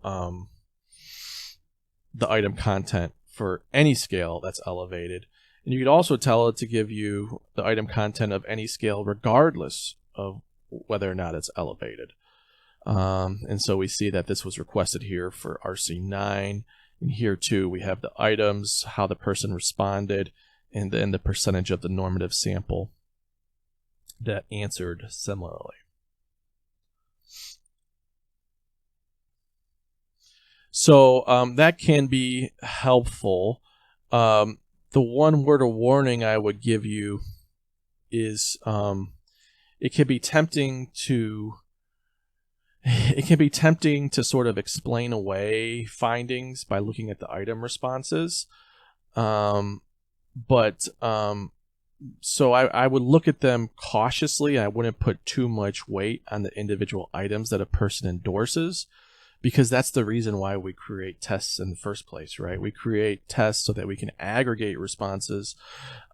A: the item content for any scale that's elevated. And you could also tell it to give you the item content of any scale regardless of whether or not it's elevated. And so we see that this was requested here for RC9. And here too, we have the items, how the person responded, and then the percentage of the normative sample that answered similarly. So that can be helpful. The one word of warning I would give you is it can be tempting to sort of explain away findings by looking at the item responses. So I would look at them cautiously. I wouldn't put too much weight on the individual items that a person endorses, because that's the reason why we create tests in the first place, right? We create tests so that we can aggregate responses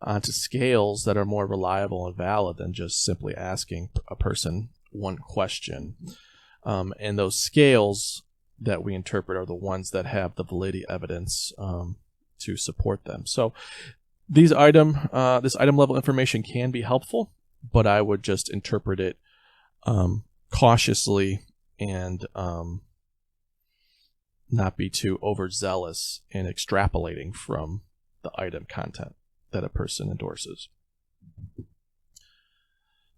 A: onto scales that are more reliable and valid than just simply asking a person one question. And those scales that we interpret are the ones that have the validity evidence to support them. So this item level information can be helpful, but I would just interpret it cautiously and not be too overzealous in extrapolating from the item content that a person endorses.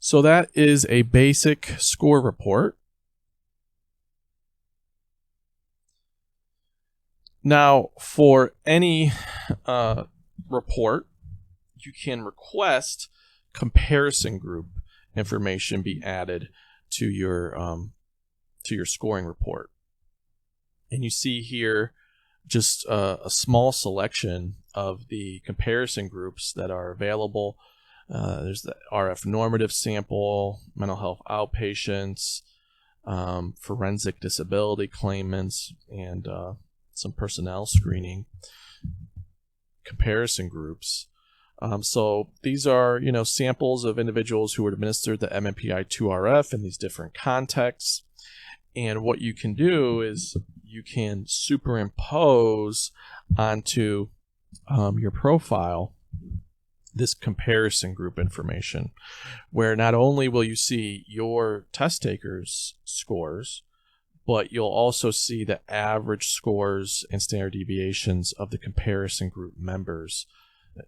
A: So that is a basic score report. Now, for any report, you can request comparison group information be added to your scoring report. And you see here just a small selection of the comparison groups that are available. There's the RF normative sample, mental health outpatients, forensic disability claimants, and some personnel screening comparison groups. So these are, samples of individuals who were administered the MMPI-2-RF in these different contexts. And what you can do is you can superimpose onto your profile this comparison group information, where not only will you see your test takers' scores, but you'll also see the average scores and standard deviations of the comparison group members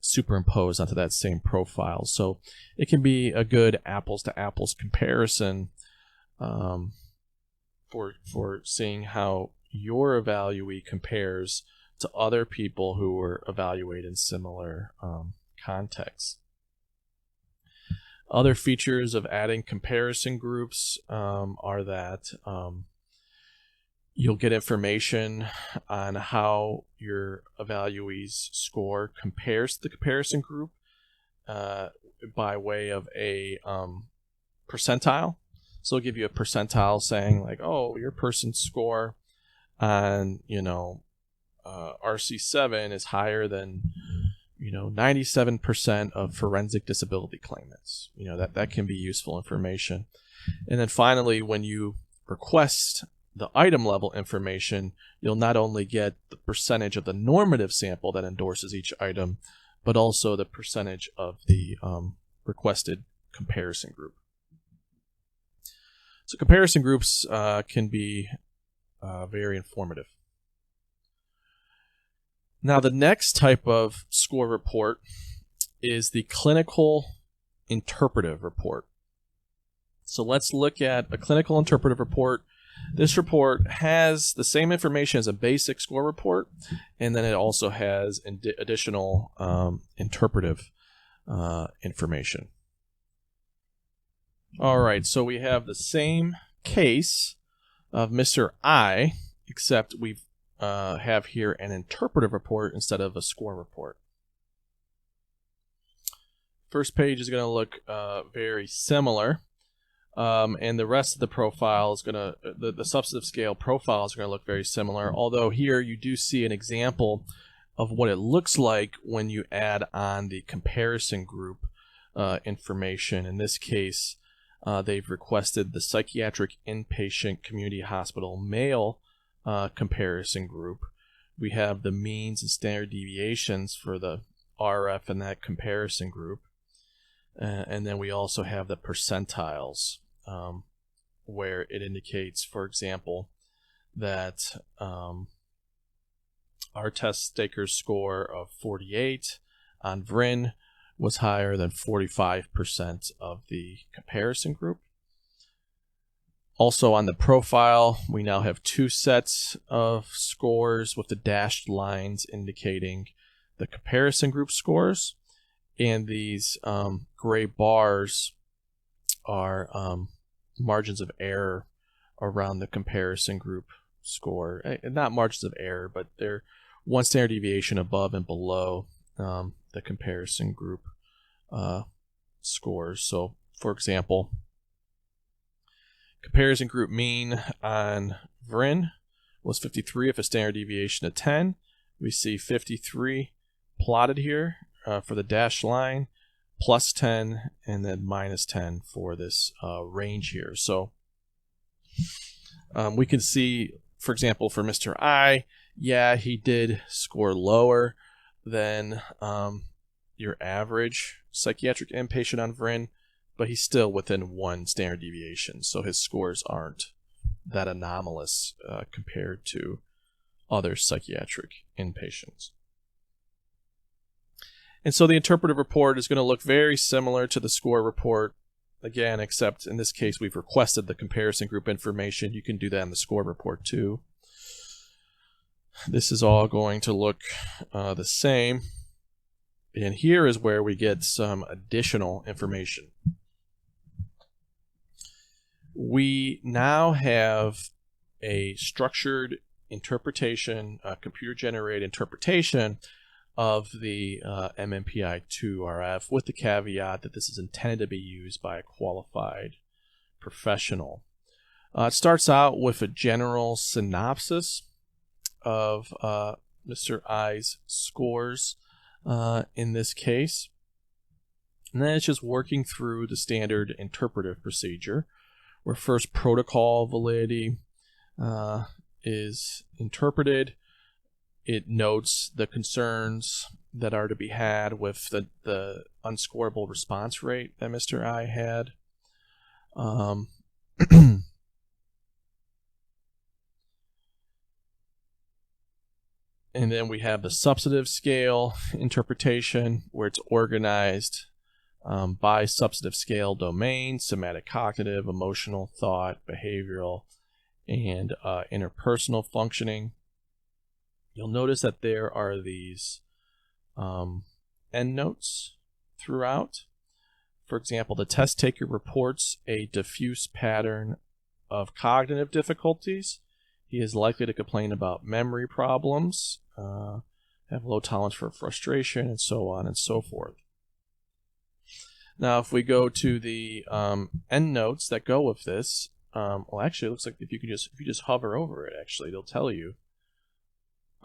A: superimposed onto that same profile. So it can be a good apples to apples comparison for seeing how your evaluee compares to other people who were evaluated in similar contexts. Other features of adding comparison groups are that you'll get information on how your evaluee's score compares to the comparison group by way of a percentile. So it'll give you a percentile saying like, oh, your person's score on, RC7 is higher than, 97% of forensic disability claimants. That can be useful information. And then finally, when you request the item level information, you'll not only get the percentage of the normative sample that endorses each item, but also the percentage of the requested comparison group. So comparison groups can be very informative. Now, the next type of score report is the clinical interpretive report. So let's look at a clinical interpretive report. This report has the same information as a basic score report, and then it also has additional interpretive information. All right, so we have the same case of Mr. I, except we have here an interpretive report instead of a score report. First page is going to look very similar. And the rest of the profile is going to, the substantive scale profiles are going to look very similar, although here you do see an example of what it looks like when you add on the comparison group information. In this case, they've requested the psychiatric inpatient community hospital male comparison group, we have the means and standard deviations for the RF and that comparison group. And then we also have the percentiles, where it indicates, for example, that our test taker's score of 48 on VRIN was higher than 45% of the comparison group. Also on the profile, we now have two sets of scores with the dashed lines indicating the comparison group scores, and these gray bars are margins of error around the comparison group score. Not margins of error, but they're one standard deviation above and below the comparison group scores. So, for example, comparison group mean on VRIN was 53 with a standard deviation of 10. We see 53 plotted here for the dashed line, plus 10, and then minus 10 for this range here. So we can see, for example, for Mr. I, yeah, he did score lower than your average psychiatric inpatient on VRIN, but he's still within one standard deviation, so his scores aren't that anomalous compared to other psychiatric inpatients. And so the interpretive report is going to look very similar to the score report, again, except in this case we've requested the comparison group information. You can do that in the score report too. This is all going to look the same. And here is where we get some additional information. We now have a structured interpretation, computer-generated interpretation of the MMPI-2-RF, with the caveat that this is intended to be used by a qualified professional. It starts out with a general synopsis of Mr. I's scores in this case. And then it's just working through the standard interpretive procedure, where first protocol validity is interpreted. It notes the concerns that are to be had with the unscorable response rate that Mr. I had. And then we have the substantive scale interpretation, where it's organized by substantive scale domain: somatic, cognitive, emotional, thought, behavioral, and interpersonal functioning. You'll notice that there are these endnotes throughout. For example, the test taker reports a diffuse pattern of cognitive difficulties. He is likely to complain about memory problems, have low tolerance for frustration, and so on and so forth. Now, if we go to the endnotes that go with this, well, actually, it looks like if you just hover over it, actually, it'll tell you.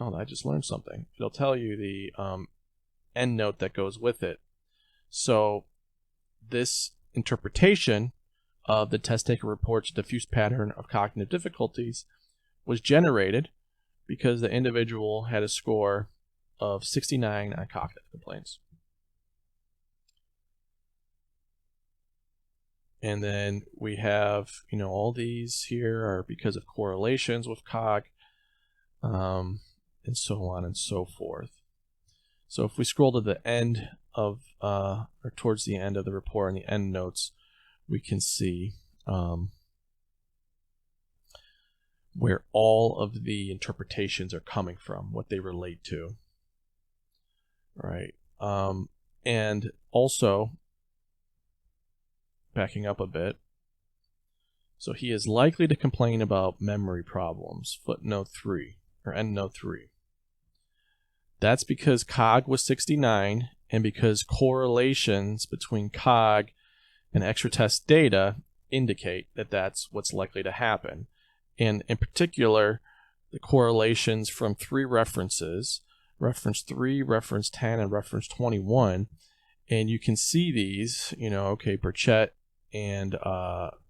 A: Oh, I just learned something. It'll tell you the endnote that goes with it. So this interpretation of the test taker report's diffuse pattern of cognitive difficulties was generated because the individual had a score of 69 on cognitive complaints. And then we have, all these here are because of correlations with cog, and so on and so forth. So if we scroll to the end of, or towards the end of the report, in the end notes, we can see where all of the interpretations are coming from, what they relate to. All right. And also, backing up a bit, so he is likely to complain about memory problems, footnote 3, or endnote 3. That's because COG was 69, and because correlations between COG and extra test data indicate that that's what's likely to happen. And in particular, the correlations from 3 references, reference 3, reference 10, and reference 21. And you can see these, Burchett and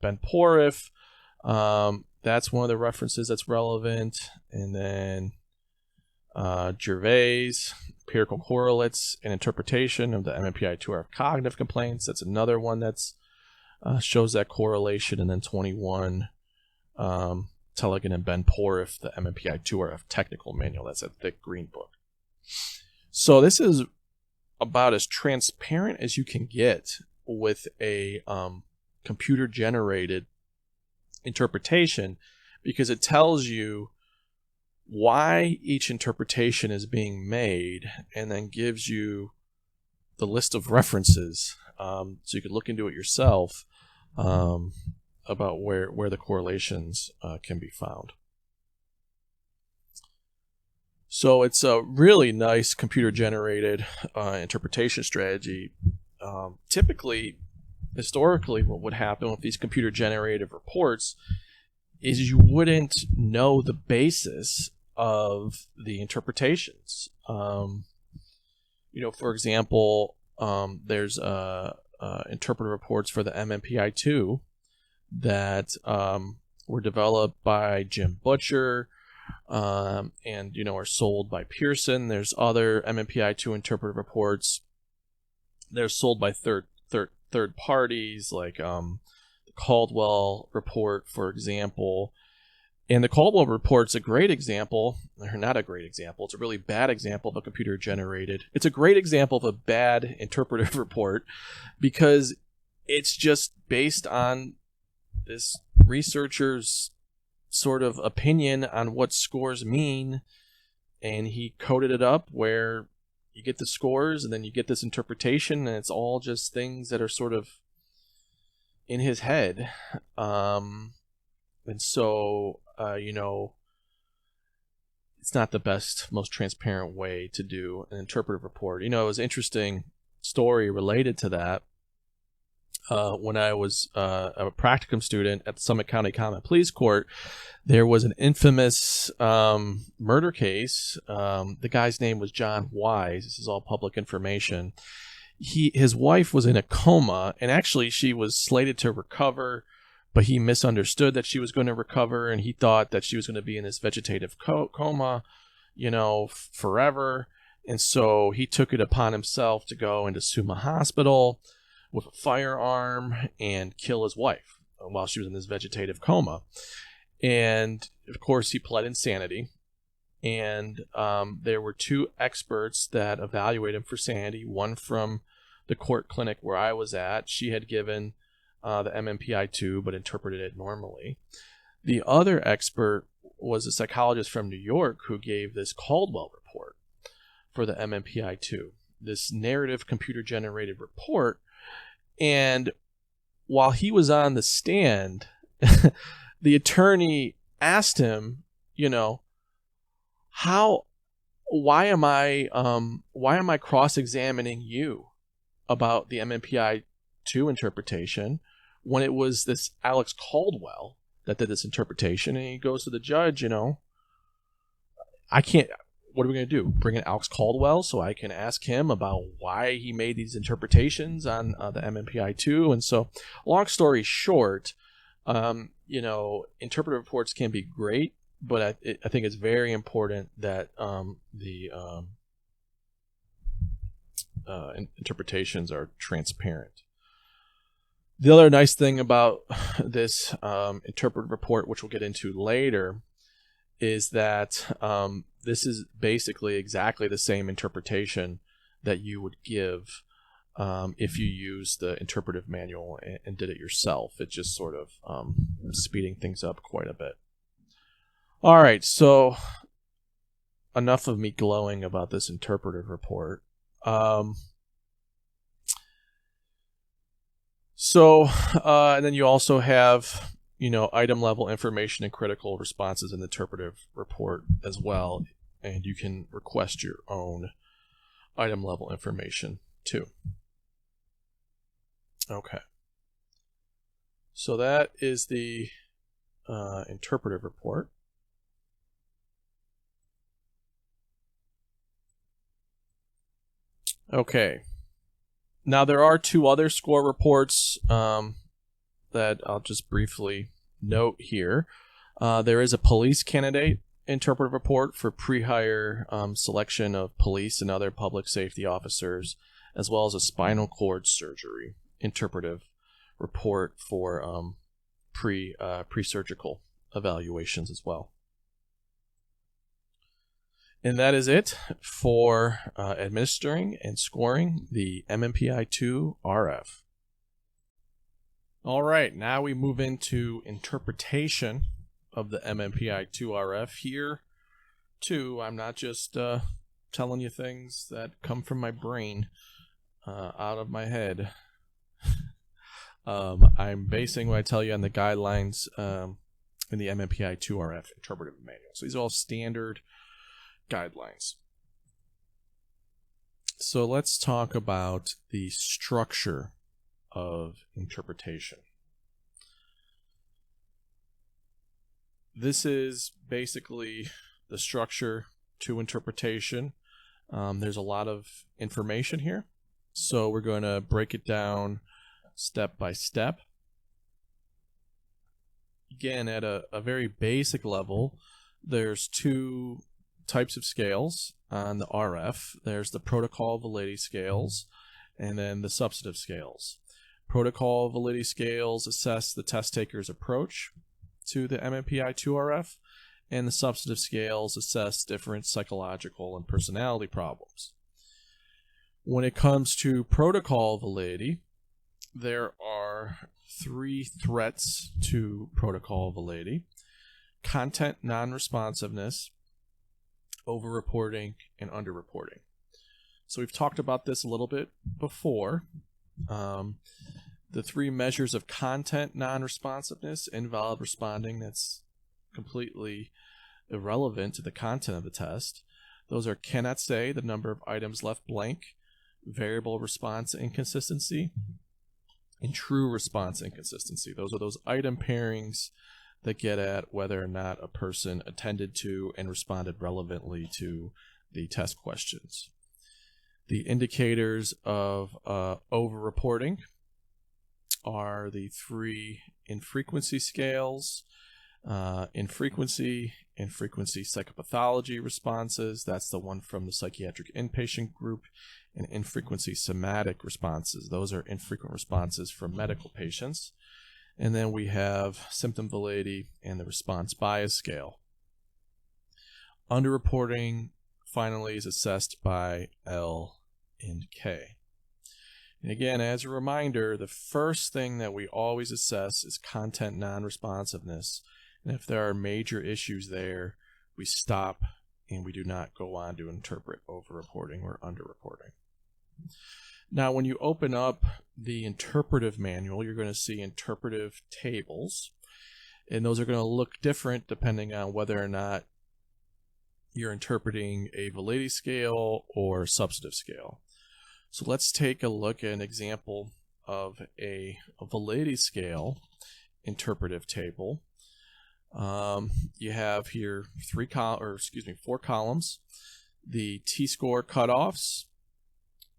A: Ben Porif. That's one of the references that's relevant. And then Gervais, empirical correlates and interpretation of the MMPI-2-RF cognitive complaints. That's another one that's shows that correlation. And then 21, Tellegen and Ben Porif, the MMPI-2-RF technical manual. That's a thick green book. So this is about as transparent as you can get with a computer-generated interpretation, because it tells you why each interpretation is being made and then gives you the list of references, so you can look into it yourself about where the correlations can be found. So it's a really nice computer-generated interpretation strategy. Typically, historically, what would happen with these computer-generated reports is you wouldn't know the basis of the interpretations. For example, there's interpreter reports for the MMPI-2 that were developed by Jim Butcher and are sold by Pearson. There's other MMPI-2 interpreter reports. They're sold by third parties, like the Caldwell report, for example. And the Caldwell report's a great example, or not a great example, it's a really bad example of a computer-generated. It's a great example of a bad interpretive report because it's just based on this researcher's sort of opinion on what scores mean, and he coded it up where you get the scores and then you get this interpretation, and it's all just things that are sort of in his head. And so, it's not the best, most transparent way to do an interpretive report. It was an interesting story related to that. When I was a practicum student at the Summit County Common Pleas Court, there was an infamous murder case. The guy's name was John Wise. This is all public information. His wife was in a coma, and actually she was slated to recover, but he misunderstood that she was going to recover, and he thought that she was going to be in this vegetative coma, forever. And so he took it upon himself to go into Summa Hospital with a firearm and kill his wife while she was in this vegetative coma. And of course, he pled insanity. And there were two experts that evaluated him for sanity. One from the court clinic where I was at. She had given the MMPI-2, but interpreted it normally. The other expert was a psychologist from New York who gave this Caldwell report for the MMPI-2, this narrative computer-generated report. And while he was on the stand, the attorney asked him, why am I cross-examining you about the MMPI-2 interpretation when it was this Alex Caldwell that did this interpretation? And he goes to the judge, I can't, what are we going to do? Bring in Alex Caldwell so I can ask him about why he made these interpretations on the MMPI-2? And so, long story short, interpretive reports can be great, but I think it's very important that the interpretations are transparent. The other nice thing about this interpretive report, which we'll get into later, is that this is basically exactly the same interpretation that you would give if you use the interpretive manual and did it yourself. It's just sort of speeding things up quite a bit. All right, so enough of me glowing about this interpretive report. And then you also have, item level information and critical responses in the interpretive report as well. And you can request your own item level information too. Okay. So that is the interpretive report. Okay. Now there are two other score reports that I'll just briefly note here. There is a police candidate interpretive report for pre-hire selection of police and other public safety officers, as well as a spinal cord surgery interpretive report for pre-surgical evaluations as well. And that is it for administering and scoring the MMPI-2-RF. All right, now we move into interpretation of the MMPI-2-RF. Here, too, I'm not just telling you things that come from my brain out of my head. I'm basing what I tell you on the guidelines in the MMPI-2-RF interpretive manual. So these are all standard guidelines. So let's talk about the structure of interpretation. This is basically the structure to interpretation. There's a lot of information here, so we're going to break it down step by step. Again, at a very basic level, there's two types of scales on the RF. There's the protocol validity scales and then the substantive scales. Protocol validity scales assess the test taker's approach to the MMPI-2-RF, and the substantive scales assess different psychological and personality problems. When it comes to protocol validity, there are three threats to protocol validity: content non-responsiveness, over-reporting, and under-reporting. So we've talked about this a little bit before. The three measures of content non-responsiveness: invalid responding, that's completely irrelevant to the content of the test. Those are cannot say, the number of items left blank, variable response inconsistency, and true response inconsistency. Those are those item pairings that get at whether or not a person attended to and responded relevantly to the test questions. The indicators of over-reporting are the three infrequency scales: infrequency psychopathology responses, that's the one from the psychiatric inpatient group, and infrequency somatic responses, those are infrequent responses from medical patients. And then we have symptom validity and the response bias scale. Underreporting finally is assessed by L and K. And again, as a reminder, the first thing that we always assess is content non-responsiveness. And if there are major issues there, we stop and we do not go on to interpret over-reporting or under-reporting. Now, when you open up the interpretive manual, you're going to see interpretive tables, and those are going to look different depending on whether or not you're interpreting a validity scale or substantive scale. So let's take a look at an example of a validity scale interpretive table. You have here four columns: the T-score cutoffs,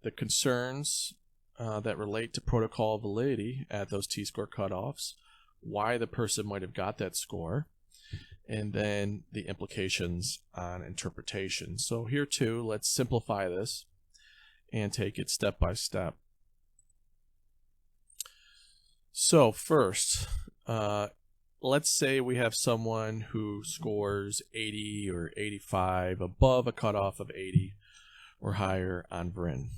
A: the concerns that relate to protocol validity at those T-score cutoffs, why the person might have got that score, and then the implications on interpretation. So here too, let's simplify this and take it step by step. So first, let's say we have someone who scores 80 or 85, above a cutoff of 80 or higher on VRIN.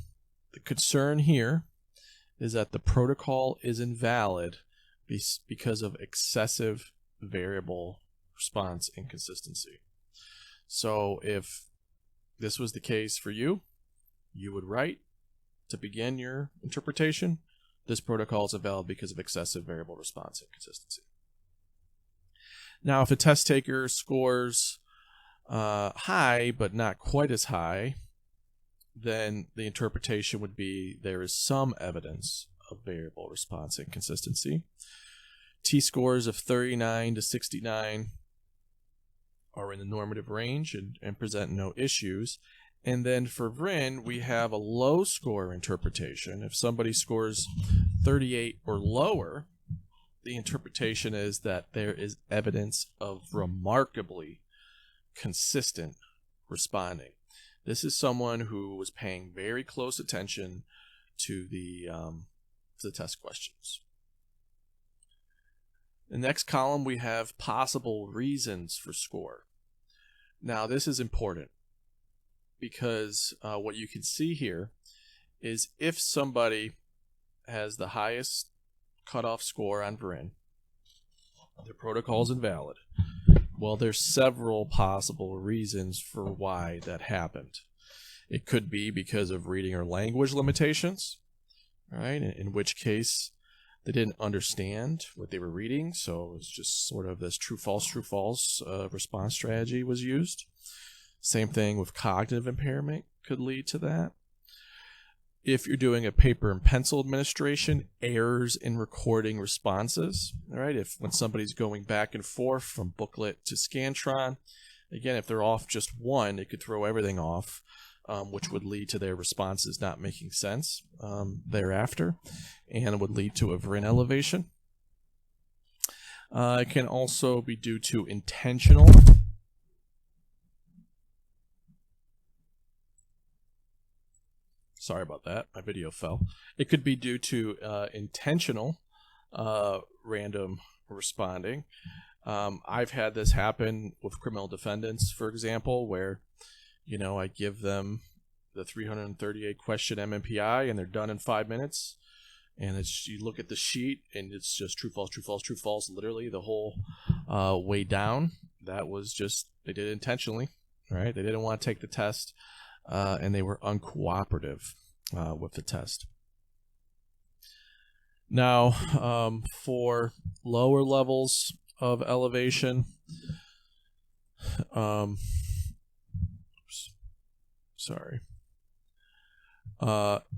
A: The concern here is that the protocol is invalid because of excessive variable response inconsistency. So if this was the case for you, you would write, to begin your interpretation, this protocol is invalid because of excessive variable response inconsistency. Now, if a test taker scores high, but not quite as high, then the interpretation would be there is some evidence of variable response inconsistency. T-scores of 39 to 69 are in the normative range and present no issues. And then for VRIN, we have a low score interpretation. If somebody scores 38 or lower, the interpretation is that there is evidence of remarkably consistent responding. This is someone who was paying very close attention to the test questions. The next column, we have possible reasons for score. Now, this is important because what you can see here is if somebody has the highest cutoff score on VRIN, their protocol is invalid. Well, there's several possible reasons for why that happened. It could be because of reading or language limitations, right? In which case they didn't understand what they were reading, so it's just sort of this true false response strategy was used. Same thing with cognitive impairment could lead to that. If you're doing a paper and pencil administration, errors in recording responses, all right? If when somebody's going back and forth from booklet to Scantron, again, if they're off just one, it could throw everything off, which would lead to their responses not making sense thereafter, and would lead to a VRIN elevation. It can also be due to intentional Sorry about that. My video fell. It could be due to intentional random responding. I've had this happen with criminal defendants, for example, where, I give them the 338 question MMPI and they're done in 5 minutes. And you look at the sheet and it's just true, false, true, false, true, false, literally the whole way down. That was just, they did it intentionally, right? They didn't want to take the test. And they were uncooperative with the test. Now, for lower levels of elevation, and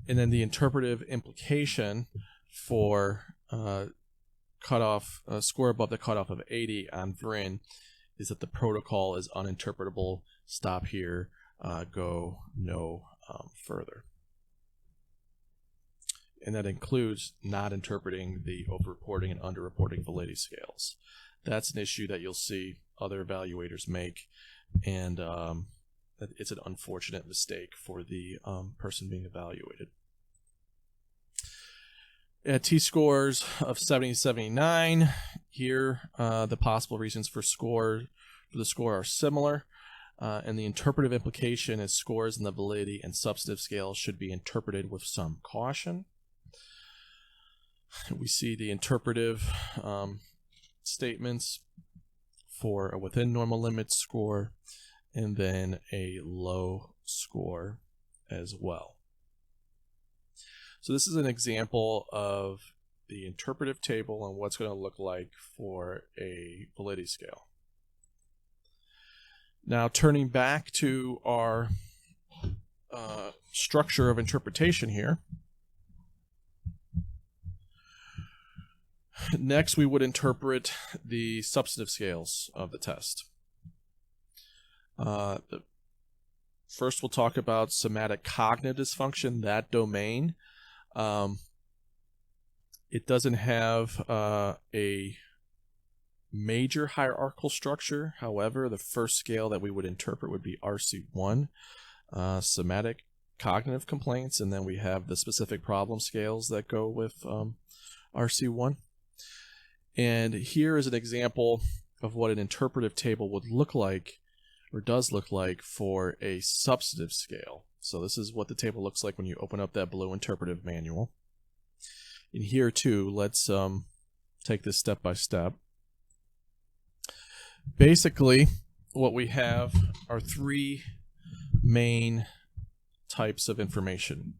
A: then the interpretive implication for cutoff score above the cutoff of 80 on VRIN is that the protocol is uninterpretable. Stop here. Go no further. And that includes not interpreting the overreporting and underreporting validity scales. That's an issue that you'll see other evaluators make, and it's an unfortunate mistake for the person being evaluated. At T-scores of 70 to 79, here the possible reasons for the score are similar. And the interpretive implication is scores in the validity and substantive scales should be interpreted with some caution. We see the interpretive statements for a within normal limits score and then a low score as well. So this is an example of the interpretive table and what's going to look like for a validity scale. Now, turning back to our structure of interpretation here. Next, we would interpret the substantive scales of the test. First, we'll talk about somatic cognitive dysfunction, that domain. It doesn't have a major hierarchical structure. However, the first scale that we would interpret would be RC1, somatic cognitive complaints, and then we have the specific problem scales that go with RC1. And here is an example of what an interpretive table would look like, or does look like, for a substantive scale. So this is what the table looks like when you open up that blue interpretive manual. And here too, let's take this step by step. Basically, what we have are three main types of information.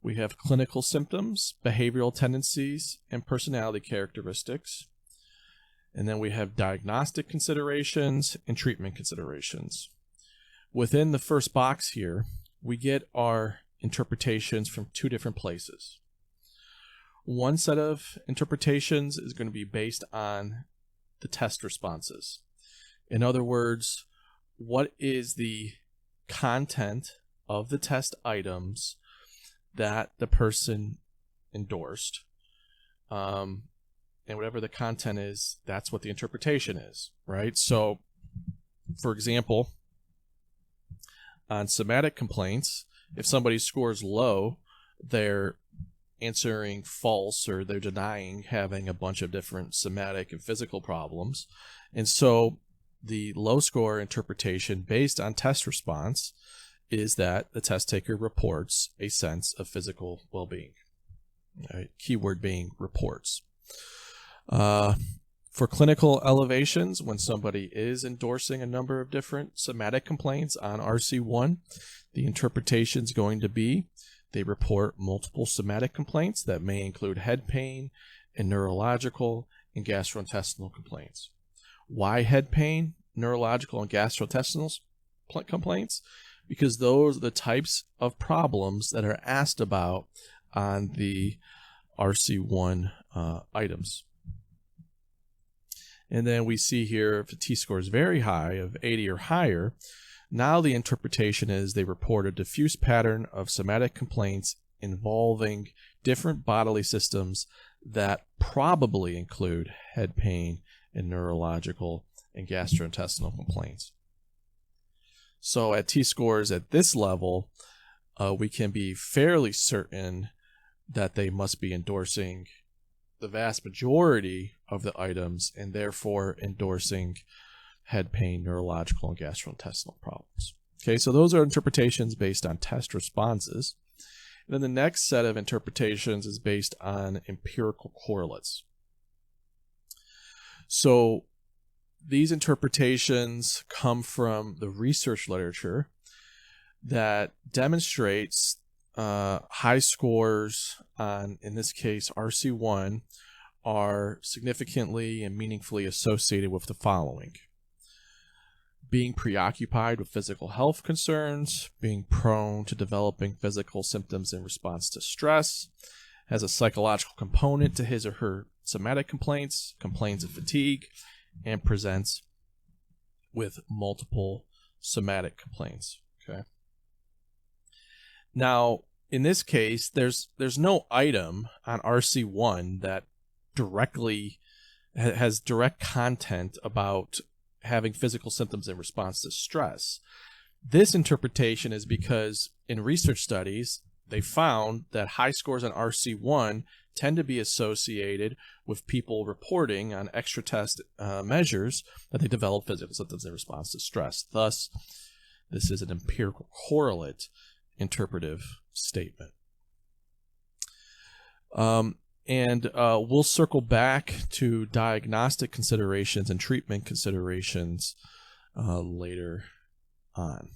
A: We have clinical symptoms, behavioral tendencies, and personality characteristics. And then we have diagnostic considerations and treatment considerations. Within the first box here, we get our interpretations from two different places. One set of interpretations is going to be based on the test responses. In other words, what is the content of the test items that the person endorsed? And whatever the content is, that's what the interpretation is, right? So For example, on somatic complaints, if somebody scores low, they're answering false or they're denying having a bunch of different somatic and physical problems. And so the low score interpretation based on test response is that the test taker reports a sense of physical well-being. Right? Keyword being reports. For clinical elevations, when somebody is endorsing a number of different somatic complaints on RC1, the interpretation is going to be they report multiple somatic complaints that may include head pain and neurological and gastrointestinal complaints. Why head pain, neurological, and gastrointestinal complaints? Because those are the types of problems that are asked about on the RC1 items. And then we see here if the T-score is very high, of 80 or higher, now the interpretation is they report a diffuse pattern of somatic complaints involving different bodily systems that probably include head pain and neurological and gastrointestinal complaints. So at T-scores at this level, we can be fairly certain that they must be endorsing the vast majority of the items and therefore endorsing head pain, neurological, and gastrointestinal problems. Okay, so those are interpretations based on test responses. And then the next set of interpretations is based on empirical correlates. So these interpretations come from the research literature that demonstrates high scores on, in this case, RC1 are significantly and meaningfully associated with the following: being preoccupied with physical health concerns, being prone to developing physical symptoms in response to stress, has a psychological component to his or her somatic complaints, complains of fatigue, and presents with multiple somatic complaints. Okay. Now, in this case, there's no item on RC1 that directly has direct content about having physical symptoms in response to stress. This interpretation is because in research studies, they found that high scores on RC1 tend to be associated with people reporting on extra test measures that they develop physical symptoms in response to stress. Thus, this is an empirical correlate interpretive statement. And we'll circle back to diagnostic considerations and treatment considerations later on.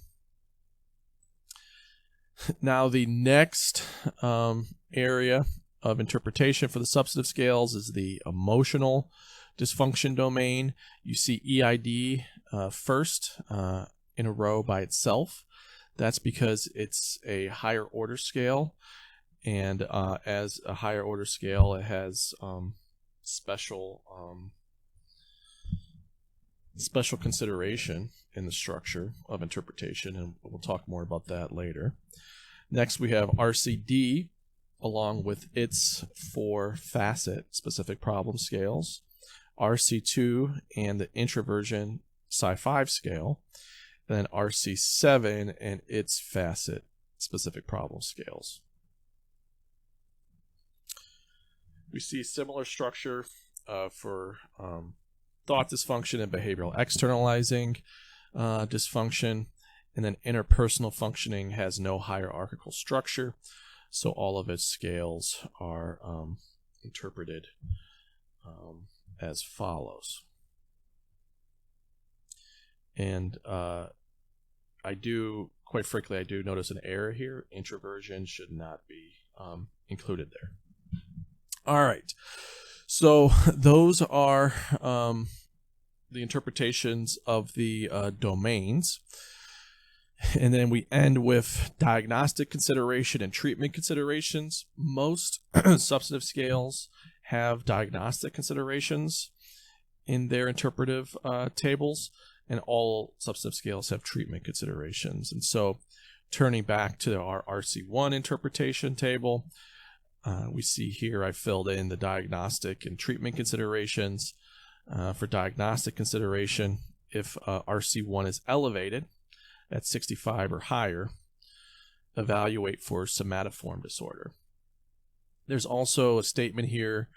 A: Now, the next area of interpretation for the substantive scales is the emotional dysfunction domain. You see EID first in a row by itself. That's because it's a higher order scale. And as a higher order scale, it has special consideration in the structure of interpretation, and we'll talk more about that later. Next, we have RCD, along with its 4 facet specific problem scales, RC2 and the introversion Psi-5 scale, and then RC7 and its facet specific problem scales. We see similar structure for thought dysfunction and behavioral externalizing dysfunction, and then interpersonal functioning has no hierarchical structure, so all of its scales are interpreted as follows. And quite frankly, I do notice an error here. Introversion should not be included there. All right, so those are the interpretations of the domains. And then we end with diagnostic consideration and treatment considerations. Most substantive scales have diagnostic considerations in their interpretive tables, and all substantive scales have treatment considerations. And so turning back to our RC1 interpretation table, we see here I filled in the diagnostic and treatment considerations. For diagnostic consideration, if RC1 is elevated at 65 or higher, evaluate for somatoform disorder. There's also a statement here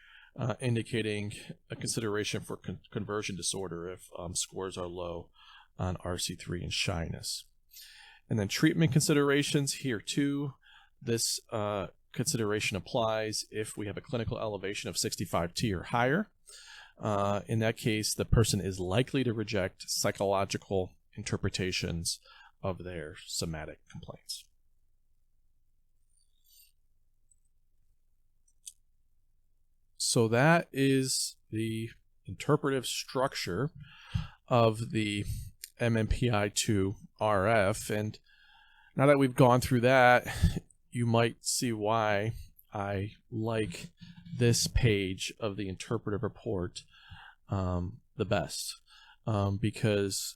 A: indicating a consideration for conversion disorder if scores are low on RC3 and shyness. And then treatment considerations here too. This consideration applies if we have a clinical elevation of 65T or higher. In that case, the person is likely to reject psychological interpretations of their somatic complaints. So that is the interpretive structure of the MMPI-2-RF. And now that we've gone through that, you might see why I like this page of the interpretive report the best, because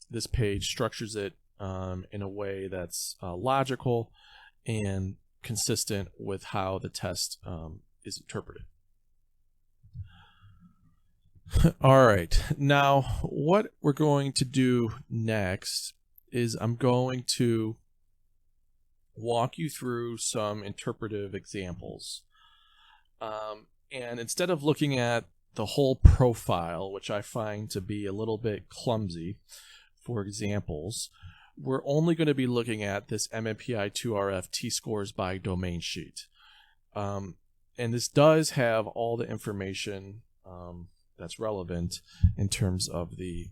A: this page structures it in a way that's logical and consistent with how the test is interpreted. All right, now what we're going to do next is I'm going to walk you through some interpretive examples. And instead of looking at the whole profile, which I find to be a little bit clumsy for examples, we're only going to be looking at this MMPI-2-RF T-scores by domain sheet. And this does have all the information that's relevant in terms of the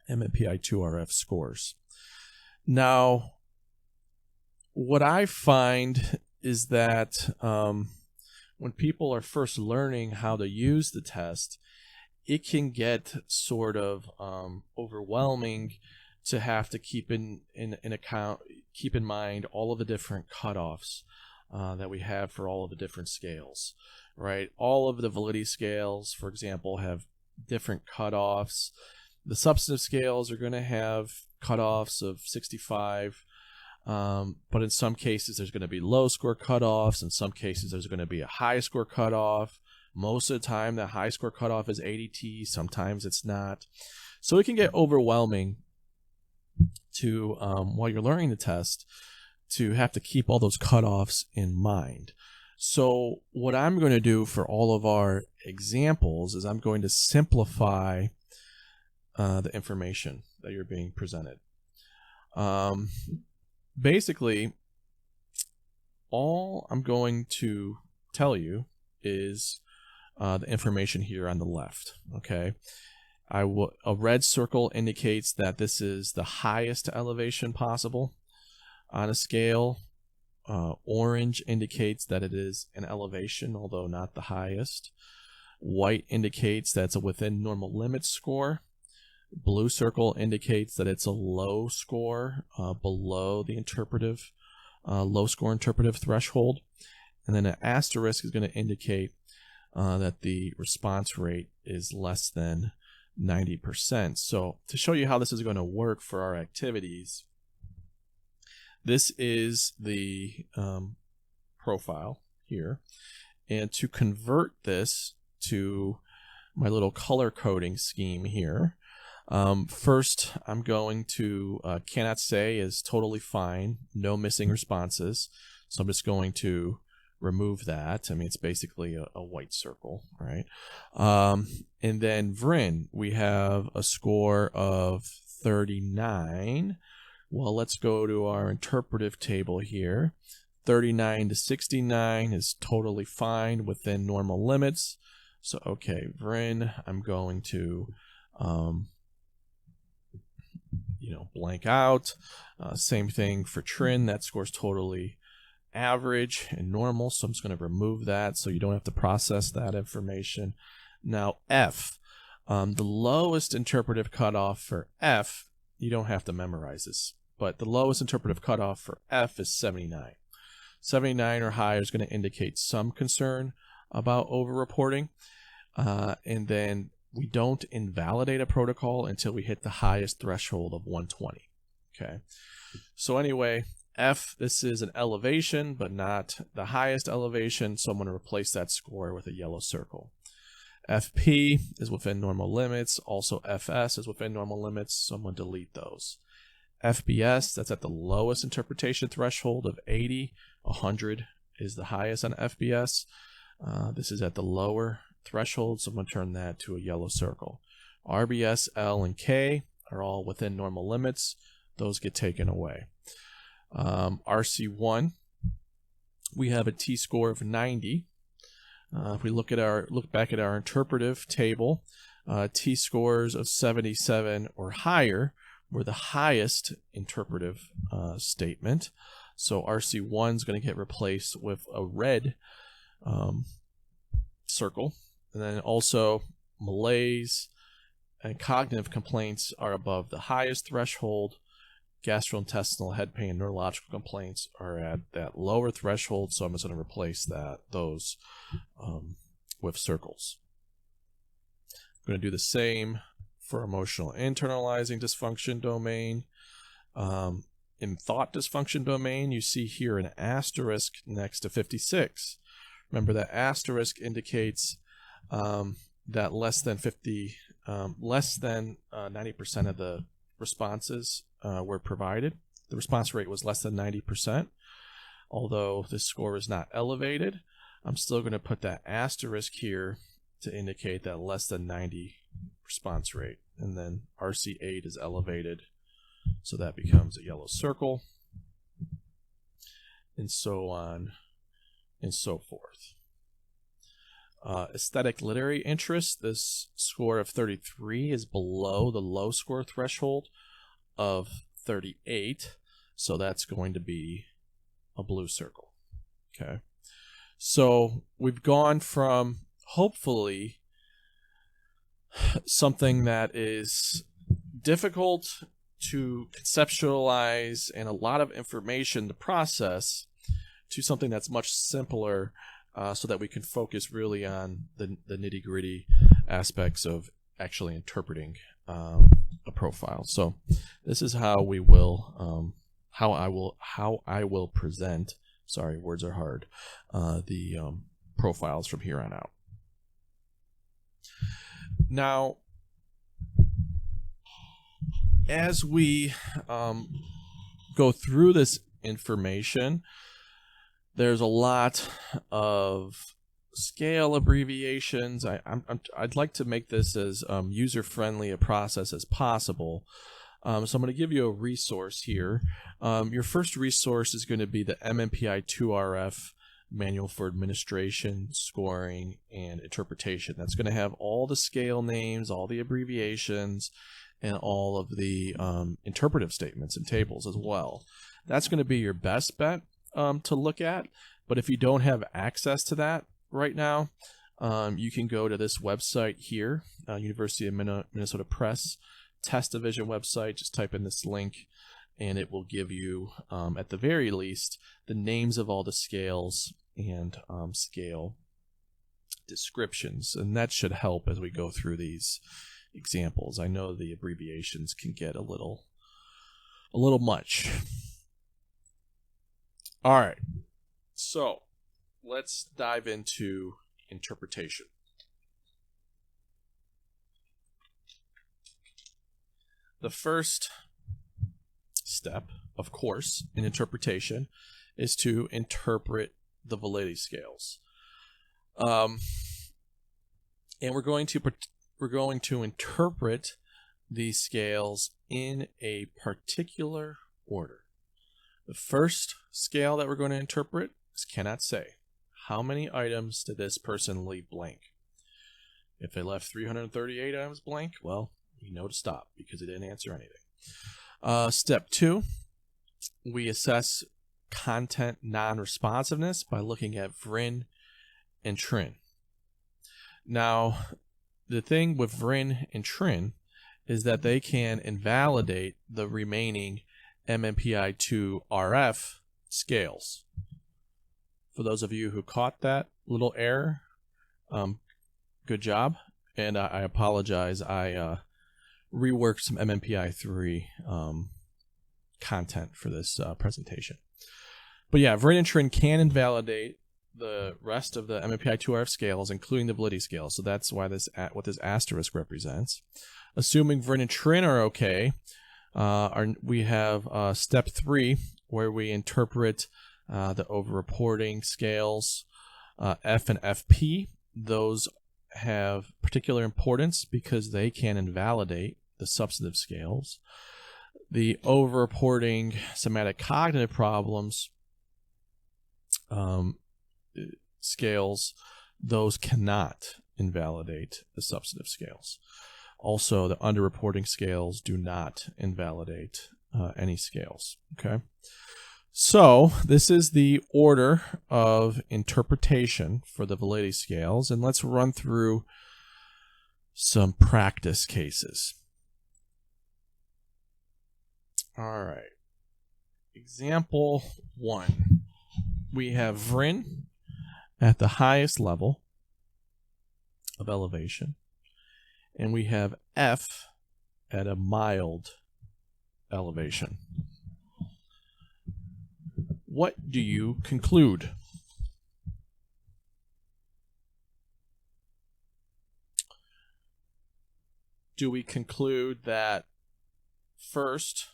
A: MMPI-2-RF scores. Now, what I find is that when people are first learning how to use the test, it can get sort of overwhelming to have to keep in mind all of the different cutoffs that we have for all of the different scales, right? All of the validity scales, for example, have different cutoffs. The substantive scales are going to have cutoffs of 65, but in some cases there's going to be low score cutoffs. In some cases there's going to be a high score cutoff. Most of the time the high score cutoff is 80T, sometimes it's not. So it can get overwhelming to, while you're learning the test, to have to keep all those cutoffs in mind. So what I'm going to do for all of our examples is I'm going to simplify the information that you're being presented. Basically, all I'm going to tell you is the information here on the left, okay? A red circle indicates that this is the highest elevation possible on a scale. Orange indicates that it is an elevation, although not the highest. White indicates that it's a within normal limits score. Blue circle indicates that it's a low score, below the interpretive, low score interpretive threshold. And then an asterisk is going to indicate that the response rate is less than 90%. So to show you how this is going to work for our activities, this is the profile here. And to convert this to my little color coding scheme here, first I'm going to cannot say is totally fine, no missing responses. So I'm just going to remove that. I mean, it's basically a white circle, right? And then VRIN, we have a score of 39. Well, let's go to our interpretive table here. 39 to 69 is totally fine within normal limits. So, okay, VRIN, I'm going to, blank out. Same thing for TRIN, that score's totally average and normal, so I'm just going to remove that so you don't have to process that information. Now, F, the lowest interpretive cutoff for F, you don't have to memorize this, but the lowest interpretive cutoff for F is 79. 79 or higher is going to indicate some concern about over-reporting, and then we don't invalidate a protocol until we hit the highest threshold of 120. Okay, so anyway, F, this is an elevation, but not the highest elevation, so I'm going to replace that score with a yellow circle. FP is within normal limits. Also FS is within normal limits, so I'm going to delete those. FBS, that's at the lowest interpretation threshold of 80. 100 is the highest on FBS. This is at the lower threshold, so I'm going to turn that to a yellow circle. RBS, L, and K are all within normal limits. Those get taken away. RC1, we have a T-score of 90. If we look back at our interpretive table, T-scores of 77 or higher were the highest interpretive statement. So RC1 is going to get replaced with a red circle. And then also malaise and cognitive complaints are above the highest threshold. Gastrointestinal, head pain, and neurological complaints are at that lower threshold, so I'm just going to replace those with circles. I'm going to do the same for emotional internalizing dysfunction domain. In thought dysfunction domain, you see here an asterisk next to 56. Remember that asterisk indicates that less than 90% of the responses were provided. The response rate was less than 90%. Although this score is not elevated, I'm still going to put that asterisk here to indicate that less than 90 response rate. And then RC8 is elevated, so that becomes a yellow circle, and so on and so forth. Aesthetic literary interest, this score of 33 is below the low score threshold of 38, so that's going to be a blue circle. Okay, so we've gone from hopefully something that is difficult to conceptualize and a lot of information to process to something that's much simpler, so that we can focus really on the nitty-gritty aspects of actually interpreting a profile. So this is how we will how I will present, sorry, words are hard, the profiles from here on out. Now, as we go through this information, there's a lot of scale abbreviations. I'd like to make this as user-friendly a process as possible. So I'm going to give you a resource here. Your first resource is going to be the MMPI-2-RF Manual for Administration, Scoring, and Interpretation. That's going to have all the scale names, all the abbreviations, and all of the interpretive statements and tables as well. That's going to be your best bet to look at, but if you don't have access to that right now, you can go to this website here, University of Minnesota Press Test Division website. Just type in this link and it will give you, at the very least, the names of all the scales and scale descriptions, and that should help as we go through these examples. I know the abbreviations can get a little much. All right, so let's dive into interpretation. The first step, of course, in interpretation is to interpret the validity scales. And we're going to interpret these scales in a particular order. The first scale that we're going to interpret is cannot say. How many items did this person leave blank? If they left 338 items blank, well, we know to stop because they didn't answer anything. Step 2, we assess content non-responsiveness by looking at VRIN and TRIN. Now, the thing with VRIN and TRIN is that they can invalidate the remaining MMPI-2-RF scales. For those of you who caught that little error, good job. And I apologize. I reworked some MMPI-3 content for this presentation. But yeah, VRIN and TRIN can invalidate the rest of the MMPI-2-RF scales, including the validity scale. So that's why what this asterisk represents. Assuming Vryn and Trin are okay, we have step 3, where we interpret the over-reporting scales, F and FP. Those have particular importance because they can invalidate the substantive scales. The over-reporting somatic cognitive problems scales, those cannot invalidate the substantive scales. Also, the underreporting scales do not invalidate any scales. Okay, so this is the order of interpretation for the validity scales, and let's run through some practice cases. All right, example 1. We have Vryn at the highest level of elevation, and we have F at a mild elevation. What do you conclude? Do we conclude that first,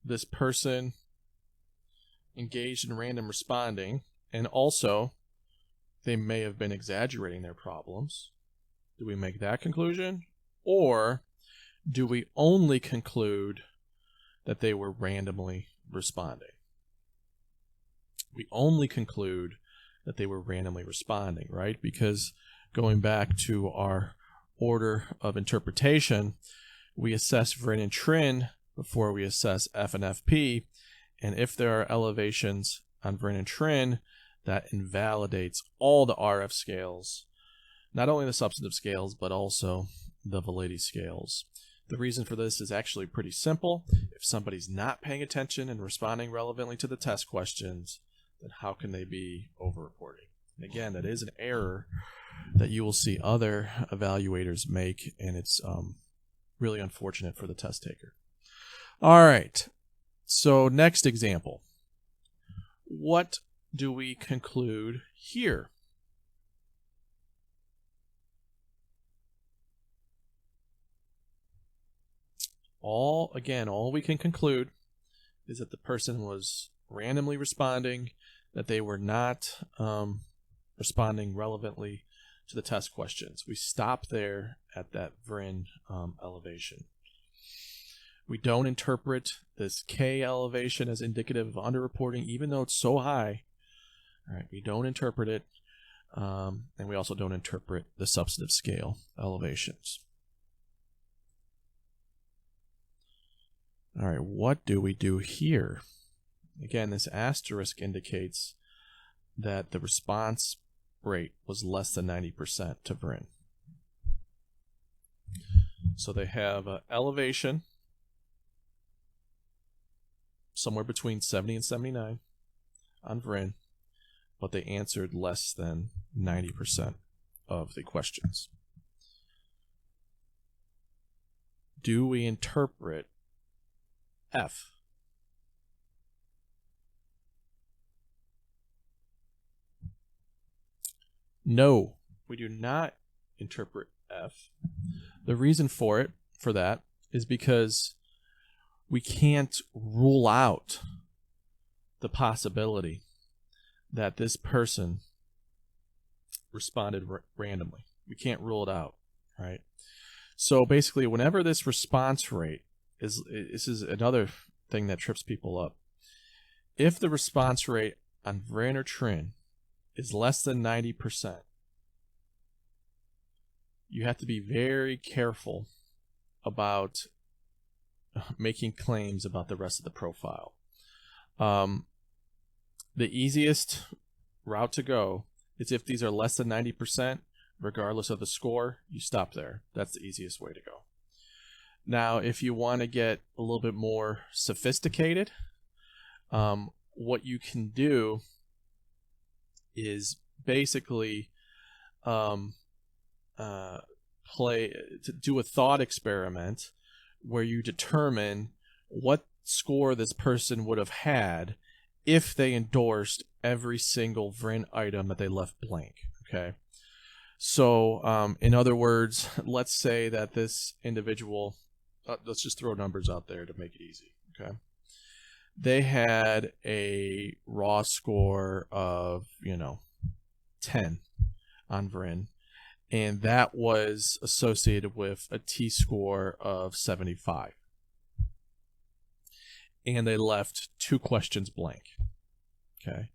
A: this person engaged in random responding, and also they may have been exaggerating their problems? Do we make that conclusion? Or do we only conclude that they were randomly responding? We only conclude that they were randomly responding, right? Because going back to our order of interpretation, we assess Vryn and Trin before we assess F and FP, and if there are elevations on Vryn and Trin, that invalidates all the RF scales, not only the substantive scales, but also the validity scales. The reason for this is actually pretty simple. If somebody's not paying attention and responding relevantly to the test questions, then how can they be over-reporting? And again, that is an error that you will see other evaluators make, and it's really unfortunate for the test taker. All right, so next example. What do we conclude here? All we can conclude is that the person was randomly responding, that they were not responding relevantly to the test questions. We stop there at that Vryn elevation. We don't interpret this K elevation as indicative of underreporting, even though it's so high. All right, we don't interpret it, and we also don't interpret the substantive scale elevations. All right, what do we do here? Again, this asterisk indicates that the response rate was less than 90% to Vryn. So they have an elevation somewhere between 70 and 79 on Vryn, but they answered less than 90% of the questions. Do we interpret F? No, we do not interpret F. The reason for that is because we can't rule out the possibility that this person responded randomly. We can't rule it out, right? So basically, whenever this response rate this is another thing that trips people up. If the response rate on Vryn or Trin is less than 90%, you have to be very careful about making claims about the rest of the profile. The easiest route to go is if these are less than 90%, regardless of the score, you stop there. That's the easiest way to go. Now, if you want to get a little bit more sophisticated, what you can do is basically do a thought experiment where you determine what score this person would have had if they endorsed every single VRIN item that they left blank. Okay. So, in other words, let's say that this individual, let's just throw numbers out there to make it easy. Okay. They had a raw score of, 10 on VRIN, and that was associated with a T-score of 75. And they left 2 questions blank. Okay.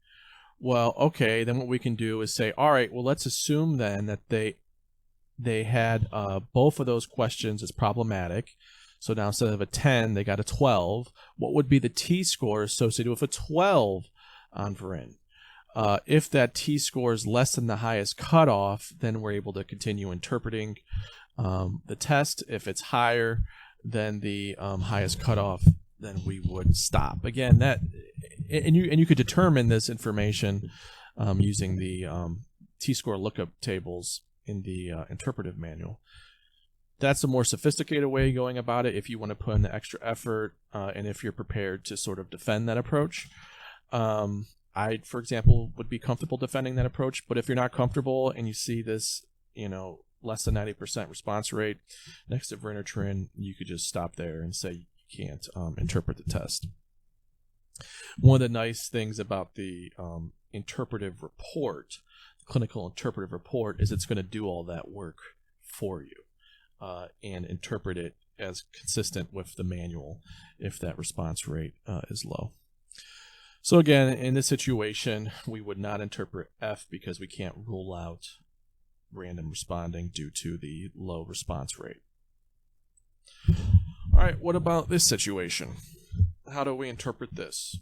A: Well, okay, then what we can do is say, all right, well, let's assume then that they had both of those questions as problematic. So now instead of a 10, they got a 12. What would be the T-score associated with a 12 on VRIN? If that T-score is less than the highest cutoff, then we're able to continue interpreting the test. If it's higher than the highest cutoff, then we would stop. Again, you could determine this information using the T-score lookup tables in the interpretive manual. That's a more sophisticated way of going about it if you want to put in the extra effort and if you're prepared to sort of defend that approach. I, for example, would be comfortable defending that approach, but if you're not comfortable and you see this, less than 90% response rate next to VRIN or TRIN, you could just stop there and say you can't interpret the test. One of the nice things about the interpretive report, the clinical interpretive report, is it's going to do all that work for you and interpret it as consistent with the manual if that response rate is low. So again, in this situation, we would not interpret F because we can't rule out random responding due to the low response rate. All right, what about this situation? How do we interpret this?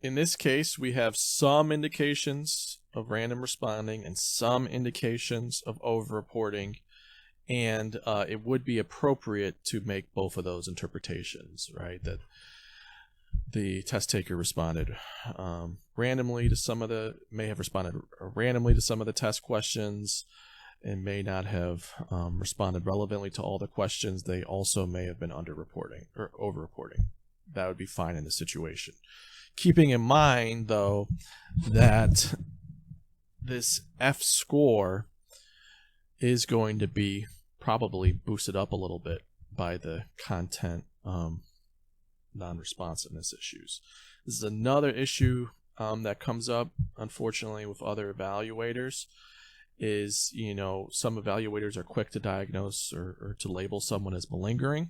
A: In this case, we have some indications of random responding and some indications of over-reporting, and it would be appropriate to make both of those interpretations, right? That the test taker responded randomly to some of the, may have responded randomly to some of the test questions and may not have responded relevantly to all the questions. They also may have been under-reporting or over-reporting. That would be fine in this situation. Keeping in mind, though, that this F score is going to be probably boosted up a little bit by the content non-responsiveness issues. This is another issue that comes up, unfortunately, with other evaluators, is, some evaluators are quick to diagnose or to label someone as malingering.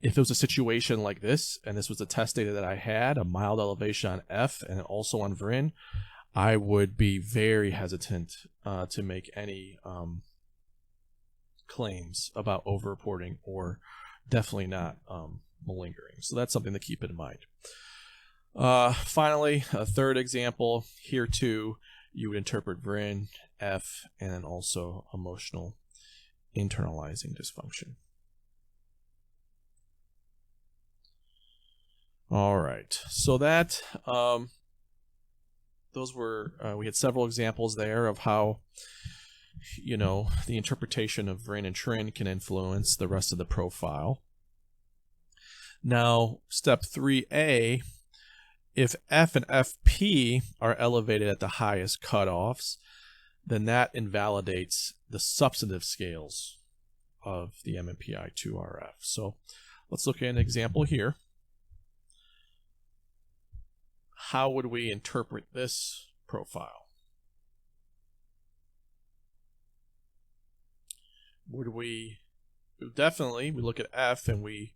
A: If it was a situation like this, and this was the test data that I had, a mild elevation on F and also on VRIN, I would be very hesitant to make any claims about over-reporting or definitely not malingering. So that's something to keep in mind. Finally, a third example, here too, you would interpret VRIN, F, and then also emotional internalizing dysfunction. All right, so that those were we had several examples there of how the interpretation of VRIN and TRIN can influence the rest of the profile. Now, step 3A, if F and FP are elevated at the highest cutoffs, then that invalidates the substantive scales of the MMPI-2-RF. So let's look at an example here. How would we interpret this profile? We look at F and we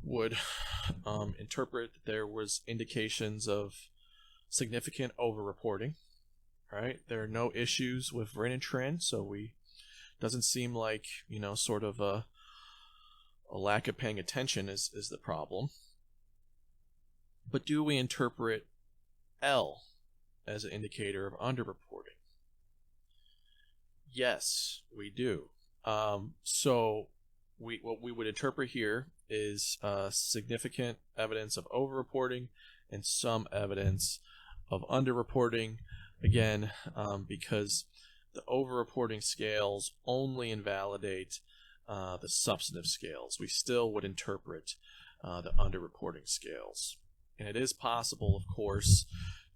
A: would interpret that there was indications of significant over-reporting, right? There are no issues with VRIN and TRIN, so doesn't seem like, sort of a lack of paying attention is the problem. But do we interpret L as an indicator of underreporting? Yes, we do. So what we would interpret here is significant evidence of overreporting and some evidence of underreporting. Again, because the over-reporting scales only invalidate the substantive scales. We still would interpret the under-reporting scales. And it is possible, of course,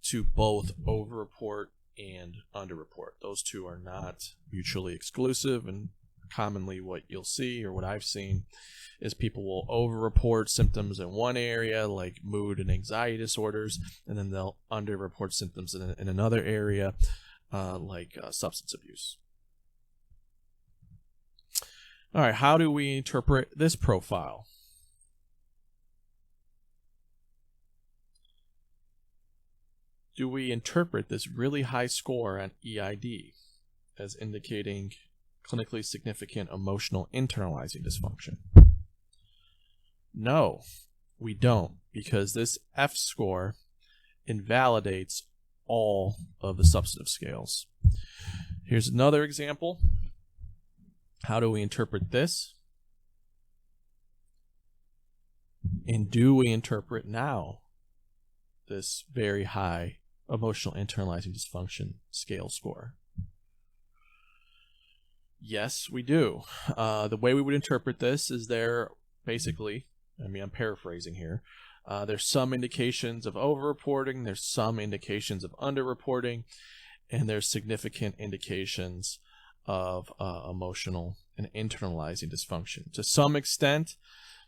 A: to both over-report and under-report. Those two are not mutually exclusive, and commonly what you'll see, or what I've seen, is people will over-report symptoms in one area, like mood and anxiety disorders, and then they'll under-report symptoms in another area, like substance abuse. All right, how do we interpret this profile? Do we interpret this really high score on EID as indicating clinically significant emotional internalizing dysfunction? No, we don't, because this F score invalidates all of the substantive scales. Here's another example. How do we interpret this? And do we interpret now this very high emotional internalizing dysfunction scale score? Yes, we do. The way we would interpret this is I'm paraphrasing here. There's some indications of over-reporting, there's some indications of under-reporting, and there's significant indications of emotional and internalizing dysfunction. To some extent,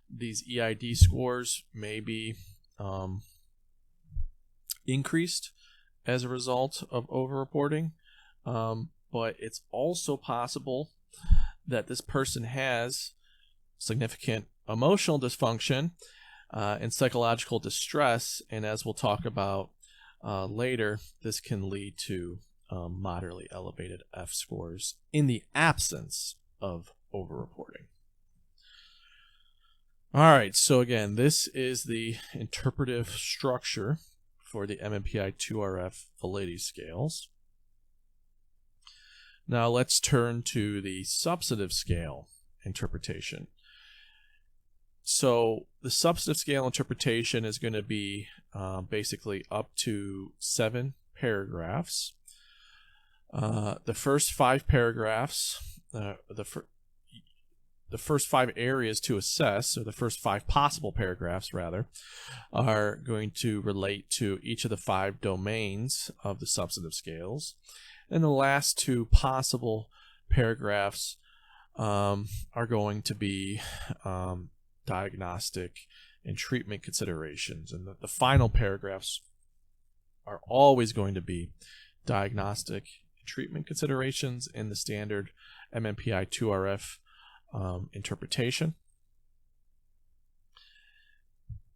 A: these EID scores may be increased as a result of over-reporting, but it's also possible that this person has significant emotional dysfunction and psychological distress, and as we'll talk about later, this can lead to moderately elevated F scores in the absence of over-reporting. All right, so again, this is the interpretive structure for the MMPI-2-RF validity scales. Now let's turn to the substantive scale interpretation. So the substantive scale interpretation is going to be basically up to 7 paragraphs. The first 5 paragraphs, the first 5 areas to assess, or the first 5 possible paragraphs rather, are going to relate to each of the 5 domains of the substantive scales. And the last 2 possible paragraphs are going to be diagnostic and treatment considerations. And the final paragraphs are always going to be diagnostic and treatment considerations in the standard MMPI-2-RF interpretation.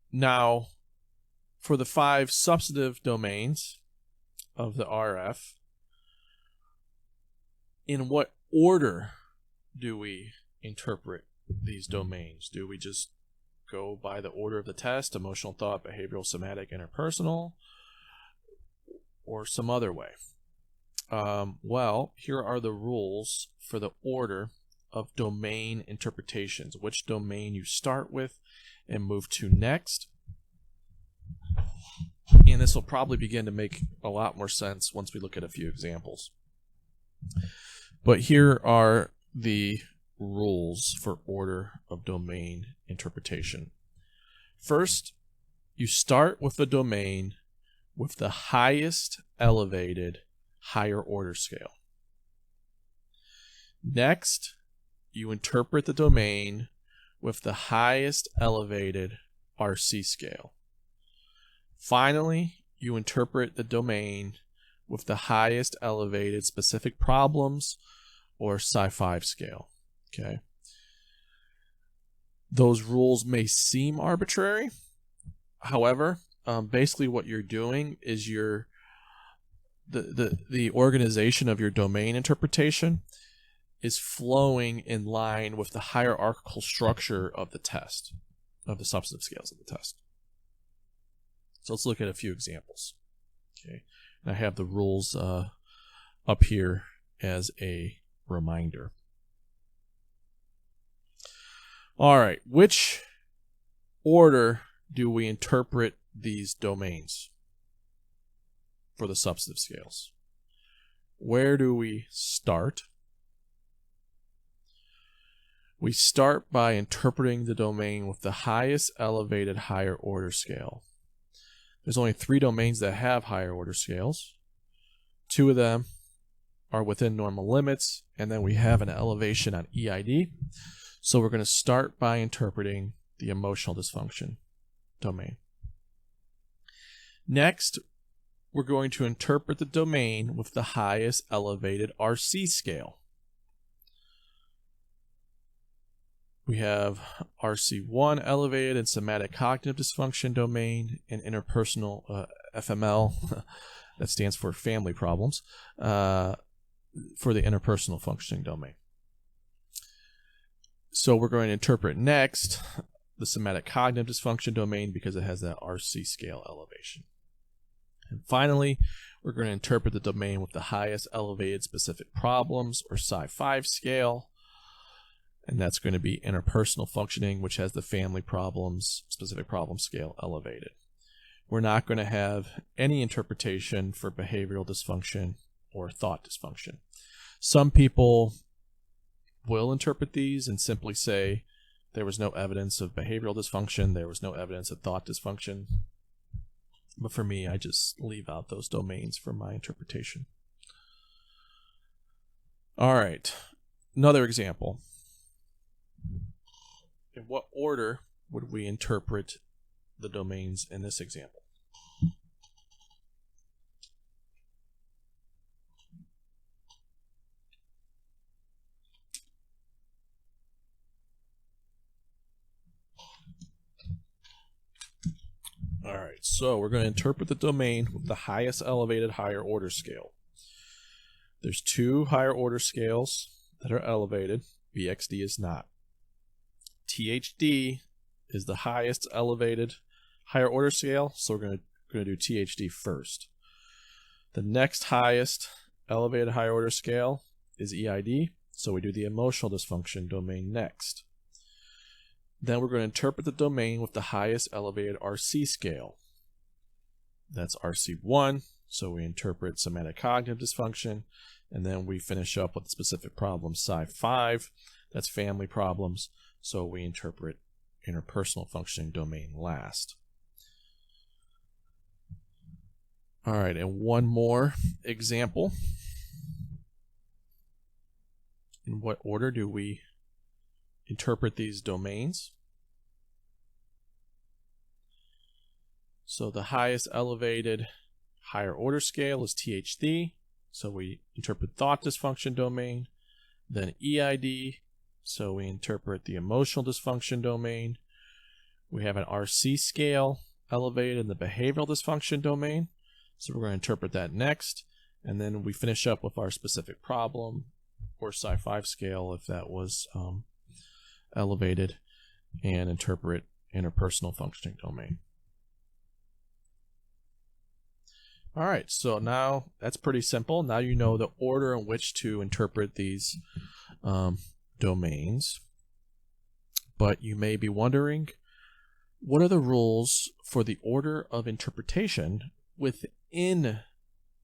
A: Now, for the 5 substantive domains of the RF, in what order do we interpret these domains? Do we just go by the order of the test, emotional, thought, behavioral, somatic, interpersonal, or some other way? Well, here are the rules for the order of domain interpretations, which domain you start with and move to next. And this will probably begin to make a lot more sense once we look at a few examples. But here are the rules for order of domain interpretation. First, you start with the domain with the highest elevated higher order scale. Next, you interpret the domain with the highest elevated RC scale. Finally, you interpret the domain with the highest elevated specific problems or Psi-5 scale. Okay. Those rules may seem arbitrary. However, basically what you're doing is the organization of your domain interpretation is flowing in line with the hierarchical structure of the test, of the substantive scales of the test. So let's look at a few examples. Okay, and I have the rules up here as a reminder. All right, which order do we interpret these domains for the substantive scales? where do we start? We start by interpreting the domain with the highest elevated higher order scale. There's only 3 domains that have higher order scales. 2 of them are within normal limits, and then we have an elevation on EID. So we're going to start by interpreting the emotional dysfunction domain. Next, we're going to interpret the domain with the highest elevated RC scale. We have RC1 elevated and somatic cognitive dysfunction domain and interpersonal FML, that stands for family problems, for the interpersonal functioning domain. So we're going to interpret next the somatic cognitive dysfunction domain because it has that RC scale elevation. And finally, we're going to interpret the domain with the highest elevated specific problems, or Psi-5 scale. And that's going to be interpersonal functioning, which has the family problems, specific problem scale elevated. We're not going to have any interpretation for behavioral dysfunction or thought dysfunction. Some people will interpret these and simply say there was no evidence of behavioral dysfunction, there was no evidence of thought dysfunction. But for me, I just leave out those domains for my interpretation. All right, another example. In what order would we interpret the domains in this example? All right, so we're going to interpret the domain with the highest elevated higher order scale. There's 2 higher order scales that are elevated. BXD is not. THD is the highest elevated higher order scale, so we're going to do THD first. The next highest elevated higher order scale is EID, so we do the emotional dysfunction domain next. Then we're going to interpret the domain with the highest elevated RC scale. That's RC1, so we interpret somatic cognitive dysfunction, and then we finish up with the specific problem Psi-5, that's family problems, so we interpret interpersonal functioning domain last. All right, and one more example. In what order do we interpret these domains? So the highest elevated higher order scale is THD, so we interpret thought dysfunction domain, then EID, so we interpret the emotional dysfunction domain. We have an RC scale elevated in the behavioral dysfunction domain, so we're going to interpret that next, and then we finish up with our specific problem, or Psi-5 scale if that was elevated, and interpret interpersonal functioning domain. All right, so now that's pretty simple. Now you know the order in which to interpret these domains. But you may be wondering, what are the rules for the order of interpretation within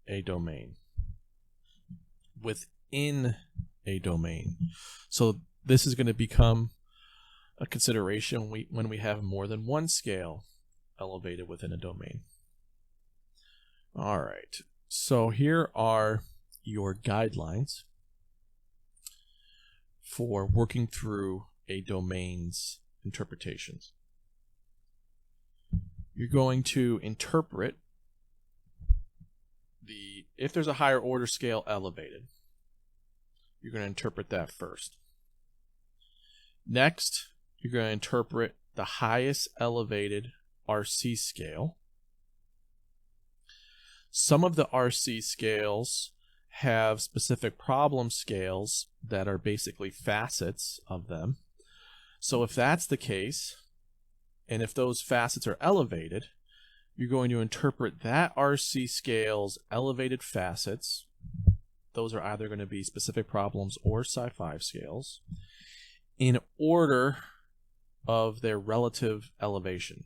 A: a domain? Within a domain. So this is going to become a consideration when we have more than one scale elevated within a domain. All right, so here are your guidelines for working through a domain's interpretations. You're going to interpret if there's a higher order scale elevated, you're going to interpret that first. Next, you're going to interpret the highest elevated RC scale. Some of the RC scales have specific problem scales that are basically facets of them. So if that's the case, and if those facets are elevated, you're going to interpret that RC scale's elevated facets. Those are either going to be specific problems or Psi-5 scales in order of their relative elevation.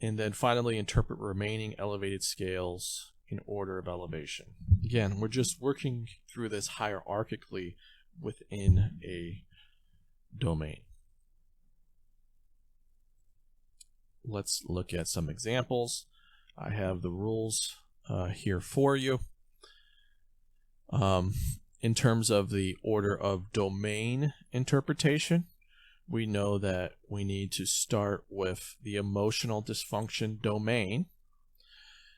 A: And then finally interpret remaining elevated scales in order of elevation. Again, we're just working through this hierarchically within a domain. Let's look at some examples. I have the rules here for you. In terms of the order of domain interpretation, we know that we need to start with the emotional dysfunction domain.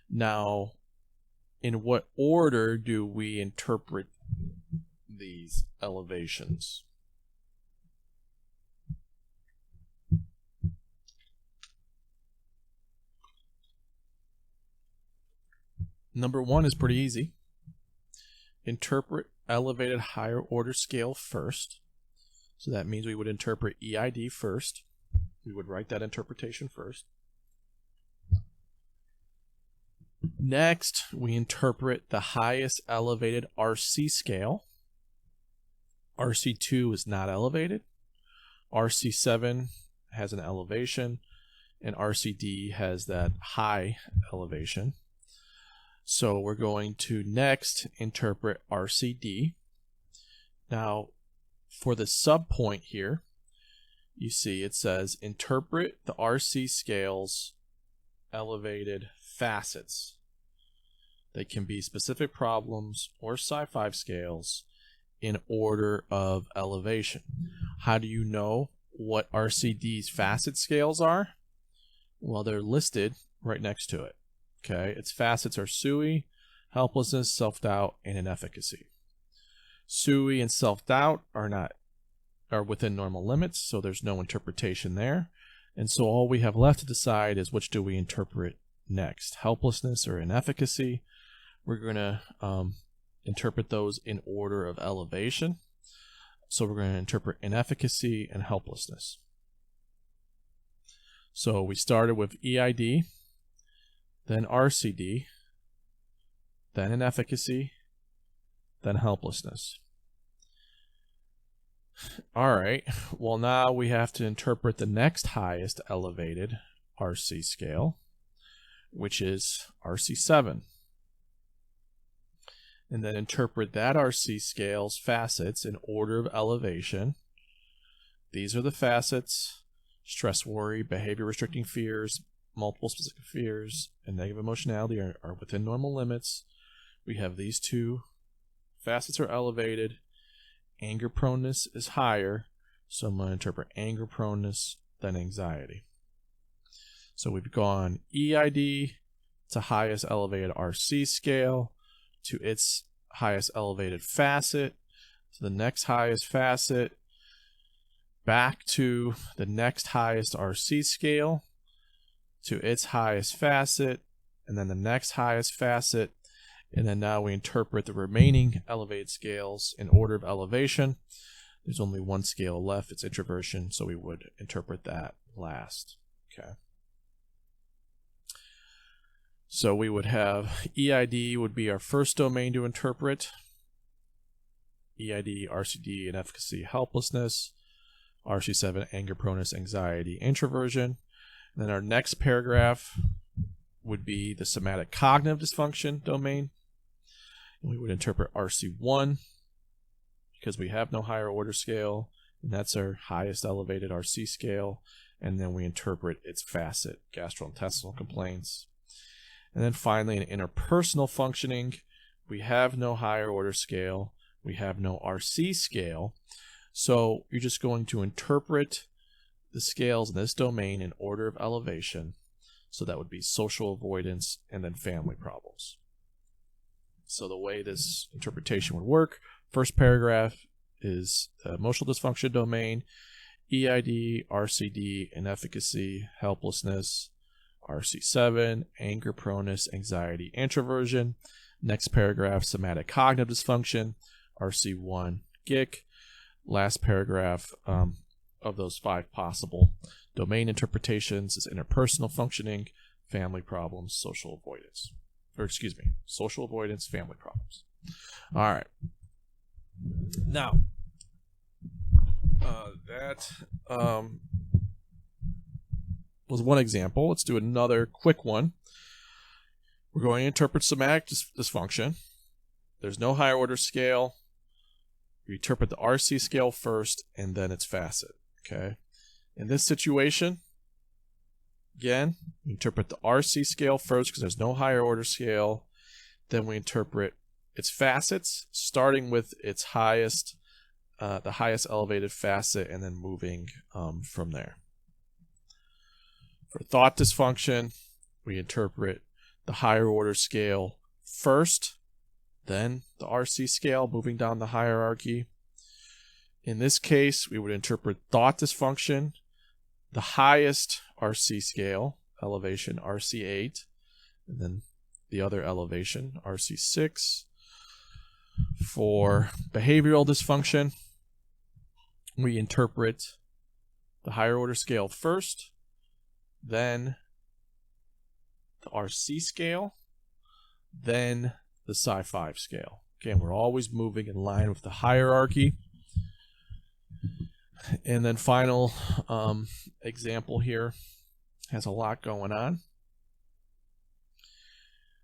A: Now, in what order do we interpret these elevations? Number one is pretty easy. Interpret elevated higher order scale first. So that means we would interpret EID first. We would write that interpretation first. Next, we interpret the highest elevated RC scale. RC2 is not elevated. RC7 has an elevation, and RCD has that high elevation. So we're going to next interpret RCD. Now, for the subpoint here, you see it says interpret the RC scale's elevated facets. They can be specific problems or Psi-5 scales in order of elevation. How do you know what RCD's facet scales are? Well, they're listed right next to it. Okay, its facets are SUI, helplessness, self-doubt, and inefficacy. SUI and self-doubt are within normal limits, so there's no interpretation there. And so all we have left to decide is which do we interpret next, helplessness or inefficacy. We're going to interpret those in order of elevation. So we're going to interpret inefficacy and helplessness. So we started with EID, then RCD, then inefficacy, then helplessness. All right, well now we have to interpret the next highest elevated RC scale, which is RC7. And then interpret that RC scale's facets in order of elevation. These are the facets: stress, worry, behavior restricting fears, multiple specific fears, and negative emotionality are within normal limits. We have these two facets are elevated. Anger proneness is higher, so I'm going to interpret anger proneness, then anxiety. So we've gone EID to highest elevated RC scale, to its highest elevated facet, to the next highest facet, back to the next highest RC scale, to its highest facet, and then the next highest facet, and then now we interpret the remaining elevated scales in order of elevation. There's only one scale left, it's introversion, so we would interpret that last. Okay. So we would have EID would be our first domain to interpret. EID, RCD, inefficacy, helplessness. RC7, anger proneness, anxiety, introversion. And then our next paragraph would be the somatic cognitive dysfunction domain. And we would interpret RC1 because we have no higher order scale, and that's our highest elevated RC scale. And then we interpret its facet, gastrointestinal complaints. And then finally, in interpersonal functioning, we have no higher order scale. We have no RC scale. So you're just going to interpret the scales in this domain in order of elevation. So that would be social avoidance and then family problems. So the way this interpretation would work, first paragraph is the emotional dysfunction domain, EID, RCD, inefficacy, helplessness, RC7, anger proneness, anxiety, introversion. Next paragraph, somatic cognitive dysfunction, RC1, GIC. Last paragraph of those 5 possible domain interpretations is interpersonal functioning, family problems, social avoidance. Social avoidance, family problems. All right. Now, that was one example. Let's do another quick one. We're going to interpret somatic dysfunction. There's no higher order scale. We interpret the RC scale first and then its facet. Okay. In this situation, again, we interpret the RC scale first because there's no higher order scale. Then we interpret its facets, starting with its highest, the highest elevated facet, and then moving from there. For thought dysfunction, we interpret the higher order scale first, then the RC scale, moving down the hierarchy. In this case, we would interpret thought dysfunction, the highest RC scale, elevation RC8, and then the other elevation, RC6. For behavioral dysfunction, we interpret the higher order scale first, then the RC scale, then the Psi-5 scale. Again, we're always moving in line with the hierarchy. And then final example here has a lot going on.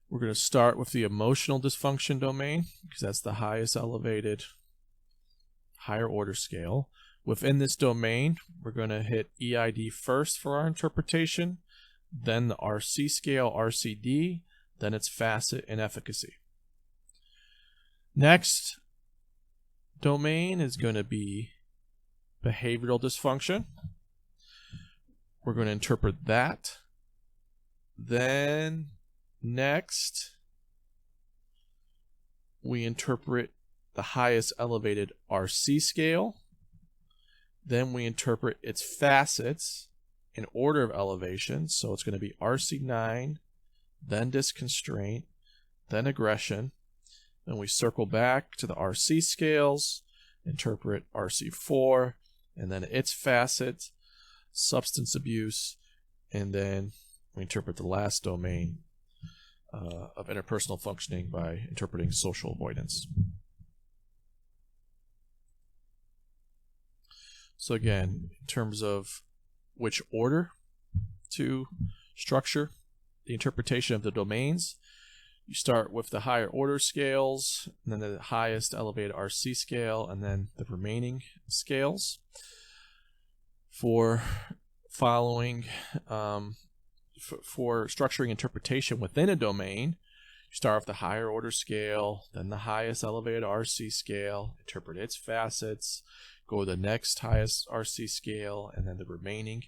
A: We're going to start with the emotional dysfunction domain because that's the highest elevated higher order scale. Within this domain, we're going to hit EID first for our interpretation, then the RC scale, RCD, then its facet and efficacy. Next domain is going to be behavioral dysfunction. We're going to interpret that. Then next, we interpret the highest elevated RC scale. Then we interpret its facets in order of elevation. So it's going to be RC9, then disconstraint, then aggression. Then we circle back to the RC scales, interpret RC4, and then its facet, substance abuse, and then we interpret the last domain of interpersonal functioning by interpreting social avoidance. So again, in terms of which order to structure the interpretation of the domains, you start with the higher order scales, and then the highest elevated RC scale, and then the remaining scales. For following, for structuring interpretation within a domain, you start with the higher order scale, then the highest elevated RC scale, interpret its facets, go to the next highest RC scale, and then the remaining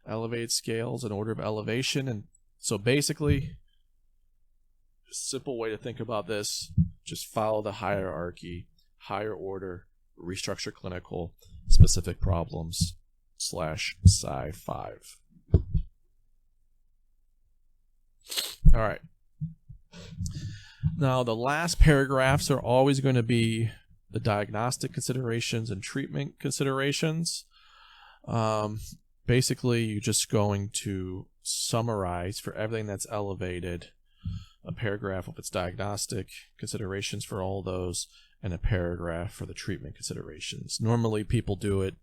A: elevated scales in order of elevation. And so basically, a simple way to think about this, just follow the hierarchy, higher order, restructure clinical, specific problems, / Psi-5. All right. Now, the last paragraphs are always going to be the diagnostic considerations and treatment considerations. Basically, you're just going to summarize for everything that's elevated a paragraph of its diagnostic considerations for all those and a paragraph for the treatment considerations. Normally, people do it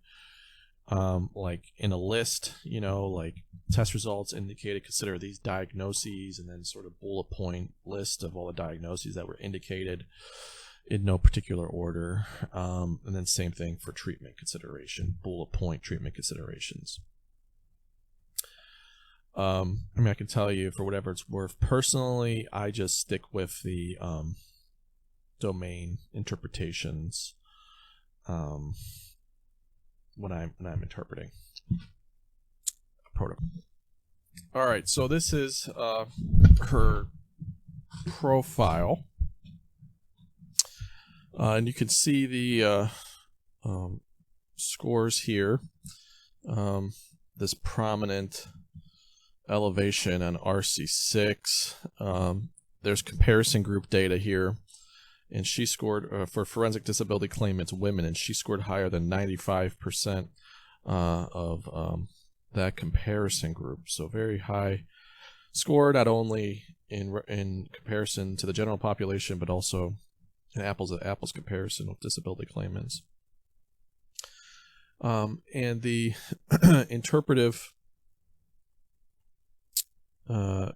A: like in a list, you know, like test results indicated, consider these diagnoses, and then sort of bullet point list of all the diagnoses that were indicated in no particular order. And then same thing for treatment consideration, bullet point treatment considerations. I mean, I can tell you for whatever it's worth, personally, I just stick with the domain interpretations when I'm interpreting a protocol. All right, so this is her profile, and you can see the scores here. This prominent elevation on RC6. There's comparison group data here, and she scored for forensic disability claimants, women, and she scored higher than 95% of that comparison group. So very high score, not only in comparison to the general population, but also an apples to apples comparison with disability claimants. And the interpretive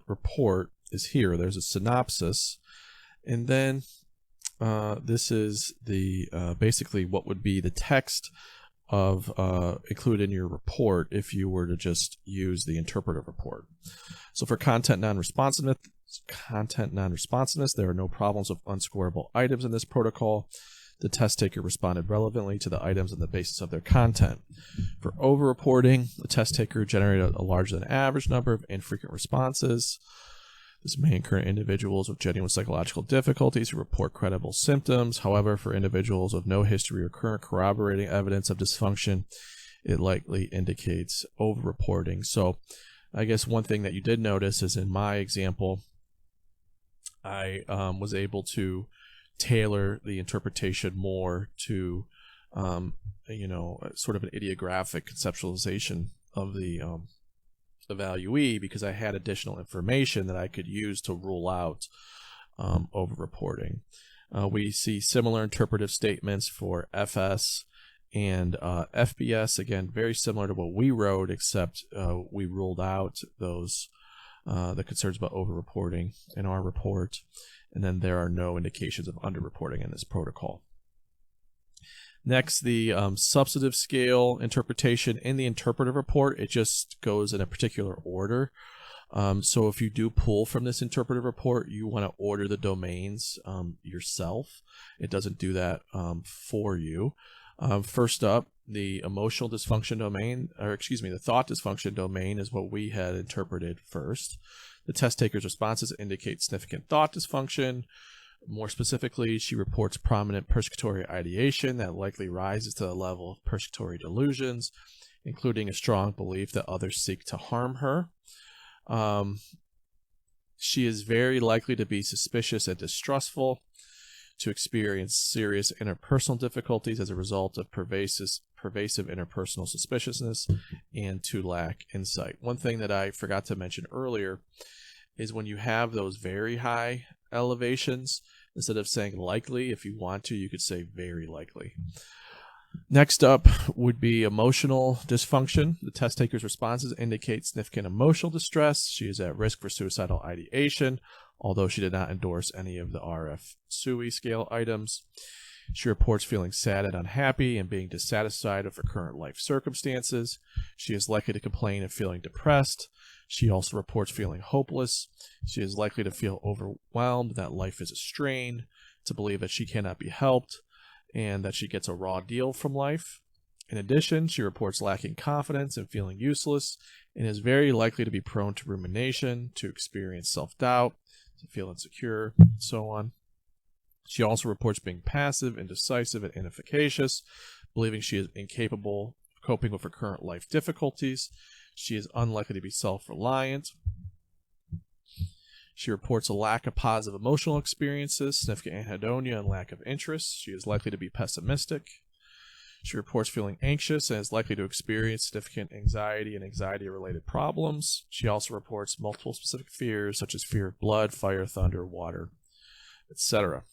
A: report is here. There's a synopsis, and then this is the basically what would be the text of included in your report if you were to just use the interpretive report. So for content non-responsiveness, there are no problems with unscorable items in this protocol. The test taker responded relevantly to the items on the basis of their content. For over-reporting, the test taker generated a larger than average number of infrequent responses. This may occur in individuals with genuine psychological difficulties who report credible symptoms. However, for individuals with no history or current corroborating evidence of dysfunction, it likely indicates over-reporting. So I guess one thing that you did notice is in my example, I was able to tailor the interpretation more to, sort of an ideographic conceptualization of the evaluee, because I had additional information that I could use to rule out over-reporting. We see similar interpretive statements for FS and FBS, again, very similar to what we wrote, except we ruled out those the concerns about over-reporting in our report, and then there are no indications of under-reporting in this protocol. Next, the substantive scale interpretation. In the interpretive report, it just goes in a particular order. So if you do pull from this interpretive report, you want to order the domains yourself. It doesn't do that for you. First up, the emotional dysfunction domain, the thought dysfunction domain is what we had interpreted first. The test taker's responses indicate significant thought dysfunction. More specifically, she reports prominent persecutory ideation that likely rises to the level of persecutory delusions, including a strong belief that others seek to harm her. She is very likely to be suspicious and distrustful, to experience serious interpersonal difficulties as a result of pervasive interpersonal suspiciousness, and to lack insight. One thing that I forgot to mention earlier is when you have those very high elevations, instead of saying likely, if you want to, you could say very likely. Next up would be emotional dysfunction. The test taker's responses indicate significant emotional distress. She is at risk for suicidal ideation, although she did not endorse any of the RF SUI scale items. She reports feeling sad and unhappy and being dissatisfied with her current life circumstances. She is likely to complain of feeling depressed. She also reports feeling hopeless. She is likely to feel overwhelmed that life is a strain, to believe that she cannot be helped, and that she gets a raw deal from life. In addition, she reports lacking confidence and feeling useless, and is very likely to be prone to rumination, to experience self-doubt, to feel insecure, and so on. She also reports being passive, indecisive, and inefficacious, believing she is incapable of coping with her current life difficulties. She is unlikely to be self-reliant. She reports a lack of positive emotional experiences, significant anhedonia, and lack of interest. She is likely to be pessimistic. She reports feeling anxious and is likely to experience significant anxiety and anxiety-related problems. She also reports multiple specific fears, such as fear of blood, fire, thunder, water, etc.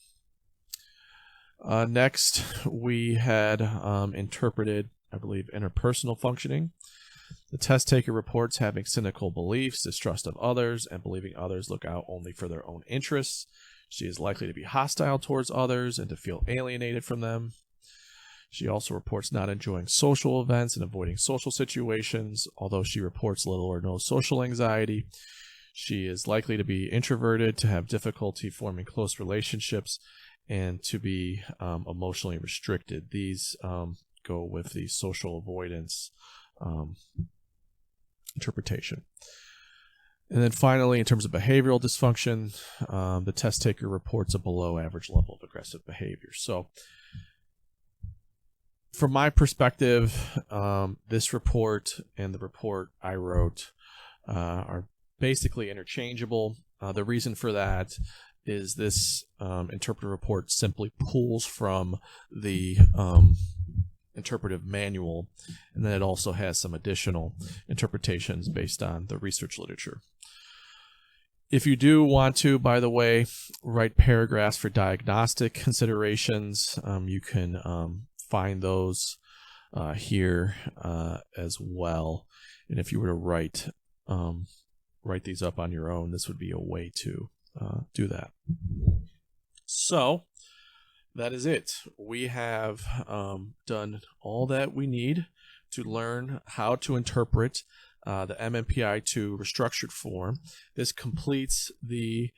A: Next, we had interpreted, I believe, interpersonal functioning. The test taker reports having cynical beliefs, distrust of others, and believing others look out only for their own interests. She is likely to be hostile towards others and to feel alienated from them. She also reports not enjoying social events and avoiding social situations. Although she reports little or no social anxiety, she is likely to be introverted, to have difficulty forming close relationships, and to be emotionally restricted. These go with the social avoidance interpretation. And then finally, in terms of behavioral dysfunction, the test taker reports a below average level of aggressive behavior. So from my perspective, this report and the report I wrote are basically interchangeable. The reason for that is this interpretive report simply pulls from the interpretive manual, and then it also has some additional interpretations based on the research literature. If you do want to, by the way, write paragraphs for diagnostic considerations, you can find those here as well. And if you were to write write these up on your own, this would be a way to do that. So that is it. We have done all that we need to learn how to interpret the MMPI-2 restructured form. This completes the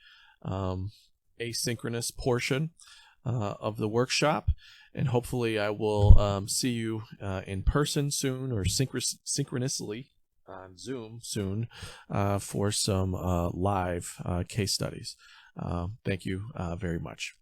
A: asynchronous portion of the workshop, and hopefully I will see you in person soon, or synchronously on Zoom soon, for some live case studies. Thank you very much.